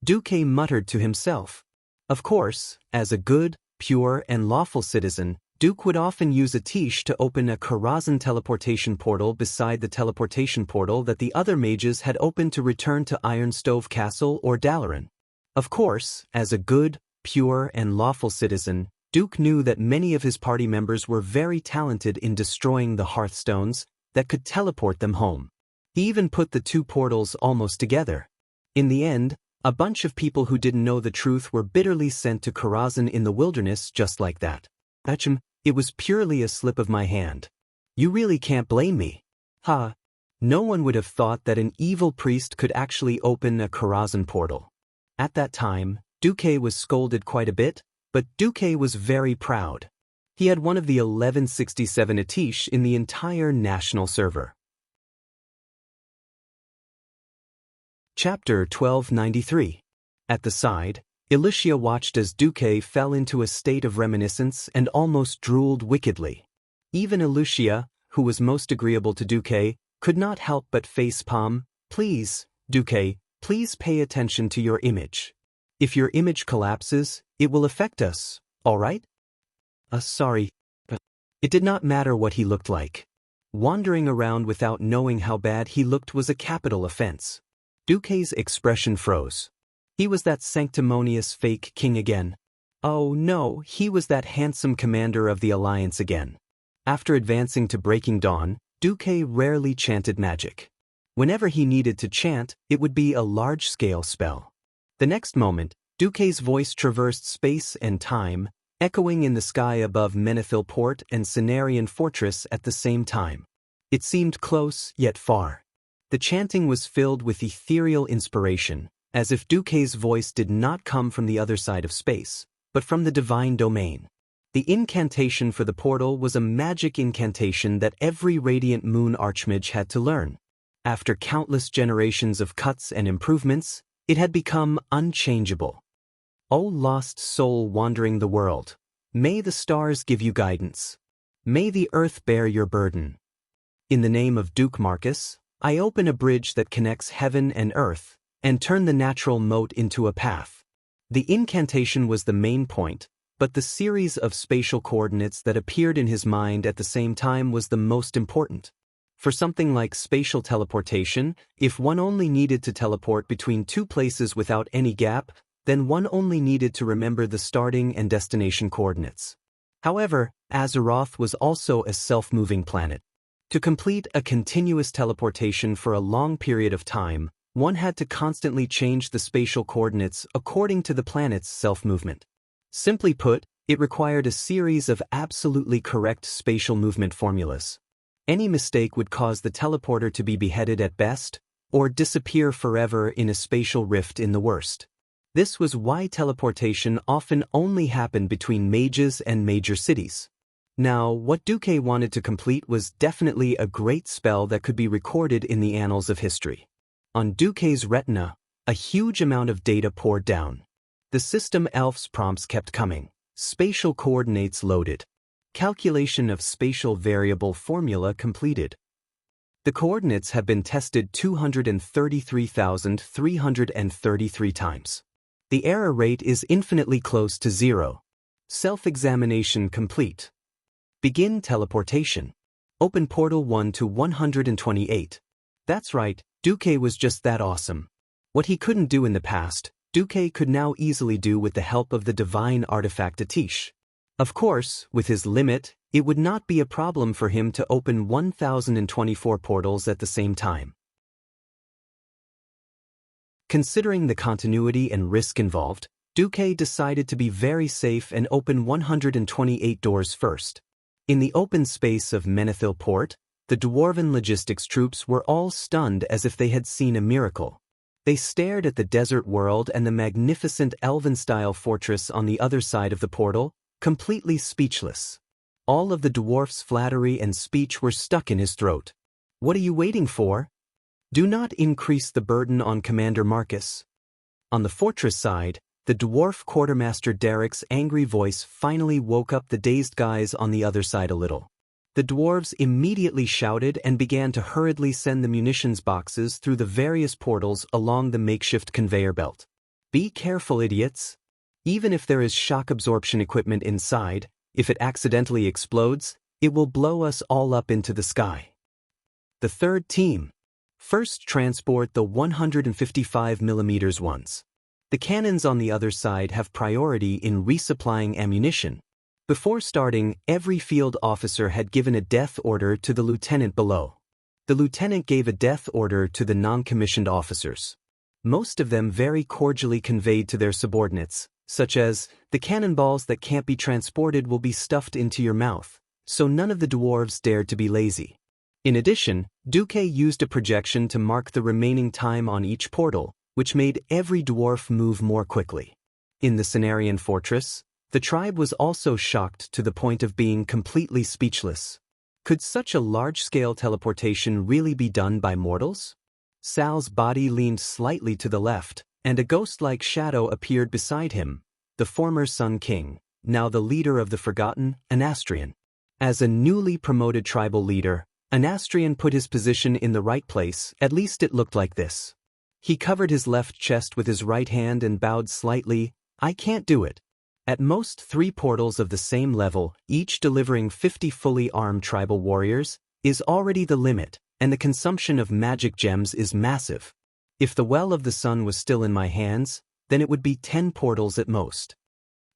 Duque muttered to himself. Of course, as a good, pure, and lawful citizen, Duke would often use a tiche to open a Karazhan teleportation portal beside the teleportation portal that the other mages had opened to return to Ironstove Castle or Dalaran. Of course, as a good, pure, and lawful citizen, Duke knew that many of his party members were very talented in destroying the Hearthstones that could teleport them home. He even put the two portals almost together. In the end, a bunch of people who didn't know the truth were bitterly sent to Karazhan in the wilderness just like that. Achim, it was purely a slip of my hand. You really can't blame me. Ha! No one would have thought that an evil priest could actually open a Karazhan portal. At that time, Duque was scolded quite a bit, but Duque was very proud. He had one of the 1167 Atish in the entire national server. Chapter 1293. At the side, Ilicia watched as Duque fell into a state of reminiscence and almost drooled wickedly. Even Ilicia, who was most agreeable to Duque, could not help but face-palm. Please, Duque, please pay attention to your image. If your image collapses, it will affect us, all right? Sorry, but it did not matter what he looked like. Wandering around without knowing how bad he looked was a capital offense. Duque's expression froze. He was that sanctimonious fake king again. Oh no, he was that handsome commander of the Alliance again. After advancing to Breaking Dawn, Duque rarely chanted magic. Whenever he needed to chant, it would be a large-scale spell. The next moment, Duque's voice traversed space and time, echoing in the sky above Menethil Port and Cenarian Fortress at the same time. It seemed close, yet far. The chanting was filled with ethereal inspiration, as if Duque's voice did not come from the other side of space, but from the divine domain. The incantation for the portal was a magic incantation that every Radiant Moon Archmage had to learn. After countless generations of cuts and improvements, it had become unchangeable. O lost soul wandering the world, may the stars give you guidance. May the earth bear your burden. In the name of Duke Marcus, I open a bridge that connects heaven and earth, and turn the natural moat into a path. The incantation was the main point, but the series of spatial coordinates that appeared in his mind at the same time was the most important. For something like spatial teleportation, if one only needed to teleport between two places without any gap, then one only needed to remember the starting and destination coordinates. However, Azeroth was also a self-moving planet. To complete a continuous teleportation for a long period of time, one had to constantly change the spatial coordinates according to the planet's self-movement. Simply put, it required a series of absolutely correct spatial movement formulas. Any mistake would cause the teleporter to be beheaded at best, or disappear forever in a spatial rift in the worst. This was why teleportation often only happened between mages and major cities. Now, what Duque wanted to complete was definitely a great spell that could be recorded in the annals of history. On Duque's retina, a huge amount of data poured down. The system elf's prompts kept coming. Spatial coordinates loaded. Calculation of spatial variable formula completed. The coordinates have been tested 233,333 times. The error rate is infinitely close to 0. Self-examination complete. Begin teleportation. Open portal 1 to 128. That's right, Duque was just that awesome. What he couldn't do in the past, Duque could now easily do with the help of the divine artifact Atish. Of course, with his limit, it would not be a problem for him to open 1024 portals at the same time. Considering the continuity and risk involved, Duque decided to be very safe and open 128 doors first. In the open space of Menethil Port, the dwarven logistics troops were all stunned as if they had seen a miracle. They stared at the desert world and the magnificent elven-style fortress on the other side of the portal, completely speechless. All of the dwarf's flattery and speech were stuck in his throat. What are you waiting for? Do not increase the burden on Commander Marcus. On the fortress side, the dwarf quartermaster Derek's angry voice finally woke up the dazed guys on the other side a little. The dwarves immediately shouted and began to hurriedly send the munitions boxes through the various portals along the makeshift conveyor belt. Be careful, idiots. Even if there is shock absorption equipment inside, if it accidentally explodes, it will blow us all up into the sky. The third team. First transport the 155mm ones. The cannons on the other side have priority in resupplying ammunition. Before starting, every field officer had given a death order to the lieutenant below. The lieutenant gave a death order to the non-commissioned officers. Most of them very cordially conveyed to their subordinates, such as, the cannonballs that can't be transported will be stuffed into your mouth, so none of the dwarves dared to be lazy. In addition, Duque used a projection to mark the remaining time on each portal, which made every dwarf move more quickly. In the Cenarian fortress, the tribe was also shocked to the point of being completely speechless. Could such a large-scale teleportation really be done by mortals? Sal's body leaned slightly to the left, and a ghost-like shadow appeared beside him, the former Sun King, now the leader of the Forgotten, Anastrian. As a newly promoted tribal leader, Anastrian put his position in the right place, at least it looked like this. He covered his left chest with his right hand and bowed slightly. I can't do it. At most 3 portals of the same level, each delivering 50 fully armed tribal warriors, is already the limit, and the consumption of magic gems is massive. If the Well of the Sun was still in my hands, then it would be 10 portals at most.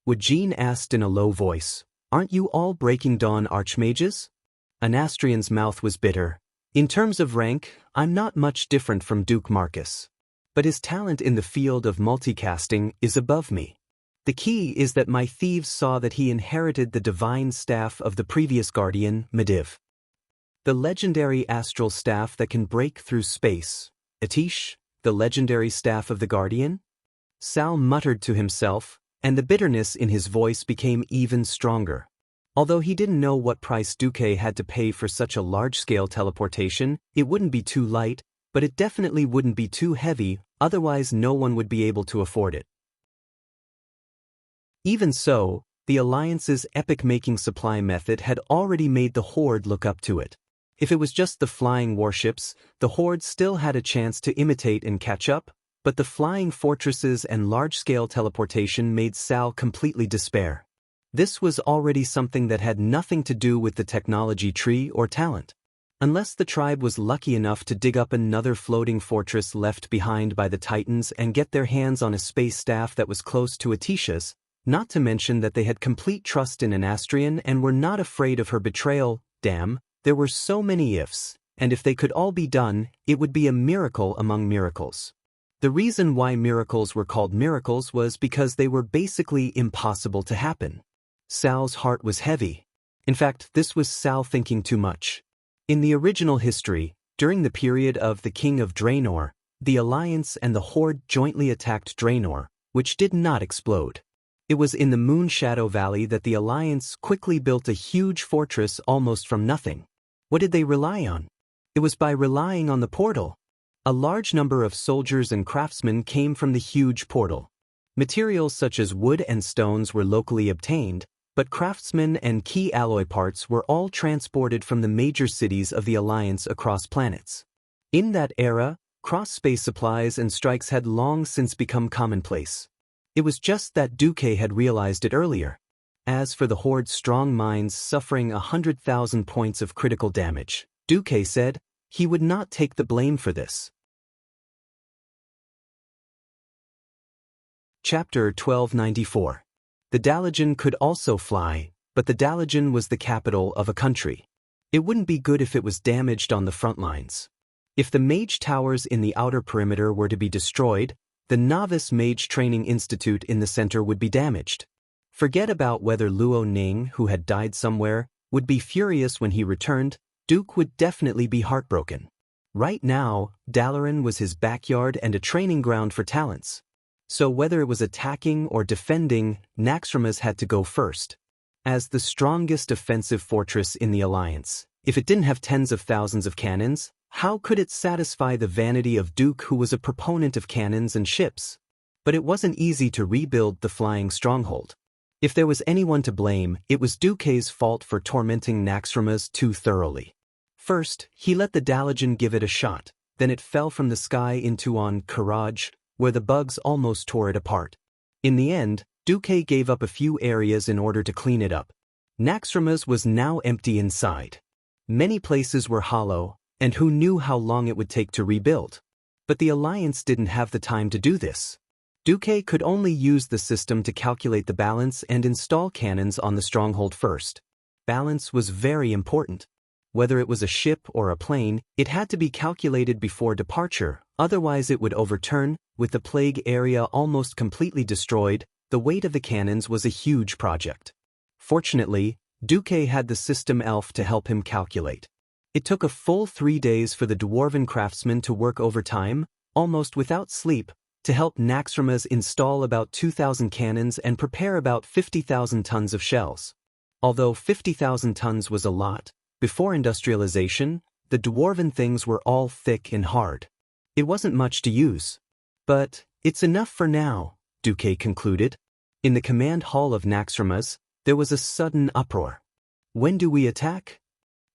Wajin asked in a low voice, "Aren't you all Breaking Dawn archmages?" Anastrian's mouth was bitter. In terms of rank, I'm not much different from Duke Marcus. But his talent in the field of multicasting is above me. The key is that my thieves saw that he inherited the divine staff of the previous guardian, Mediv. The legendary astral staff that can break through space. Atish, the legendary staff of the guardian? Sal muttered to himself, and the bitterness in his voice became even stronger. Although he didn't know what price Duque had to pay for such a large-scale teleportation, it wouldn't be too light, but it definitely wouldn't be too heavy, otherwise no one would be able to afford it. Even so, the Alliance's epic-making supply method had already made the Horde look up to it. If it was just the flying warships, the Horde still had a chance to imitate and catch up, but the flying fortresses and large-scale teleportation made Sal completely despair. This was already something that had nothing to do with the technology tree or talent. Unless the tribe was lucky enough to dig up another floating fortress left behind by the Titans and get their hands on a space staff that was close to Atisha's, not to mention that they had complete trust in Anastrian and were not afraid of her betrayal. Damn, there were so many ifs, and if they could all be done, it would be a miracle among miracles. The reason why miracles were called miracles was because they were basically impossible to happen. Sal's heart was heavy. In fact, this was Sal thinking too much. In the original history, during the period of the King of Draenor, the Alliance and the Horde jointly attacked Draenor, which did not explode. It was in the Moonshadow Valley that the Alliance quickly built a huge fortress almost from nothing. What did they rely on? It was by relying on the portal. A large number of soldiers and craftsmen came from the huge portal. Materials such as wood and stones were locally obtained, but craftsmen and key alloy parts were all transported from the major cities of the Alliance across planets. In that era, cross-space supplies and strikes had long since become commonplace. It was just that Duque had realized it earlier. As for the Horde's strong minds suffering 100,000 points of critical damage, Duque said he would not take the blame for this. Chapter 1294. The Dalajan could also fly, but the Dalajan was the capital of a country. It wouldn't be good if it was damaged on the front lines. If the mage towers in the outer perimeter were to be destroyed, the Novice Mage Training Institute in the center would be damaged. Forget about whether Luo Ning, who had died somewhere, would be furious when he returned. Duke would definitely be heartbroken. Right now, Dalaran was his backyard and a training ground for talents. So whether it was attacking or defending, Naxxramas had to go first. As the strongest offensive fortress in the Alliance, if it didn't have tens of thousands of cannons, how could it satisfy the vanity of Duke, who was a proponent of cannons and ships? But it wasn't easy to rebuild the flying stronghold. If there was anyone to blame, it was Duque's fault for tormenting Naxxramas too thoroughly. First, he let the Dalajan give it a shot, then it fell from the sky into on Karaj, where the bugs almost tore it apart. In the end, Duque gave up a few areas in order to clean it up. Naxxramas was now empty inside. Many places were hollow, and who knew how long it would take to rebuild? But the Alliance didn't have the time to do this. Duque could only use the system to calculate the balance and install cannons on the stronghold first. Balance was very important. Whether it was a ship or a plane, it had to be calculated before departure, otherwise it would overturn. With the plague area almost completely destroyed, the weight of the cannons was a huge project. Fortunately, Duque had the system elf to help him calculate. It took a full 3 days for the dwarven craftsmen to work overtime, almost without sleep, to help Naxxramas install about 2,000 cannons and prepare about 50,000 tons of shells. Although 50,000 tons was a lot, before industrialization, the dwarven things were all thick and hard. It wasn't much to use. But it's enough for now, Duque concluded. In the command hall of Naxxramas, there was a sudden uproar. When do we attack?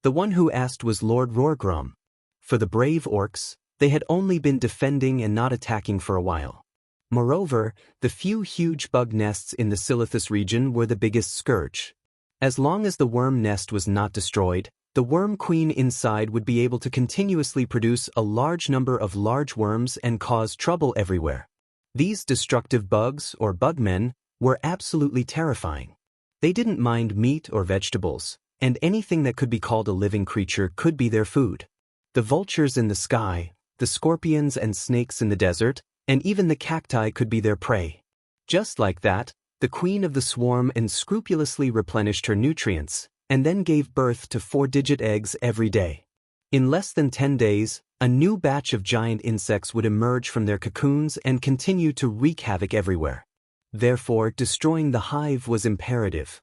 The one who asked was Lord Rorgrum. For the brave orcs, they had only been defending and not attacking for a while. Moreover, the few huge bug nests in the Silithus region were the biggest scourge. As long as the worm nest was not destroyed, the worm queen inside would be able to continuously produce a large number of large worms and cause trouble everywhere. These destructive bugs, or bugmen, were absolutely terrifying. They didn't mind meat or vegetables, and anything that could be called a living creature could be their food. The vultures in the sky, the scorpions and snakes in the desert, and even the cacti could be their prey. Just like that, the queen of the swarm unscrupulously replenished her nutrients, and then gave birth to 4-digit eggs every day. In less than 10 days, a new batch of giant insects would emerge from their cocoons and continue to wreak havoc everywhere. Therefore, destroying the hive was imperative.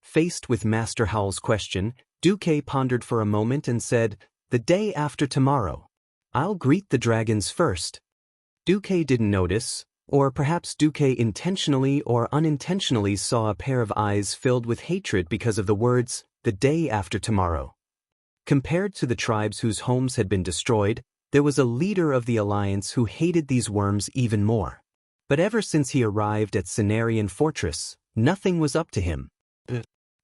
Faced with Master Howl's question, Duque pondered for a moment and said, "The day after tomorrow. I'll greet the dragons first." Duque didn't notice, or perhaps Duque intentionally or unintentionally saw a pair of eyes filled with hatred because of the words, "the day after tomorrow." Compared to the tribes whose homes had been destroyed, there was a leader of the Alliance who hated these worms even more. But ever since he arrived at Cenarian Fortress, nothing was up to him.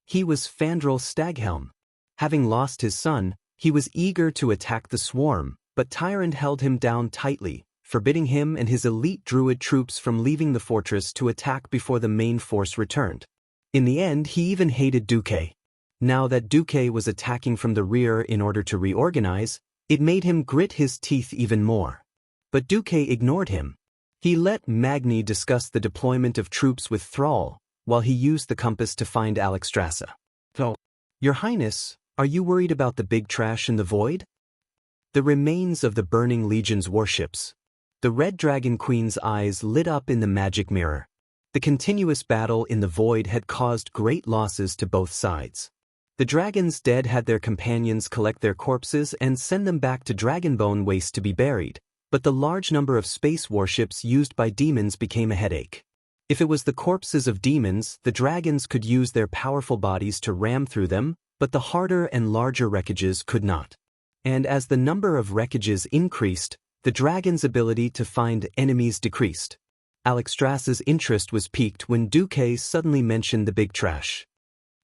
He was Fandral Staghelm. Having lost his son, he was eager to attack the swarm, but Tyrant held him down tightly, forbidding him and his elite druid troops from leaving the fortress to attack before the main force returned. In the end, he even hated Duque. Now that Duque was attacking from the rear in order to reorganize, it made him grit his teeth even more. But Duque ignored him. He let Magni discuss the deployment of troops with Thrall, while he used the compass to find Alexstrasza. "So, Your Highness, are you worried about the big trash in the void?" The remains of the Burning Legion's warships. The Red Dragon Queen's eyes lit up in the magic mirror. The continuous battle in the void had caused great losses to both sides. The dragons dead had their companions collect their corpses and send them back to Dragonbone Waste to be buried, but the large number of space warships used by demons became a headache. If it was the corpses of demons, the dragons could use their powerful bodies to ram through them, but the harder and larger wreckages could not. And as the number of wreckages increased, the dragon's ability to find enemies decreased. Alexstrasza's interest was piqued when Duque suddenly mentioned the big trash.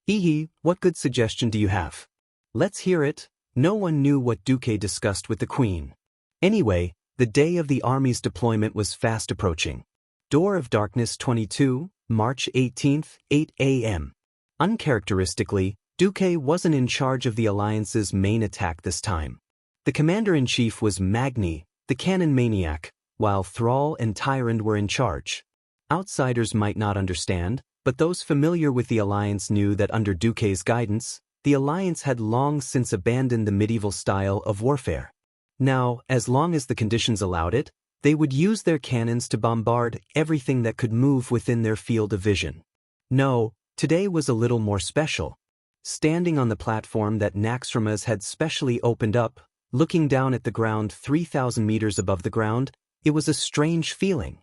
"Hee, what good suggestion do you have?" "Let's hear it." No one knew what Duque discussed with the Queen. Anyway, the day of the army's deployment was fast approaching. Door of Darkness 22, March 18th, 8 a.m. Uncharacteristically, Duque wasn't in charge of the Alliance's main attack this time. The commander-in-chief was Magni, the cannon maniac, while Thrall and Tyrant were in charge. Outsiders might not understand, but those familiar with the Alliance knew that under Duque's guidance, the Alliance had long since abandoned the medieval style of warfare. Now, as long as the conditions allowed it, they would use their cannons to bombard everything that could move within their field of vision. No, today was a little more special. Standing on the platform that Naxxramas had specially opened up, looking down at the ground 3,000 meters above the ground, it was a strange feeling.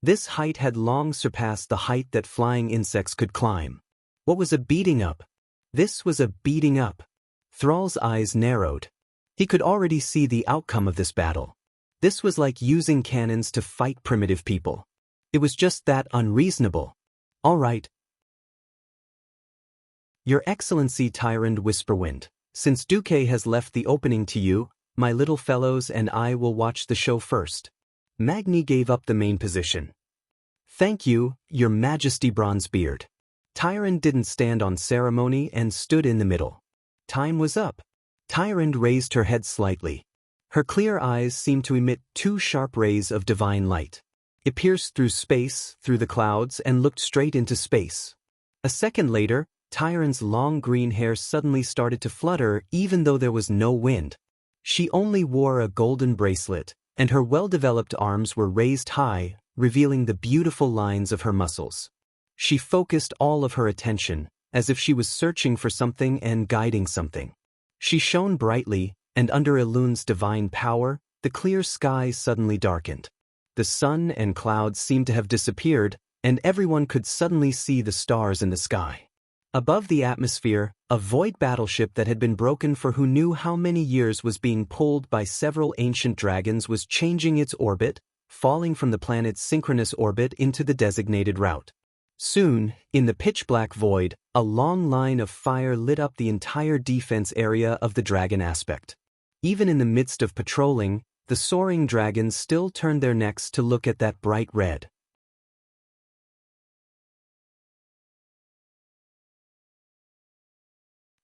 This height had long surpassed the height that flying insects could climb. What was a beating up? This was a beating up. Thrall's eyes narrowed. He could already see the outcome of this battle. This was like using cannons to fight primitive people. It was just that unreasonable. "All right. Your Excellency Tyrant Whisperwind, since Duque has left the opening to you, my little fellows and I will watch the show first." Magni gave up the main position. "Thank you, Your Majesty Bronzebeard." Tyrant didn't stand on ceremony and stood in the middle. Time was up. Tyrant raised her head slightly. Her clear eyes seemed to emit two sharp rays of divine light. It pierced through space, through the clouds, and looked straight into space. A second later, Tyrant's long green hair suddenly started to flutter even though there was no wind. She only wore a golden bracelet, and her well-developed arms were raised high, revealing the beautiful lines of her muscles. She focused all of her attention, as if she was searching for something and guiding something. She shone brightly, and under Elun's divine power, the clear sky suddenly darkened. The sun and clouds seemed to have disappeared, and everyone could suddenly see the stars in the sky. Above the atmosphere, a void battleship that had been broken for who knew how many years was being pulled by several ancient dragons was changing its orbit, falling from the planet's synchronous orbit into the designated route. Soon, in the pitch-black void, a long line of fire lit up the entire defense area of the dragon aspect. Even in the midst of patrolling, the soaring dragons still turned their necks to look at that bright red.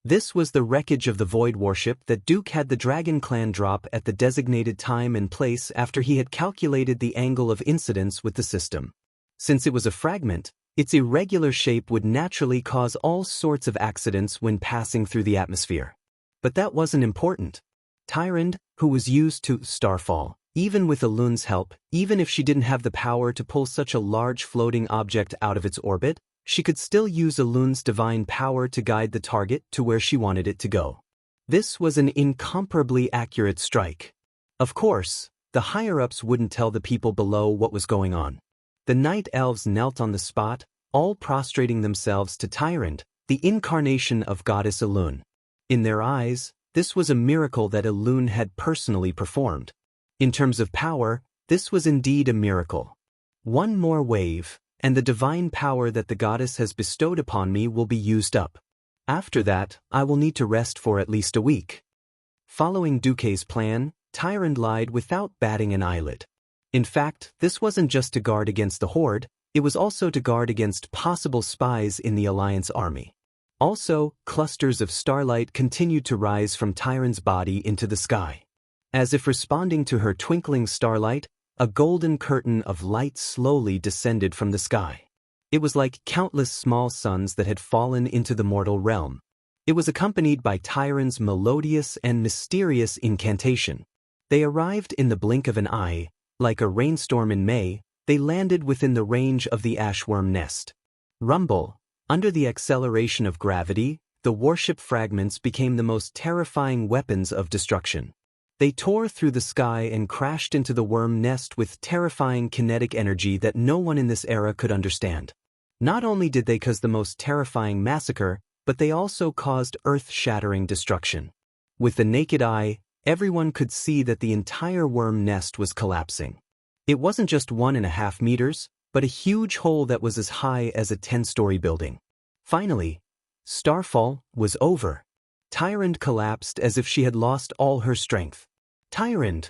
This was the wreckage of the Void warship that Duke had the Dragon Clan drop at the designated time and place after he had calculated the angle of incidence with the system. Since it was a fragment, its irregular shape would naturally cause all sorts of accidents when passing through the atmosphere. But that wasn't important. Tyrant, who was used to starfall, even with Elun's help, even if she didn't have the power to pull such a large floating object out of its orbit, she could still use Elun's divine power to guide the target to where she wanted it to go. This was an incomparably accurate strike. Of course, the higher-ups wouldn't tell the people below what was going on. The night elves knelt on the spot, all prostrating themselves to Tyrant, the incarnation of goddess Elun. In their eyes, this was a miracle that Elun had personally performed. In terms of power, this was indeed a miracle. One more wave, and the divine power that the goddess has bestowed upon me will be used up. After that, I will need to rest for at least a week. Following Duque's plan, Tyrant lied without batting an eyelid. In fact, this wasn't just to guard against the Horde, it was also to guard against possible spies in the Alliance army. Also, clusters of starlight continued to rise from Tyrant's body into the sky. As if responding to her twinkling starlight, a golden curtain of light slowly descended from the sky. It was like countless small suns that had fallen into the mortal realm. It was accompanied by Tyrant's melodious and mysterious incantation. They arrived in the blink of an eye. Like a rainstorm in May, they landed within the range of the ashworm nest. Rumble. Under the acceleration of gravity, the warship fragments became the most terrifying weapons of destruction. They tore through the sky and crashed into the worm nest with terrifying kinetic energy that no one in this era could understand. Not only did they cause the most terrifying massacre, but they also caused earth-shattering destruction. With the naked eye, everyone could see that the entire worm nest was collapsing. It wasn't just 1.5 meters, but a huge hole that was as high as a 10-story building. Finally, Starfall was over. Tyrant collapsed as if she had lost all her strength. Tyrant!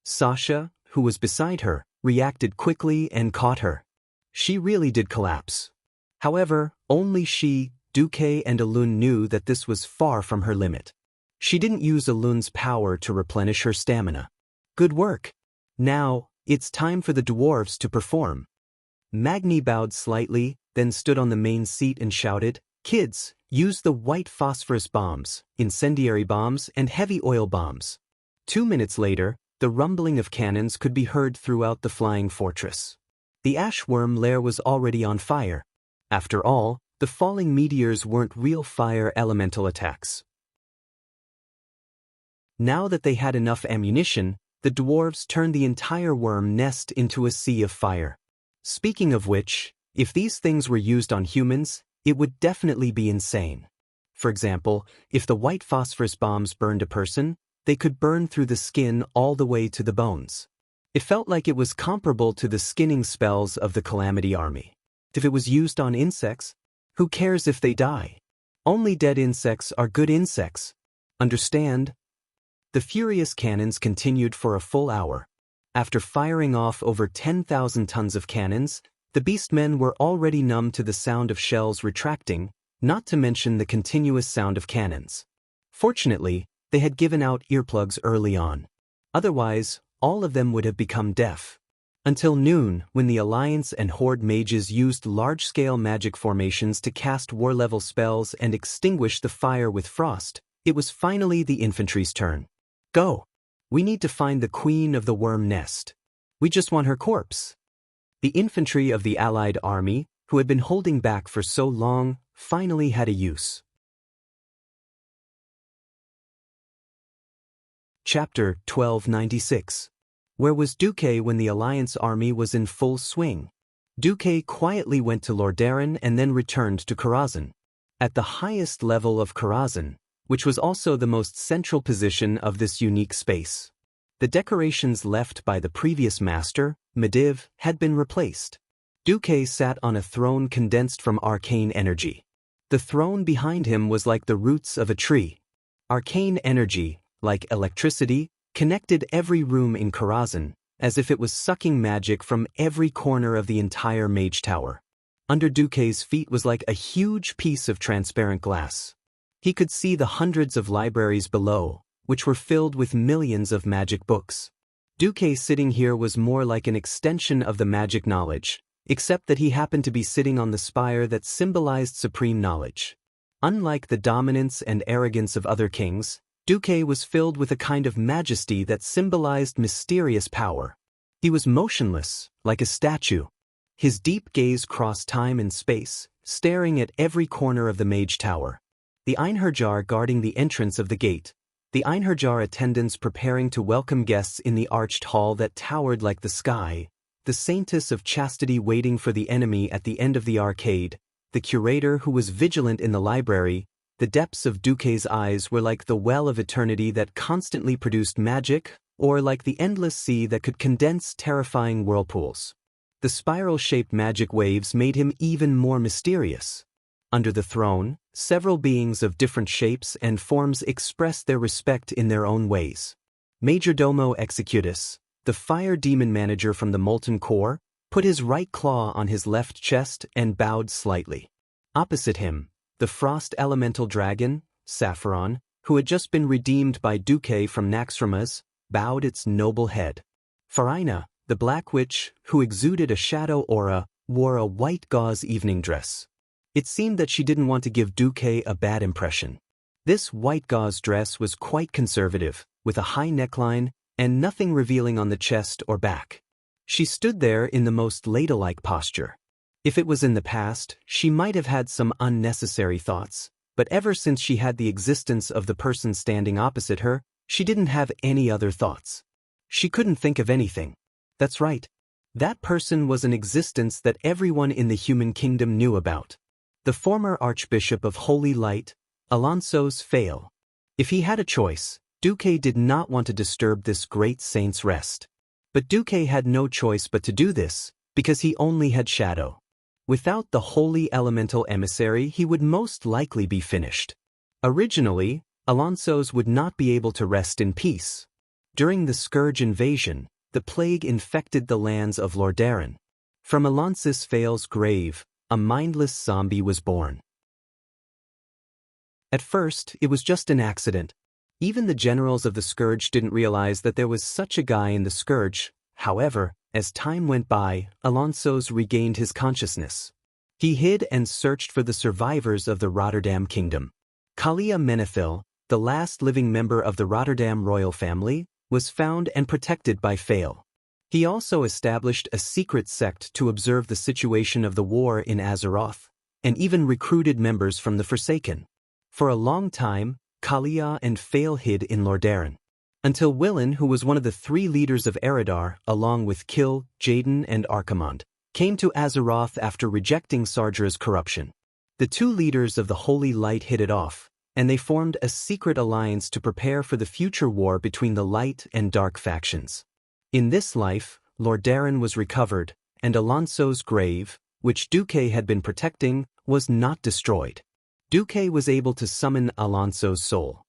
Sasha, who was beside her, reacted quickly and caught her. She really did collapse. However, only she, Duque and Alun knew that this was far from her limit. She didn't use Alun's power to replenish her stamina. Good work. Now, it's time for the dwarves to perform. Magni bowed slightly, then stood on the main seat and shouted, "Kids, use the white phosphorus bombs, incendiary bombs, and heavy oil bombs." 2 minutes later, the rumbling of cannons could be heard throughout the flying fortress. The ashworm lair was already on fire. After all, the falling meteors weren't real fire elemental attacks. Now that they had enough ammunition, the dwarves turned the entire worm nest into a sea of fire. Speaking of which, if these things were used on humans, it would definitely be insane. For example, if the white phosphorus bombs burned a person, they could burn through the skin all the way to the bones. It felt like it was comparable to the skinning spells of the Calamity Army. If it was used on insects, who cares if they die? Only dead insects are good insects. Understand? The furious cannons continued for a full hour. After firing off over 10,000 tons of cannons, the beastmen were already numb to the sound of shells retracting, not to mention the continuous sound of cannons. Fortunately, they had given out earplugs early on. Otherwise, all of them would have become deaf. Until noon, when the Alliance and Horde mages used large-scale magic formations to cast war-level spells and extinguish the fire with frost, it was finally the infantry's turn. Go! We need to find the queen of the worm nest. We just want her corpse. The infantry of the Allied army, who had been holding back for so long, finally had a use. Chapter 1296. Where was Duque when the Alliance army was in full swing? Duque quietly went to Lordaeron and then returned to Karazhan. At the highest level of Karazhan, which was also the most central position of this unique space, the decorations left by the previous master, Medivh, had been replaced. Duque sat on a throne condensed from arcane energy. The throne behind him was like the roots of a tree. Arcane energy, like electricity, connected every room in Karazhan, as if it was sucking magic from every corner of the entire mage tower. Under Duque's feet was like a huge piece of transparent glass. He could see the hundreds of libraries below, which were filled with millions of magic books. Duque sitting here was more like an extension of the magic knowledge, except that he happened to be sitting on the spire that symbolized supreme knowledge. Unlike the dominance and arrogance of other kings, Duque was filled with a kind of majesty that symbolized mysterious power. He was motionless, like a statue. His deep gaze crossed time and space, staring at every corner of the mage tower. The Einherjar guarding the entrance of the gate, the Einherjar attendants preparing to welcome guests in the arched hall that towered like the sky, the Saintess of Chastity waiting for the enemy at the end of the arcade, the curator who was vigilant in the library. The depths of Duque's eyes were like the well of eternity that constantly produced magic, or like the endless sea that could condense terrifying whirlpools. The spiral-shaped magic waves made him even more mysterious. Under the throne, several beings of different shapes and forms expressed their respect in their own ways. Majordomo Executus, the fire demon manager from the molten core, put his right claw on his left chest and bowed slightly. Opposite him, the frost elemental dragon, Sapphiron, who had just been redeemed by Duque from Naxxramas, bowed its noble head. Farina, the black witch, who exuded a shadow aura, wore a white gauze evening dress. It seemed that she didn't want to give Duque a bad impression. This white gauze dress was quite conservative, with a high neckline and nothing revealing on the chest or back. She stood there in the most ladylike posture. If it was in the past, she might have had some unnecessary thoughts, but ever since she had the existence of the person standing opposite her, she didn't have any other thoughts. She couldn't think of anything. That's right. That person was an existence that everyone in the human kingdom knew about. The former Archbishop of Holy Light, Alonso's Fail. If he had a choice, Duque did not want to disturb this great saint's rest. But Duque had no choice but to do this, because he only had shadow. Without the holy elemental emissary, he would most likely be finished. Originally, Alonso's would not be able to rest in peace. During the Scourge invasion, the plague infected the lands of Lordaeron. From Alonso's Fail's grave, a mindless zombie was born. At first, it was just an accident. Even the generals of the Scourge didn't realize that there was such a guy in the Scourge. However, as time went by, Alonso's regained his consciousness. He hid and searched for the survivors of the Rotterdam kingdom. Kalia Menethil, the last living member of the Rotterdam royal family, was found and protected by Fail. He also established a secret sect to observe the situation of the war in Azeroth, and even recruited members from the Forsaken. For a long time, Kalia and Fail hid in Lordaeron. Until Willin, who was one of the three leaders of Eridar, along with Kill, Jaden, and Archimonde, came to Azeroth after rejecting Sardra's corruption. The two leaders of the Holy Light hit it off, and they formed a secret alliance to prepare for the future war between the Light and Dark factions. In this life, Lordaeron was recovered, and Alonso's grave, which Duque had been protecting, was not destroyed. Duque was able to summon Alonso's soul.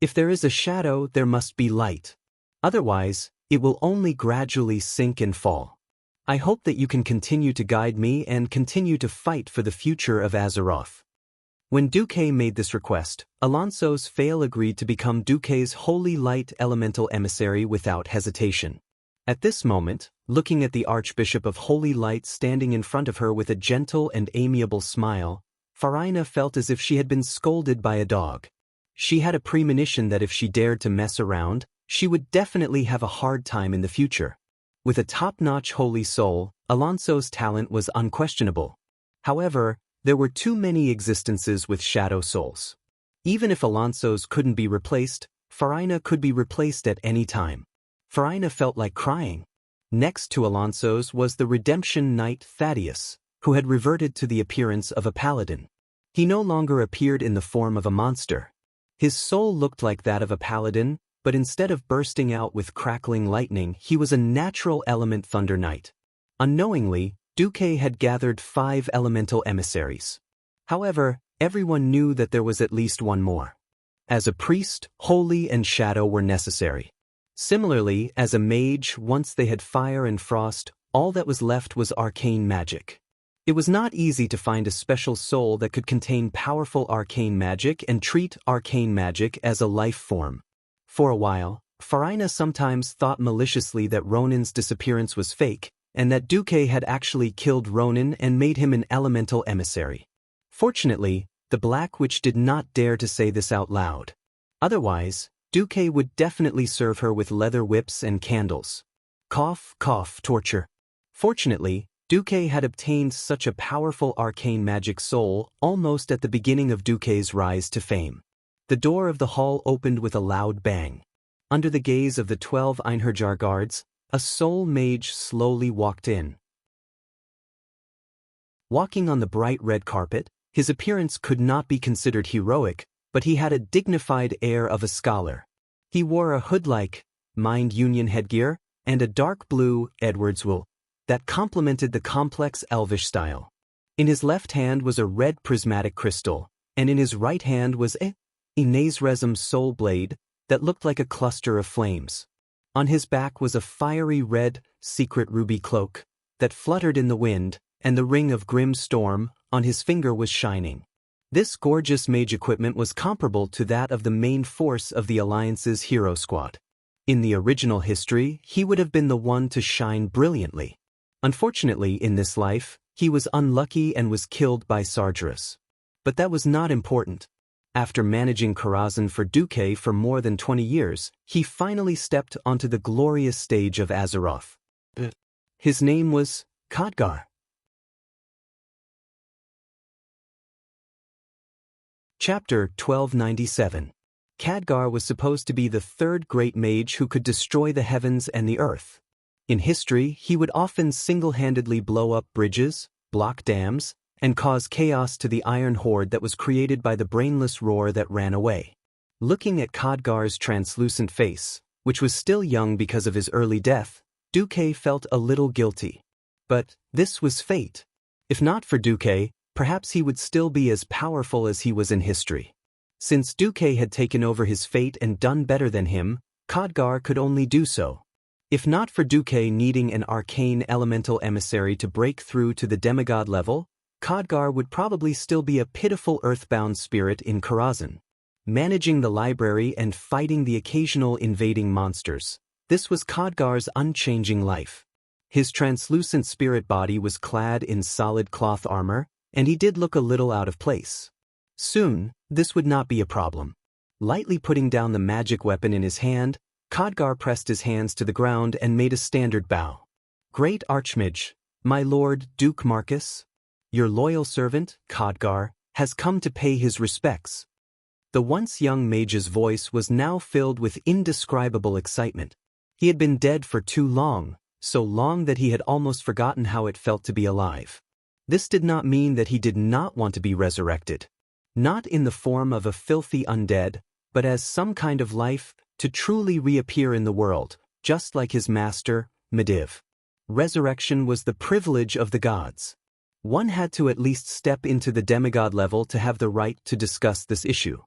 If there is a shadow, there must be light. Otherwise, it will only gradually sink and fall. I hope that you can continue to guide me and continue to fight for the future of Azeroth. When Duque made this request, Alonso's Fail agreed to become Duque's Holy Light elemental emissary without hesitation. At this moment, looking at the Archbishop of Holy Light standing in front of her with a gentle and amiable smile, Farina felt as if she had been scolded by a dog. She had a premonition that if she dared to mess around, she would definitely have a hard time in the future. With a top-notch holy soul, Alonso's talent was unquestionable. However, there were too many existences with shadow souls. Even if Alonso's couldn't be replaced, Farina could be replaced at any time. Farina felt like crying. Next to Alonso's was the Redemption Knight Thaddeus, who had reverted to the appearance of a paladin. He no longer appeared in the form of a monster. His soul looked like that of a paladin, but instead of bursting out with crackling lightning, he was a natural element thunder knight. Unknowingly, Duque had gathered 5 elemental emissaries. However, everyone knew that there was at least one more. As a priest, holy and shadow were necessary. Similarly, as a mage, once they had fire and frost, all that was left was arcane magic. It was not easy to find a special soul that could contain powerful arcane magic and treat arcane magic as a life form. For a while, Farina sometimes thought maliciously that Ronin's disappearance was fake, and that Duque had actually killed Ronin and made him an elemental emissary. Fortunately, the Black Witch did not dare to say this out loud. Otherwise, Duque would definitely serve her with leather whips and candles. Cough, cough, torture. Fortunately, Duque had obtained such a powerful arcane magic soul almost at the beginning of Duque's rise to fame. The door of the hall opened with a loud bang. Under the gaze of the 12 Einherjar guards, a soul mage slowly walked in. Walking on the bright red carpet, his appearance could not be considered heroic, but he had a dignified air of a scholar. He wore a hood-like, Mind Union headgear, and a dark blue, Edwards wool, that complemented the complex elvish style. In his left hand was a red prismatic crystal, and in his right hand was a Inazresm soul blade that looked like a cluster of flames. On his back was a fiery red, secret ruby cloak that fluttered in the wind, and the ring of grim storm on his finger was shining. This gorgeous mage equipment was comparable to that of the main force of the Alliance's hero squad. In the original history, he would have been the one to shine brilliantly. Unfortunately, in this life, he was unlucky and was killed by Sargeras. But that was not important. After managing Karazhan for Duque for more than 20 years, he finally stepped onto the glorious stage of Azeroth. His name was Khadgar. Chapter 1297. Khadgar was supposed to be the third great mage who could destroy the heavens and the earth. In history, he would often single-handedly blow up bridges, block dams, and cause chaos to the iron horde that was created by the brainless roar that ran away. Looking at Khadgar's translucent face, which was still young because of his early death, Duque felt a little guilty. But this was fate. If not for Duque, perhaps he would still be as powerful as he was in history. Since Duque had taken over his fate and done better than him, Khadgar could only do so. If not for Duque needing an arcane elemental emissary to break through to the demigod level, Khadgar would probably still be a pitiful earthbound spirit in Karazhan. Managing the library and fighting the occasional invading monsters, this was Khadgar's unchanging life. His translucent spirit body was clad in solid cloth armor, and he did look a little out of place. Soon, this would not be a problem. Lightly putting down the magic weapon in his hand, Khadgar pressed his hands to the ground and made a standard bow. Great Archmage, my lord Duke Marcus, your loyal servant, Khadgar, has come to pay his respects. The once young mage's voice was now filled with indescribable excitement. He had been dead for too long, so long that he had almost forgotten how it felt to be alive. This did not mean that he did not want to be resurrected. Not in the form of a filthy undead, but as some kind of life, to truly reappear in the world, just like his master, Medivh. Resurrection was the privilege of the gods. One had to at least step into the demigod level to have the right to discuss this issue.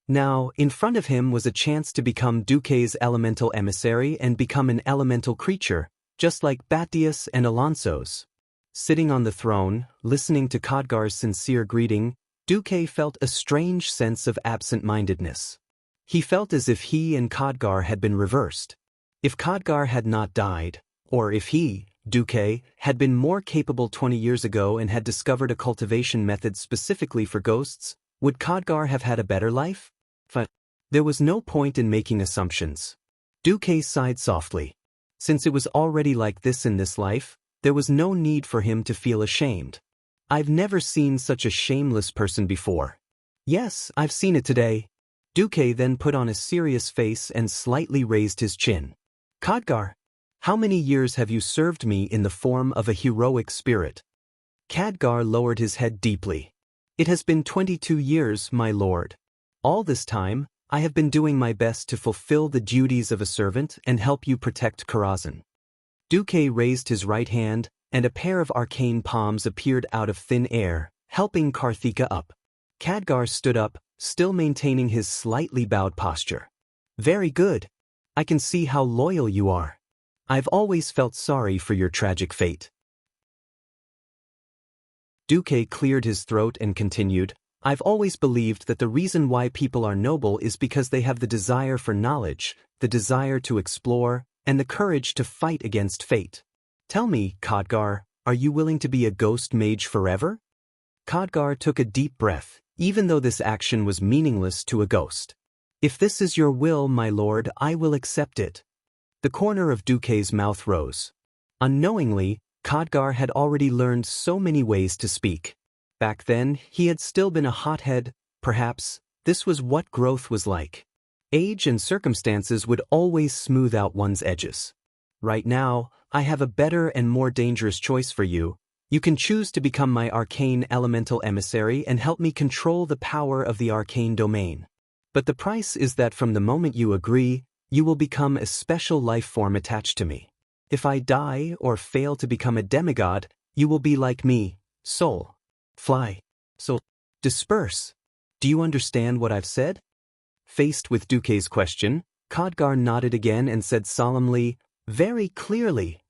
Now, in front of him was a chance to become Duque's elemental emissary and become an elemental creature, just like Batius and Alonso's. Sitting on the throne, listening to Khadgar's sincere greeting, Duque felt a strange sense of absent-mindedness. He felt as if he and Khadgar had been reversed. If Khadgar had not died, or if he, Duque, had been more capable 20 years ago and had discovered a cultivation method specifically for ghosts, would Khadgar have had a better life? But there was no point in making assumptions. Duque sighed softly. Since it was already like this in this life, there was no need for him to feel ashamed. I've never seen such a shameless person before. Yes, I've seen it today. Duque then put on a serious face and slightly raised his chin. Khadgar, how many years have you served me in the form of a heroic spirit? Khadgar lowered his head deeply. It has been 22 years, my lord. All this time, I have been doing my best to fulfill the duties of a servant and help you protect Karazhan. Duque raised his right hand, and a pair of arcane palms appeared out of thin air, helping Karthika up. Khadgar stood up, still maintaining his slightly bowed posture. Very good. I can see how loyal you are. I've always felt sorry for your tragic fate. Duque cleared his throat and continued, I've always believed that the reason why people are noble is because they have the desire for knowledge, the desire to explore, and the courage to fight against fate. Tell me, Khadgar, are you willing to be a ghost mage forever? Khadgar took a deep breath, even though this action was meaningless to a ghost. If this is your will, my lord, I will accept it. The corner of Duque's mouth rose. Unknowingly, Khadgar had already learned so many ways to speak. Back then, he had still been a hothead. Perhaps this was what growth was like. Age and circumstances would always smooth out one's edges. Right now, I have a better and more dangerous choice for you. You can choose to become my arcane elemental emissary and help me control the power of the arcane domain. But the price is that from the moment you agree, you will become a special life form attached to me. If I die or fail to become a demigod, you will be like me, soul. Fly. So, disperse. Do you understand what I've said? Faced with Duque's question, Khadgar nodded again and said solemnly, very clearly.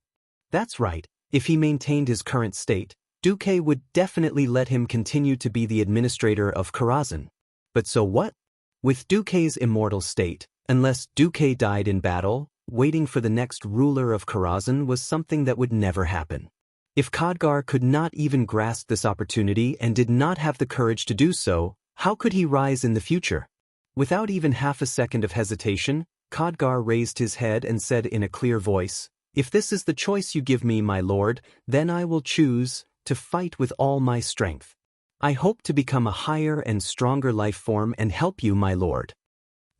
That's right. If he maintained his current state, Duque would definitely let him continue to be the administrator of Karazhan. But so what? With Duque's immortal state, unless Duque died in battle, waiting for the next ruler of Karazhan was something that would never happen. If Khadgar could not even grasp this opportunity and did not have the courage to do so, how could he rise in the future? Without even half a second of hesitation, Khadgar raised his head and said in a clear voice, "If this is the choice you give me, my lord, then I will choose to fight with all my strength. I hope to become a higher and stronger life form and help you, my lord."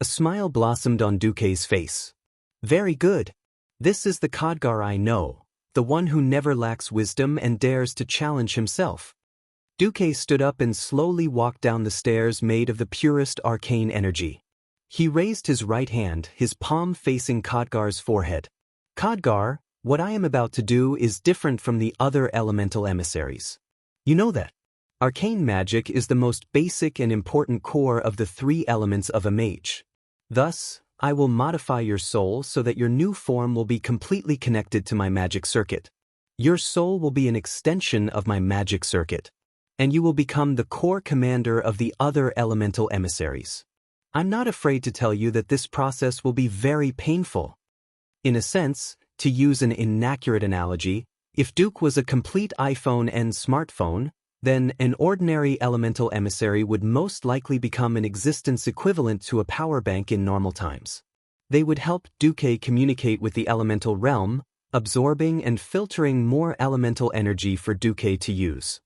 A smile blossomed on Duque's face. Very good. This is the Khadgar I know, the one who never lacks wisdom and dares to challenge himself. Duque stood up and slowly walked down the stairs made of the purest arcane energy. He raised his right hand, his palm facing Khadgar's forehead. Khadgar, what I am about to do is different from the other elemental emissaries. You know that. Arcane magic is the most basic and important core of the three elements of a mage. Thus, I will modify your soul so that your new form will be completely connected to my magic circuit. Your soul will be an extension of my magic circuit, and you will become the core commander of the other elemental emissaries. I'm not afraid to tell you that this process will be very painful. In a sense, to use an inaccurate analogy, if Duke was a complete iPhone and smartphone, then an ordinary elemental emissary would most likely become an existence equivalent to a power bank in normal times. They would help Duque communicate with the elemental realm, absorbing and filtering more elemental energy for Duque to use.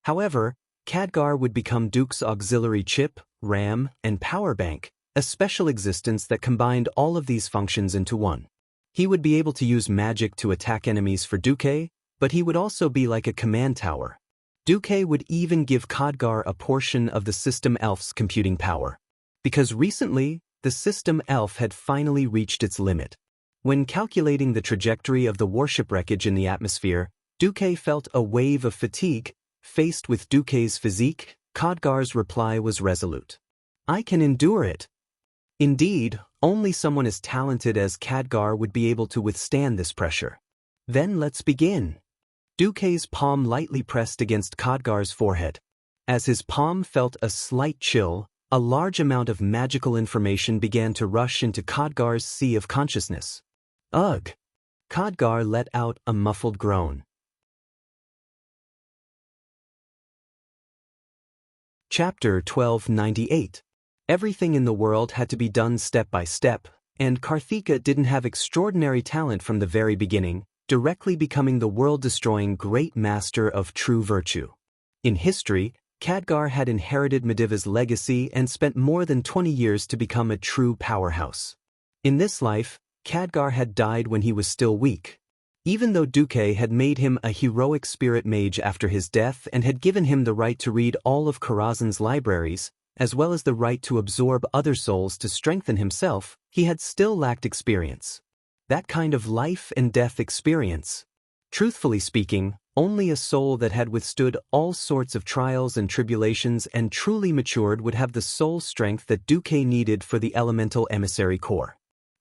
However, Khadgar would become Duke's auxiliary chip, RAM, and power bank, a special existence that combined all of these functions into one. He would be able to use magic to attack enemies for Duque, but he would also be like a command tower. Duque would even give Khadgar a portion of the System Elf's computing power. Because recently, the System Elf had finally reached its limit. When calculating the trajectory of the warship wreckage in the atmosphere, Duque felt a wave of fatigue. Faced with Duque's physique, Khadgar's reply was resolute. I can endure it. Indeed, only someone as talented as Khadgar would be able to withstand this pressure. Then let's begin. Duque's palm lightly pressed against Khadgar's forehead. As his palm felt a slight chill, a large amount of magical information began to rush into Khadgar's sea of consciousness. Ugh! Khadgar let out a muffled groan. Chapter 1298. Everything in the world had to be done step by step, and Karthika didn't have extraordinary talent from the very beginning, directly becoming the world-destroying great master of true virtue. In history, Khadgar had inherited Mediva's legacy and spent more than 20 years to become a true powerhouse. In this life, Khadgar had died when he was still weak. Even though Duque had made him a heroic spirit mage after his death and had given him the right to read all of Karazhan's libraries, as well as the right to absorb other souls to strengthen himself, he had still lacked experience. That kind of life and death experience. Truthfully speaking, only a soul that had withstood all sorts of trials and tribulations and truly matured would have the soul strength that Duque needed for the elemental emissary core.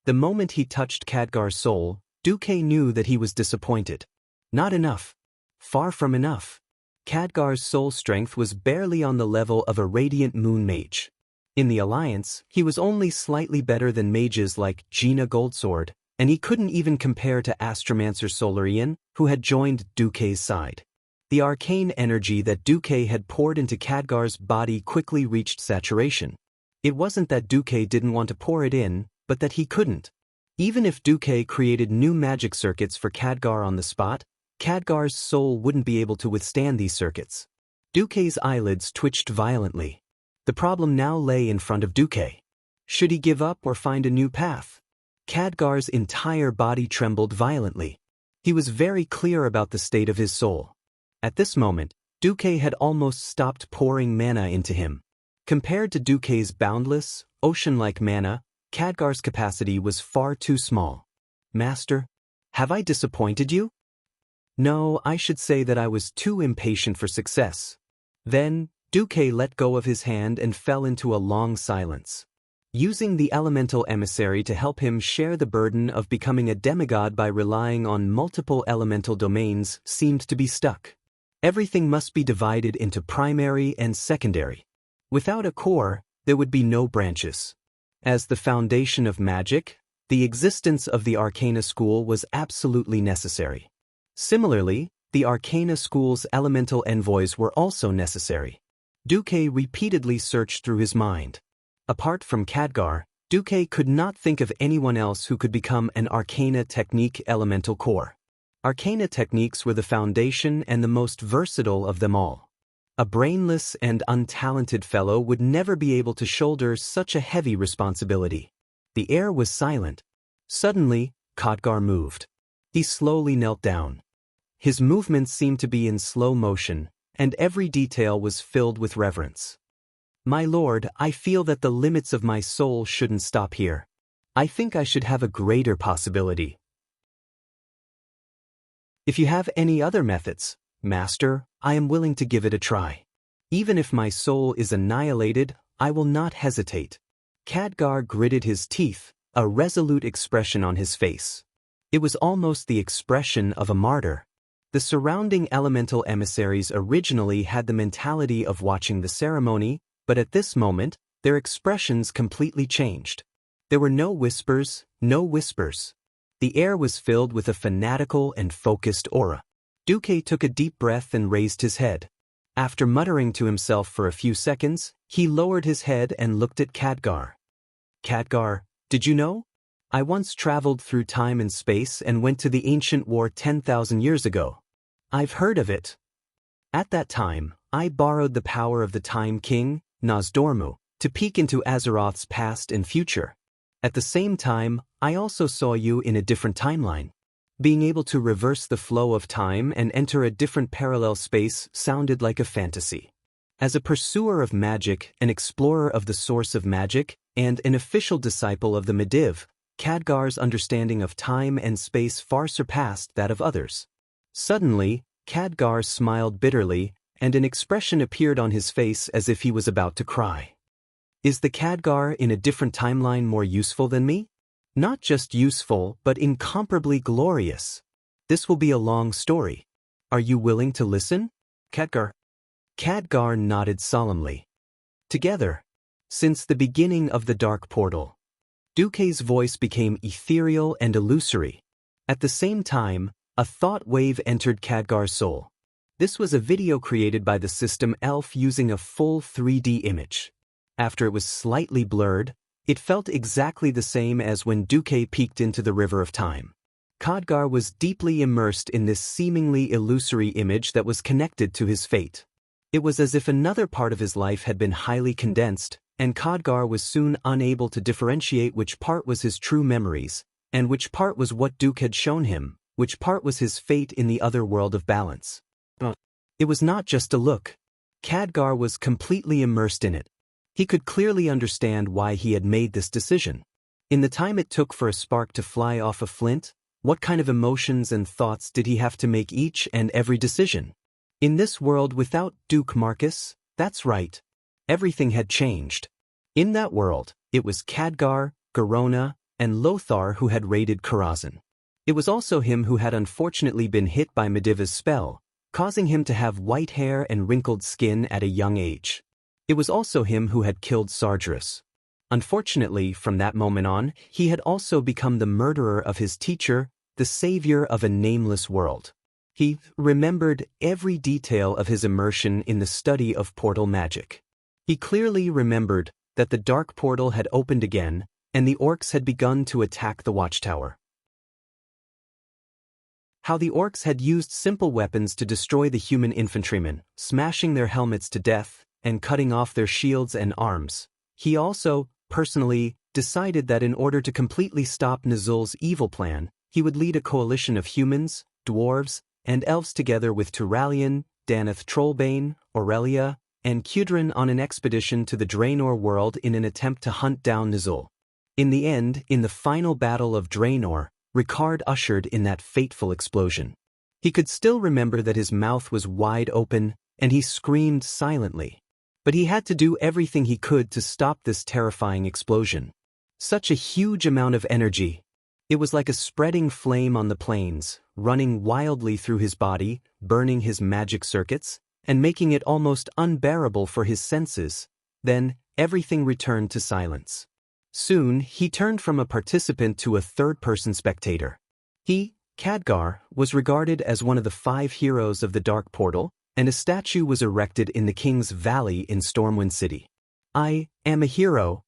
The moment he touched Khadgar's soul, Duque knew that he was disappointed. Not enough. Far from enough. Khadgar's soul strength was barely on the level of a radiant moon mage. In the Alliance, he was only slightly better than mages like Gina Goldsword, and he couldn't even compare to Astromancer Solarian, who had joined Duque's side. The arcane energy that Duque had poured into Khadgar's body quickly reached saturation. It wasn't that Duque didn't want to pour it in, but that he couldn't. Even if Duque created new magic circuits for Khadgar on the spot, Khadgar's soul wouldn't be able to withstand these circuits. Duque's eyelids twitched violently. The problem now lay in front of Duque. Should he give up or find a new path? Khadgar's entire body trembled violently. He was very clear about the state of his soul. At this moment, Duque had almost stopped pouring mana into him. Compared to Duque's boundless, ocean-like mana, Khadgar's capacity was far too small. Master, have I disappointed you? No, I should say that I was too impatient for success. Then, Duque let go of his hand and fell into a long silence. Using the elemental emissary to help him share the burden of becoming a demigod by relying on multiple elemental domains seemed to be stuck. Everything must be divided into primary and secondary. Without a core, there would be no branches. As the foundation of magic, the existence of the Arcana School was absolutely necessary. Similarly, the Arcana School's elemental envoys were also necessary. Duque repeatedly searched through his mind. Apart from Khadgar, Duque could not think of anyone else who could become an Arcana Technique elemental core. Arcana techniques were the foundation and the most versatile of them all. A brainless and untalented fellow would never be able to shoulder such a heavy responsibility. The air was silent. Suddenly, Khadgar moved. He slowly knelt down. His movements seemed to be in slow motion, and every detail was filled with reverence. My lord, I feel that the limits of my soul shouldn't stop here. I think I should have a greater possibility. If you have any other methods, Master, I am willing to give it a try. Even if my soul is annihilated, I will not hesitate. Khadgar gritted his teeth, a resolute expression on his face. It was almost the expression of a martyr. The surrounding elemental emissaries originally had the mentality of watching the ceremony, but at this moment, their expressions completely changed. There were no whispers, no whispers. The air was filled with a fanatical and focused aura. Duque took a deep breath and raised his head. After muttering to himself for a few seconds, he lowered his head and looked at Khadgar. Khadgar, did you know? I once traveled through time and space and went to the ancient war 10,000 years ago. I've heard of it. At that time, I borrowed the power of the Time King, Nozdormu, to peek into Azeroth's past and future. At the same time, I also saw you in a different timeline. Being able to reverse the flow of time and enter a different parallel space sounded like a fantasy. As a pursuer of magic, an explorer of the source of magic, and an official disciple of the Mediv, Khadgar's understanding of time and space far surpassed that of others. Suddenly, Khadgar smiled bitterly, and an expression appeared on his face as if he was about to cry. Is the Khadgar in a different timeline more useful than me? Not just useful, but incomparably glorious. This will be a long story. Are you willing to listen? Khadgar nodded solemnly. Together. Since the beginning of the Dark Portal. Duque's voice became ethereal and illusory. At the same time, a thought wave entered Khadgar's soul. This was a video created by the system Elf using a full 3D image. After it was slightly blurred, it felt exactly the same as when Duque peeked into the river of time. Khadgar was deeply immersed in this seemingly illusory image that was connected to his fate. It was as if another part of his life had been highly condensed, and Khadgar was soon unable to differentiate which part was his true memories, and which part was what Duque had shown him, which part was his fate in the other world of balance. It was not just a look. Khadgar was completely immersed in it. He could clearly understand why he had made this decision. In the time it took for a spark to fly off a flint, what kind of emotions and thoughts did he have to make each and every decision? In this world without Duke Marcus, that's right. Everything had changed. In that world, it was Khadgar, Garona, and Lothar who had raided Karazhan. It was also him who had unfortunately been hit by Mediva's spell, causing him to have white hair and wrinkled skin at a young age. It was also him who had killed Sargeras. Unfortunately, from that moment on, he had also become the murderer of his teacher, the savior of a nameless world. He remembered every detail of his immersion in the study of portal magic. He clearly remembered that the dark portal had opened again, and the orcs had begun to attack the watchtower. How the orcs had used simple weapons to destroy the human infantrymen, smashing their helmets to death, and cutting off their shields and arms. He also, personally, decided that in order to completely stop Nuzul's evil plan, he would lead a coalition of humans, dwarves, and elves together with Turalian, Danath Trollbane, Aurelia, and Kudrin on an expedition to the Draenor world in an attempt to hunt down Nuzul. In the end, in the final battle of Draenor, Ricard ushered in that fateful explosion. He could still remember that his mouth was wide open, and he screamed silently. But he had to do everything he could to stop this terrifying explosion. Such a huge amount of energy. It was like a spreading flame on the plains, running wildly through his body, burning his magic circuits, and making it almost unbearable for his senses. Then, everything returned to silence. Soon, he turned from a participant to a third-person spectator. He, Khadgar, was regarded as one of the 5 heroes of the Dark Portal, and a statue was erected in the King's Valley in Stormwind City. I am a hero.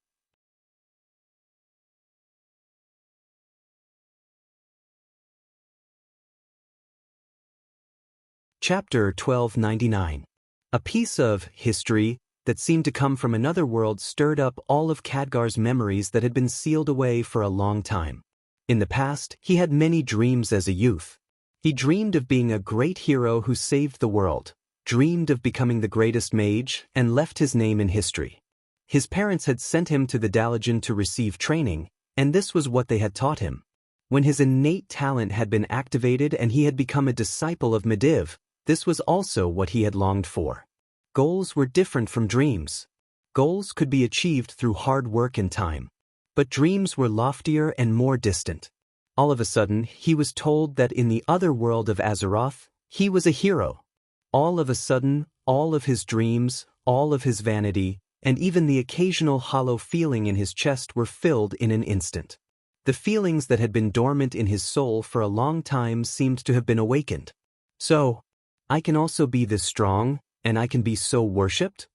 Chapter 1299. A piece of history that seemed to come from another world stirred up all of Khadgar's memories that had been sealed away for a long time. In the past, he had many dreams as a youth. He dreamed of being a great hero who saved the world, dreamed of becoming the greatest mage, and left his name in history. His parents had sent him to the Dalajan to receive training, and this was what they had taught him. When his innate talent had been activated and he had become a disciple of Medivh, this was also what he had longed for. Goals were different from dreams. Goals could be achieved through hard work and time. But dreams were loftier and more distant. All of a sudden, he was told that in the other world of Azeroth, he was a hero. All of a sudden, all of his dreams, all of his vanity, and even the occasional hollow feeling in his chest were filled in an instant. The feelings that had been dormant in his soul for a long time seemed to have been awakened. So, I can also be this strong, and I can be so worshipped?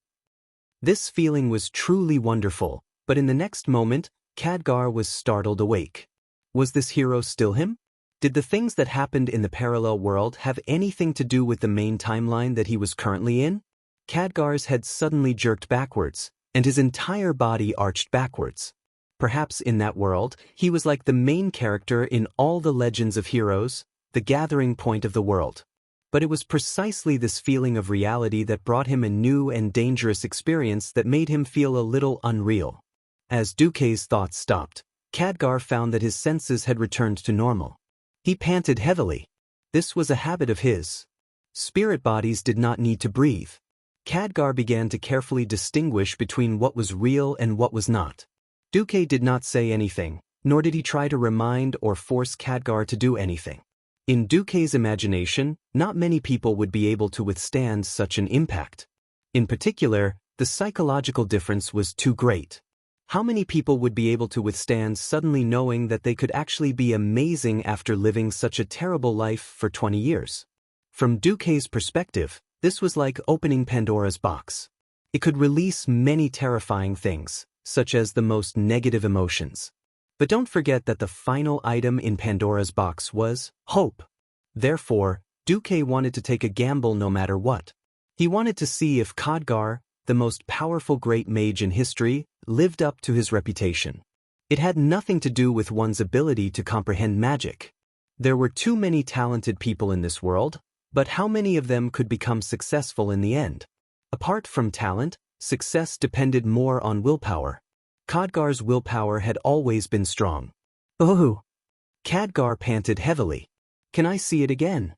This feeling was truly wonderful, but in the next moment, Khadgar was startled awake. Was this hero still him? Did the things that happened in the parallel world have anything to do with the main timeline that he was currently in? Khadgar's head suddenly jerked backwards, and his entire body arched backwards. Perhaps in that world, he was like the main character in all the legends of heroes, the gathering point of the world. But it was precisely this feeling of reality that brought him a new and dangerous experience that made him feel a little unreal. As Duque's thoughts stopped, Khadgar found that his senses had returned to normal. He panted heavily. This was a habit of his. Spirit bodies did not need to breathe. Khadgar began to carefully distinguish between what was real and what was not. Duque did not say anything, nor did he try to remind or force Khadgar to do anything. In Duque's imagination, not many people would be able to withstand such an impact. In particular, the psychological difference was too great. How many people would be able to withstand suddenly knowing that they could actually be amazing after living such a terrible life for 20 years? From Duque's perspective, this was like opening Pandora's box. It could release many terrifying things, such as the most negative emotions. But don't forget that the final item in Pandora's box was hope. Therefore, Duque wanted to take a gamble no matter what. He wanted to see if Khadgar, the most powerful great mage in history, lived up to his reputation. It had nothing to do with one's ability to comprehend magic. There were too many talented people in this world, but how many of them could become successful in the end? Apart from talent, success depended more on willpower. Khadgar's willpower had always been strong. Oh! Khadgar panted heavily. Can I see it again?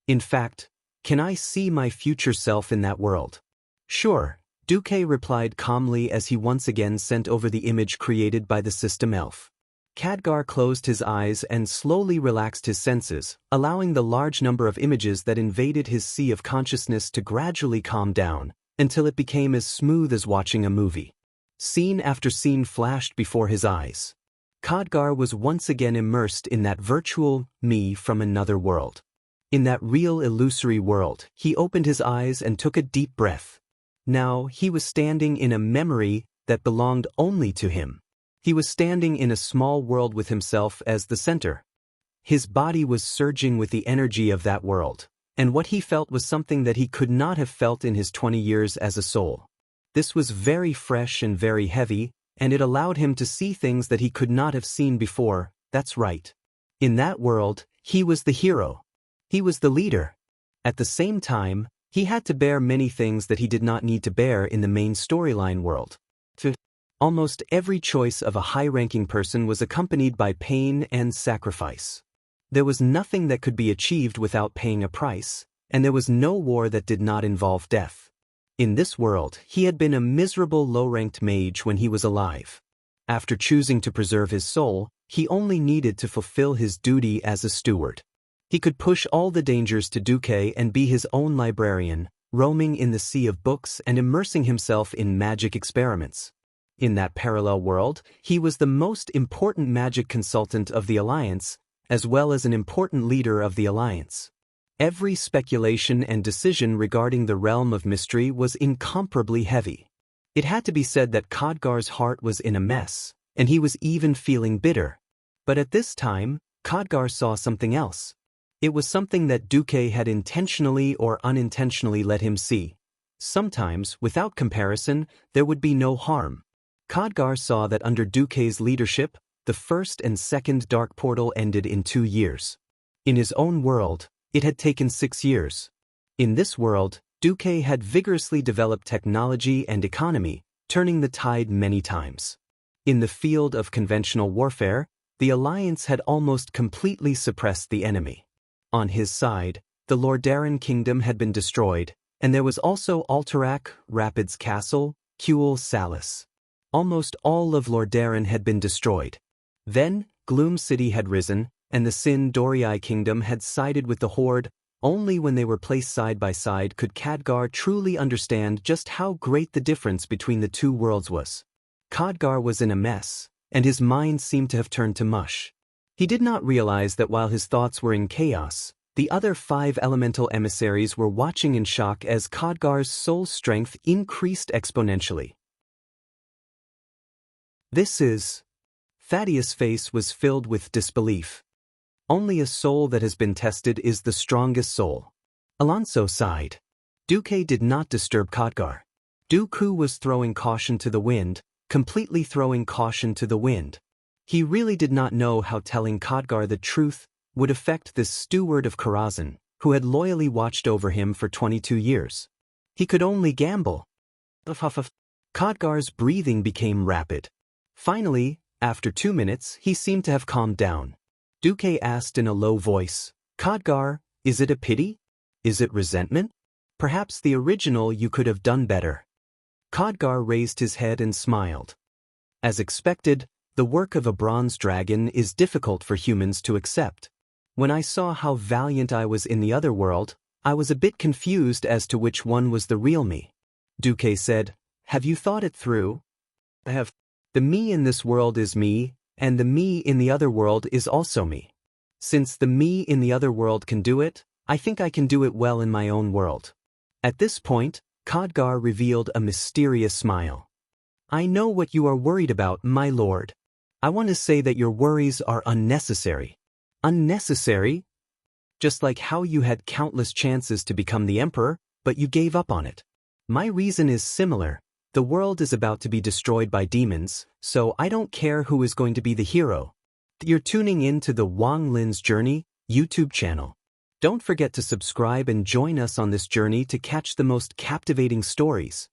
In fact, can I see my future self in that world? Sure, Duque replied calmly as he once again sent over the image created by the system elf. Khadgar closed his eyes and slowly relaxed his senses, allowing the large number of images that invaded his sea of consciousness to gradually calm down, until it became as smooth as watching a movie. Scene after scene flashed before his eyes. Khadgar was once again immersed in that virtual me from another world. In that real illusory world, he opened his eyes and took a deep breath. Now he was standing in a memory that belonged only to him. He was standing in a small world with himself as the center. His body was surging with the energy of that world, and what he felt was something that he could not have felt in his 20 years as a soul. This was very fresh and very heavy, and it allowed him to see things that he could not have seen before. That's right. In that world, he was the hero. He was the leader. At the same time, he had to bear many things that he did not need to bear in the main storyline world. Almost every choice of a high-ranking person was accompanied by pain and sacrifice. There was nothing that could be achieved without paying a price, and there was no war that did not involve death. In this world, he had been a miserable low-ranked mage when he was alive. After choosing to preserve his soul, he only needed to fulfill his duty as a steward. He could push all the dangers to Duque and be his own librarian, roaming in the sea of books and immersing himself in magic experiments. In that parallel world, he was the most important magic consultant of the Alliance, as well as an important leader of the Alliance. Every speculation and decision regarding the realm of mystery was incomparably heavy. It had to be said that Khadgar's heart was in a mess, and he was even feeling bitter. But at this time, Khadgar saw something else. It was something that Duque had intentionally or unintentionally let him see. Sometimes, without comparison, there would be no harm. Khadgar saw that under Duque's leadership, the first and second dark portal ended in 2 years. In his own world, it had taken 6 years. In this world, Duque had vigorously developed technology and economy, turning the tide many times. In the field of conventional warfare, the Alliance had almost completely suppressed the enemy. On his side, the Lordaeron kingdom had been destroyed, and there was also Alterac, Rapid's castle, Kuel Salis. Almost all of Lordaeron had been destroyed. Then, Gloom City had risen, and the Sin Dorii kingdom had sided with the Horde. Only when they were placed side by side could Khadgar truly understand just how great the difference between the two worlds was. Khadgar was in a mess, and his mind seemed to have turned to mush. He did not realize that while his thoughts were in chaos, the other 5 elemental emissaries were watching in shock as Khadgar's soul strength increased exponentially. This is... Thaddeus' face was filled with disbelief. Only a soul that has been tested is the strongest soul. Alonso sighed. Duque did not disturb Khadgar. Dooku was throwing caution to the wind, completely throwing caution to the wind. He really did not know how telling Khadgar the truth would affect this steward of Karazhan, who had loyally watched over him for 22 years. He could only gamble. Khadgar's breathing became rapid. Finally, after 2 minutes, he seemed to have calmed down. Duque asked in a low voice, "Khadgar, is it a pity? Is it resentment? Perhaps the original you could have done better." Khadgar raised his head and smiled. As expected, the work of a bronze dragon is difficult for humans to accept. When I saw how valiant I was in the other world, I was a bit confused as to which one was the real me. Duque said, "Have you thought it through?" "I have. The me in this world is me, and the me in the other world is also me. Since the me in the other world can do it, I think I can do it well in my own world." At this point, Khadgar revealed a mysterious smile. "I know what you are worried about, my lord. I want to say that your worries are unnecessary." Unnecessary? Just like how you had countless chances to become the emperor, but you gave up on it. My reason is similar. The world is about to be destroyed by demons, so I don't care who is going to be the hero. You're tuning in to the Wang Lin's Journey YouTube channel. Don't forget to subscribe and join us on this journey to catch the most captivating stories.